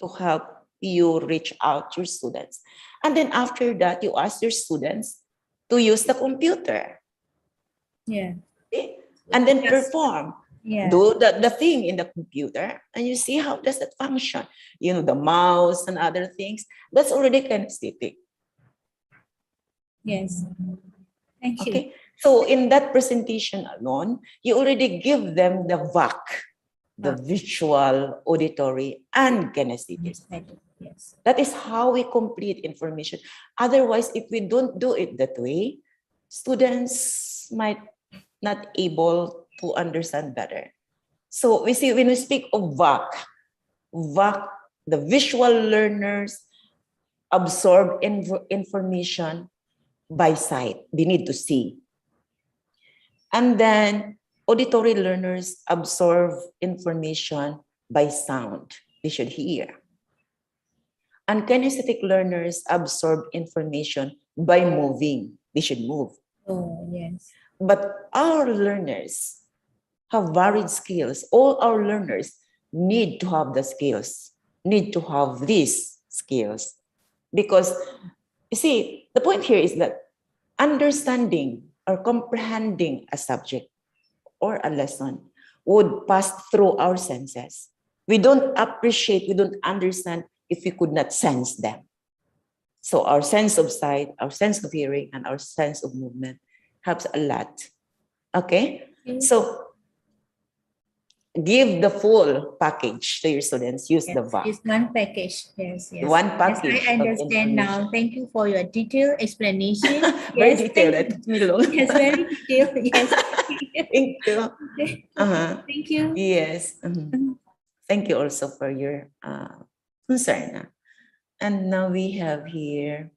to help you reach out to your students. And then after that, you ask your students to use the computer. Yeah. Okay? And then perform. Yeah. Do the thing in the computer, and you see how does that function. The mouse and other things. That's already kinesthetic. Yes. Thank you. Okay. So in that presentation alone, you already give them the VAC, the visual, auditory, and kinesthetic. Yes. That is how we complete information. Otherwise, if we don't do it that way, students might not able to understand better. So we see when we speak of VAC, the visual learners absorb information by sight. They need to see. And then auditory learners absorb information by sound. They should hear. And kinesthetic learners absorb information by moving. They should move. Oh, yes. But our learners have varied skills. All our learners need to have the skills, need to have these skills. Because, you see, the point here is that understanding or comprehending a subject or a lesson would pass through our senses. We don't appreciate, we don't understand if we could not sense them. So our sense of sight, our sense of hearing, and our sense of movement helps a lot. Okay? So give the full package to your students. Use the VA. It's one package. Yes, yes. One Yes, package I of understand now. information. Thank you for your detailed explanation. Very Yes, detailed. thank It took me long. Yes, very detailed. Yes. Thank you. Uh-huh. Thank you. Yes. Thank you also for your concern. And now we have here.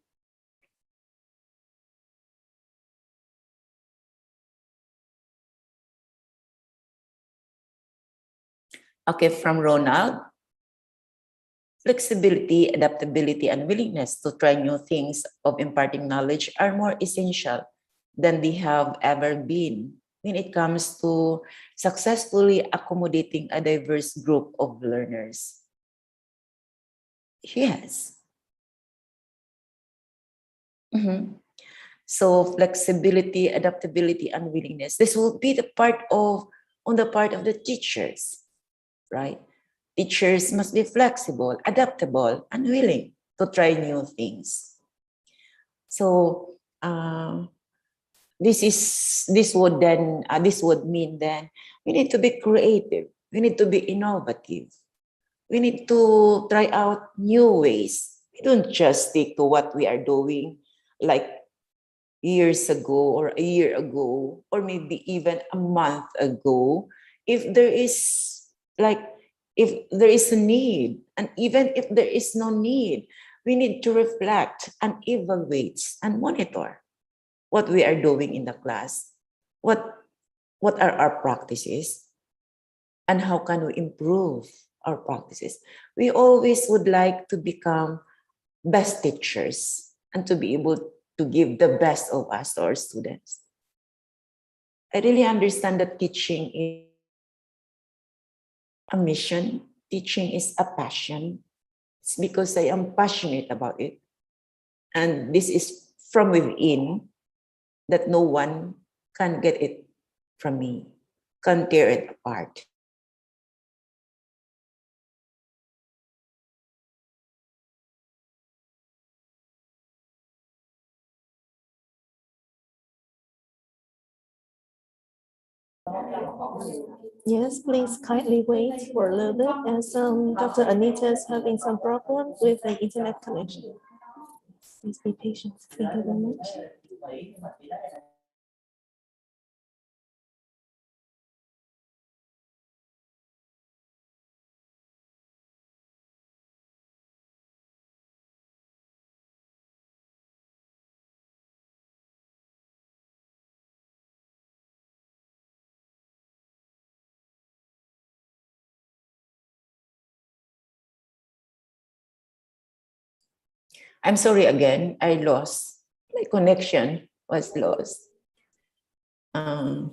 Okay, from Ronald. Flexibility, adaptability, and willingness to try new things of imparting knowledge are more essential than they have ever been when it comes to successfully accommodating a diverse group of learners. Yes. So flexibility, adaptability, and willingness. This will be on the part of the teachers, right? Teachers must be flexible, adaptable, and willing to try new things. So this would mean then we need to be creative. We need to be innovative. We need to try out new ways. We don't just stick to what we are doing like years ago or a year ago or maybe even a month ago. If there is a need, and even if there is no need, we need to reflect and evaluate and monitor what we are doing in the class. What are our practices and how can we improve our practices? We always would like to become best teachers and to be able to give the best of us to our students. I really understand that teaching is a mission. Teaching is a passion. It's because I am passionate about it. And this is from within that no one can get it from me, can tear it apart. Yes, please kindly wait for a little bit as Dr. Anita is having some problem with the internet connection. Please be patient. Thank you very much. I'm sorry again, I lost. My connection was lost. Okay.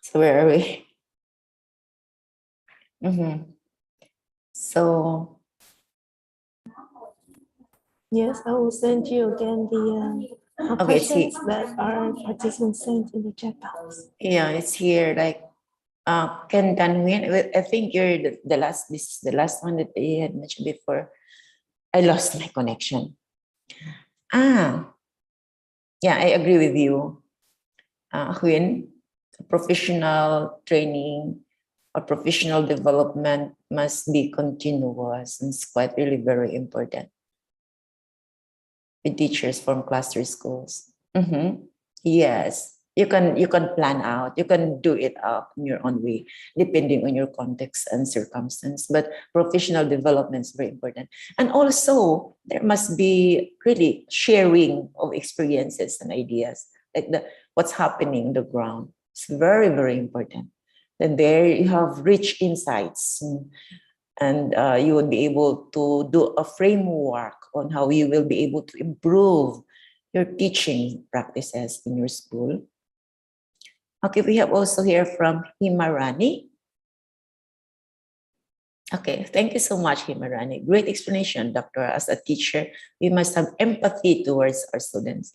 So where are we? So Yes, I will send you again the Okay, it's questions that our participants sent in the chat box. yeah, it's here like Ken Tanwin. I think you're the last. This is the last one that they had mentioned before. I lost my connection. Yeah, I agree with you. When professional training or professional development must be continuous, and it's quite really very important with teachers from cluster schools. Yes, you can plan out, you can do it out in your own way, depending on your context and circumstance. But professional development is very important. And also, there must be really sharing of experiences and ideas, like what's happening on the ground. It's very, very important. Then there you have rich insights. And you would be able to do a framework on how you will be able to improve your teaching practices in your school. Okay, we have also here from Himarani. Okay, thank you so much, Himarani. Great explanation, Doctor. As a teacher, we must have empathy towards our students.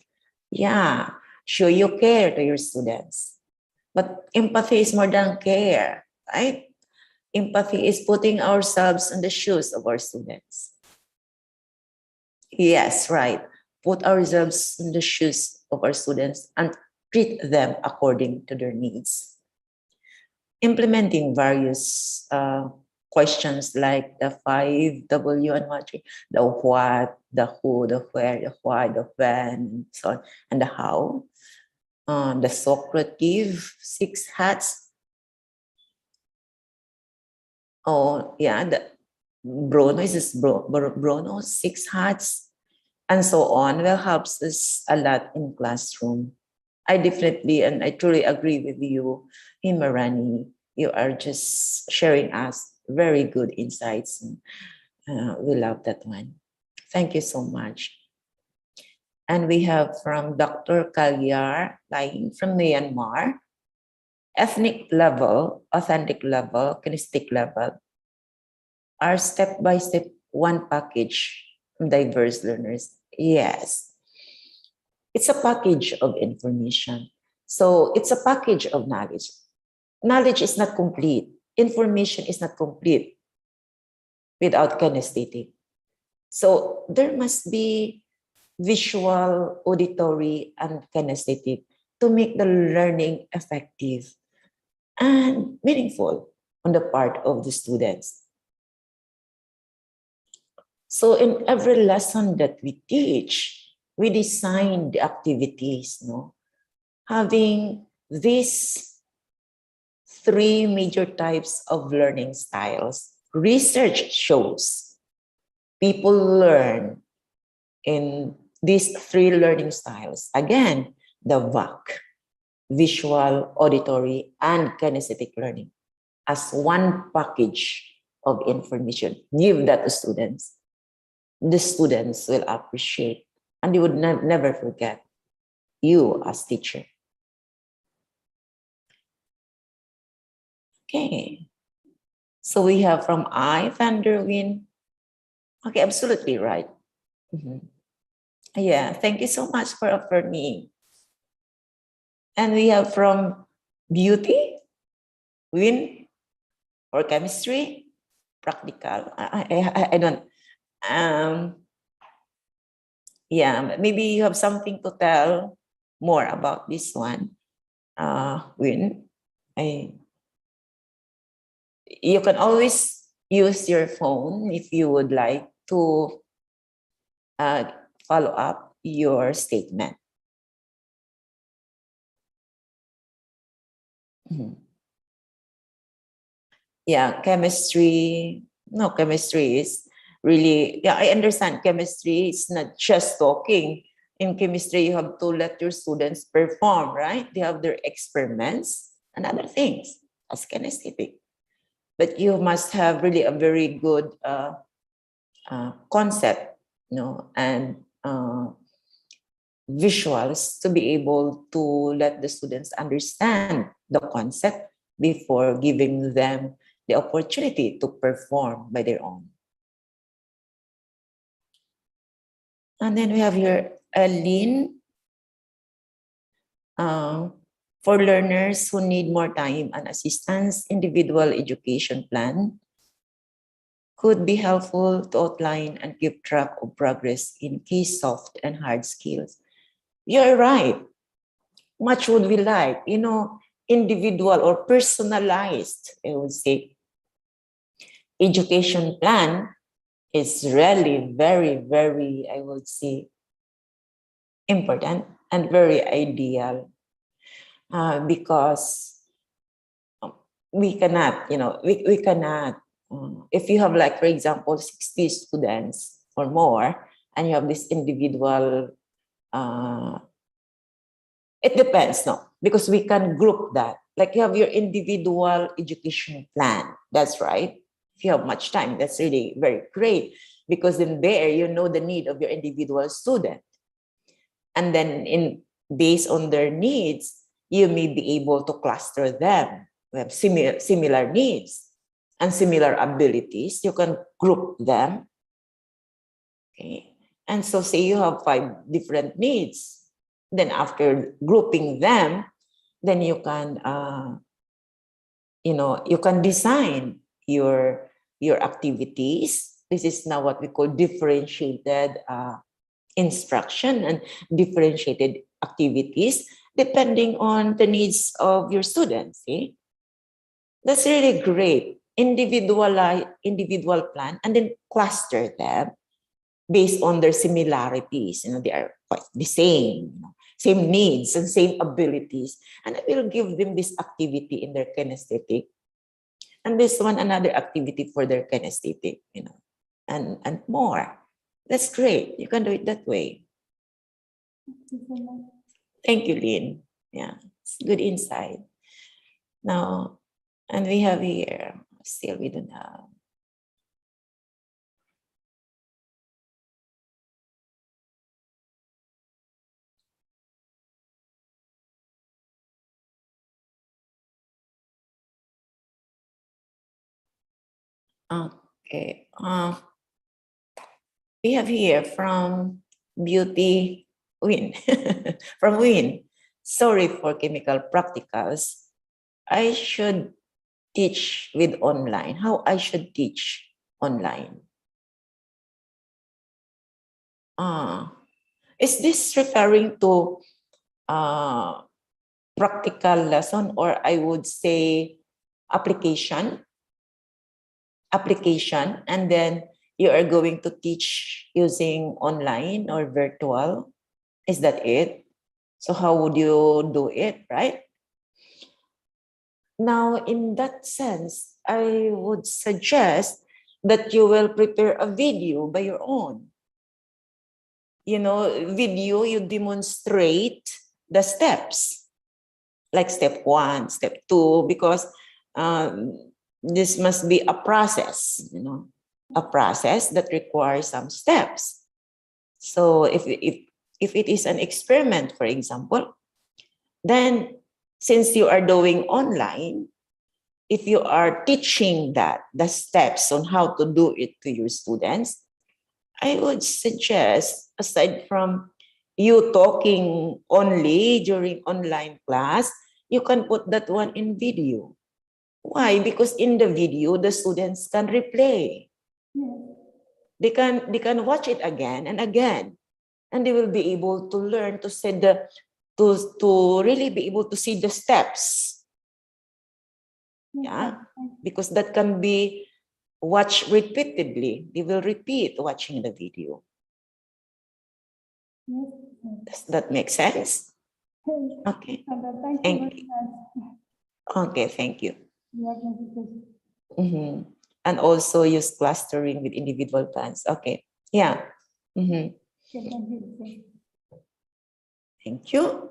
Yeah, show you care to your students. But empathy is more than care, right? Empathy is putting ourselves in the shoes of our students. Yes, right. Put ourselves in the shoes of our students and treat them according to their needs. Implementing various questions like the 5W and what, the what, the who, the where, the why, the when, and so on, and the how. The Socrative 6 hats. Oh, yeah, the Bruno's 6 hats, and so on, will helps us a lot in classroom. I definitely and I truly agree with you, Himarani. You are just sharing us very good insights. We love that one. Thank you so much. And we have from Dr. Kalyar, lying from Myanmar. Ethnic level, authentic level, kinesthetic level are step-by-step one package from diverse learners. Yes. It's a package of information. So it's a package of knowledge. Knowledge is not complete. Information is not complete without kinesthetic. So there must be visual, auditory, and kinesthetic to make the learning effective and meaningful on the part of the students. So in every lesson that we teach, we design the activities, having these 3 major types of learning styles. Research shows people learn in these 3 learning styles. Again, the VAC, visual, auditory, and kinesthetic learning, as one package of information. Give that to students. The students will appreciate, and they would never forget you as teacher. Okay. So we have from Vanderwin. Okay, absolutely right. Yeah, thank you so much for affirming. And we have from Beauty, Win, or Chemistry, Practical. I don't. Yeah, maybe you have something to tell more about this one. Win, you can always use your phone if you would like to follow up your statement. Yeah, chemistry. No, chemistry is really, yeah, I understand chemistry is not just talking. In chemistry, you have to let your students perform, right? They have their experiments and other things as kinesthetic. But you must have really a very good concept, and visuals to be able to let the students understand the concept before giving them the opportunity to perform by their own. And then we have here Aline. For learners who need more time and assistance, individual education plan could be helpful to outline and keep track of progress in key soft and hard skills. You're right. Much would we like, individual or personalized, I would say, education plan is really very, very, I would say, important and very ideal. Because we cannot, we cannot, if you have like, for example, 60 students or more, and you have this individual, it depends, because we can group that. Like you have your individual education plan, that's right. If you have much time, that's really very great, because in there you know the need of your individual student. And then based on their needs, you may be able to cluster them. We have similar needs and similar abilities. You can group them. Okay. And so say you have 5 different needs. Then after grouping them, then you can, you can design your activities. This is now what we call differentiated instruction and differentiated activities depending on the needs of your students. See? That's really great. Individual plan and then cluster them based on their similarities. They are quite the same, same needs and same abilities. And I will give them this activity in their kinesthetic. And this one, another activity for their kinesthetic, and more. That's great. You can do it that way. Thank you, Lynn. Yeah, it's good insight. Now, and we have here, still we don't have. Okay. We have here from Beauty Win. From Win. Sorry for chemical practicals. I should teach with online. How I should teach online? Is this referring to practical lesson, or I would say application, and then you are going to teach using online or virtual? Is that it? So how would you do it, right? Now, in that sense, I would suggest that you will prepare a video by your own. Video, you demonstrate the steps, like step 1, step 2, because this must be a process, a process that requires some steps. So if it is an experiment, for example, then since you are doing online, if you are teaching the steps on how to do it to your students, I would suggest, aside from you talking only during online class, you can put that one in video. Why? Because in the video, the students can replay. They can watch it again and again, and they will be able to learn to see to really be able to see the steps. Yeah, because that can be watched repeatedly. They will repeat watching the video. Does that make sense? Okay. Thank you. Okay, thank you. And also use clustering with individual plans. Okay. Yeah. Thank you.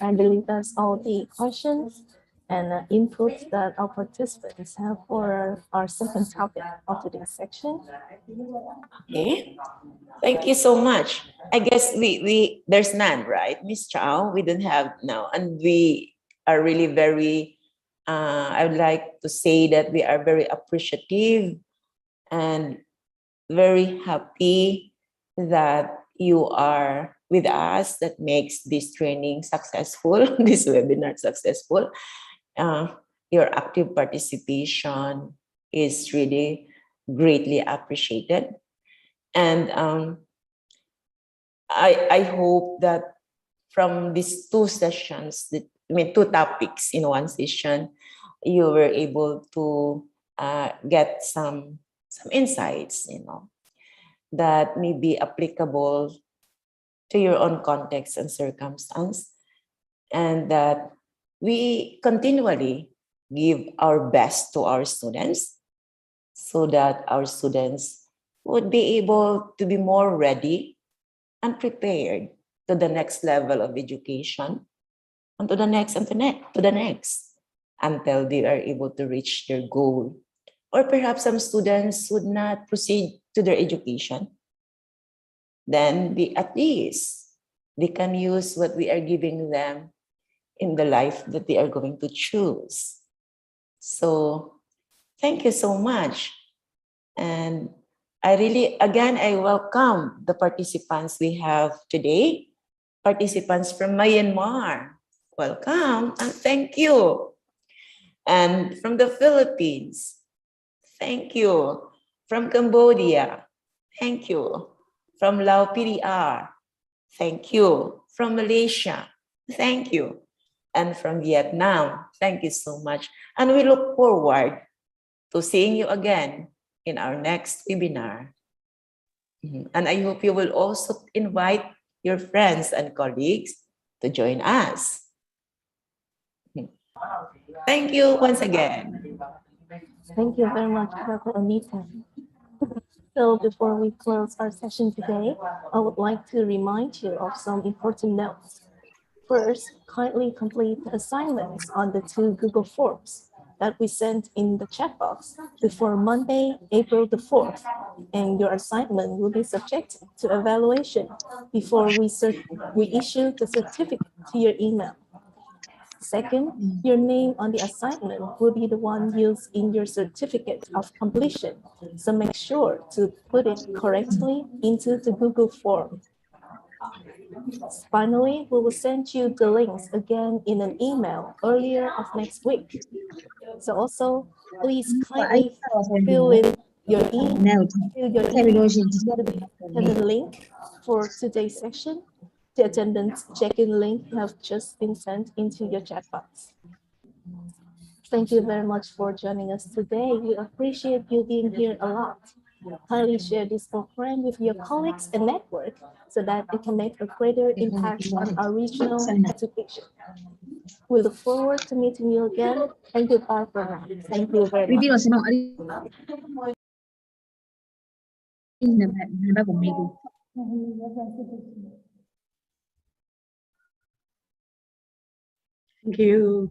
I believe that's all the questions and inputs that our participants have for our second topic of today's section. Okay. Thank you so much. I guess there's none, right, Miss Chow? We don't have now, and we are really very. I would like to say that we are very appreciative and very happy that you are with us. That makes this training successful, this webinar successful. Your active participation is really greatly appreciated. And I hope that from these 2 sessions, 2 topics in one session, you were able to get some insights, that may be applicable to your own context and circumstance, and that we continually give our best to our students so that our students would be able to be more ready unprepared to the next level of education, and to the next, and to the next, until they are able to reach their goal. Or perhaps some students would not proceed to their education. Then at least they can use what we are giving them in the life that they are going to choose. So thank you so much. And I welcome the participants we have today, participants from Myanmar. Welcome and thank you. And from the Philippines, thank you. From Cambodia, thank you. From Lao PDR, thank you. From Malaysia, thank you. And from Vietnam, thank you so much. And we look forward to seeing you again in our next webinar. And I hope you will also invite your friends and colleagues to join us. Thank you once again. Thank you very much, Dr. Anita. So before we close our session today, I would like to remind you of some important notes. First, kindly complete the assignments on the 2 Google Forms that we sent in the chat box before Monday, April the 4th, and your assignment will be subject to evaluation before we issue the certificate to your email. Second, your name on the assignment will be the one used in your certificate of completion, so make sure to put it correctly into the Google form. Finally, we will send you the links again in an email earlier of next week. So also, please kindly fill in your email, the link for today's session. The attendance check-in link have just been sent into your chat box. Thank you very much for joining us today. We appreciate you being here a lot. Kindly share this program with your colleagues and network so that it can make a greater impact on our regional education. We look forward to meeting you again, and goodbye for now. Thank you very much. Thank you.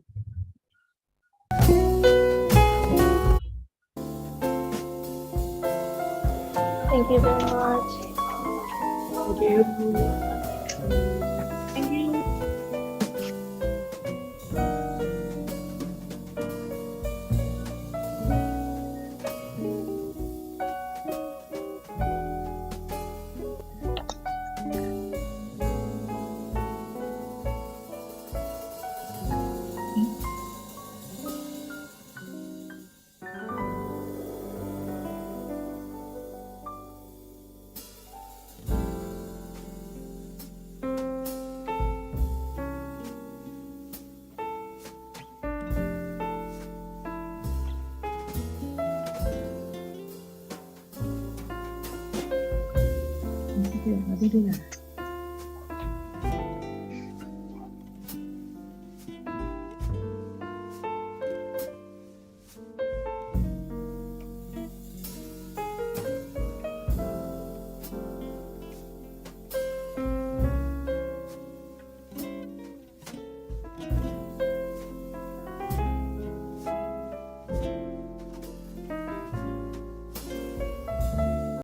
Thank you very much. Thank you. Thank you. Đi là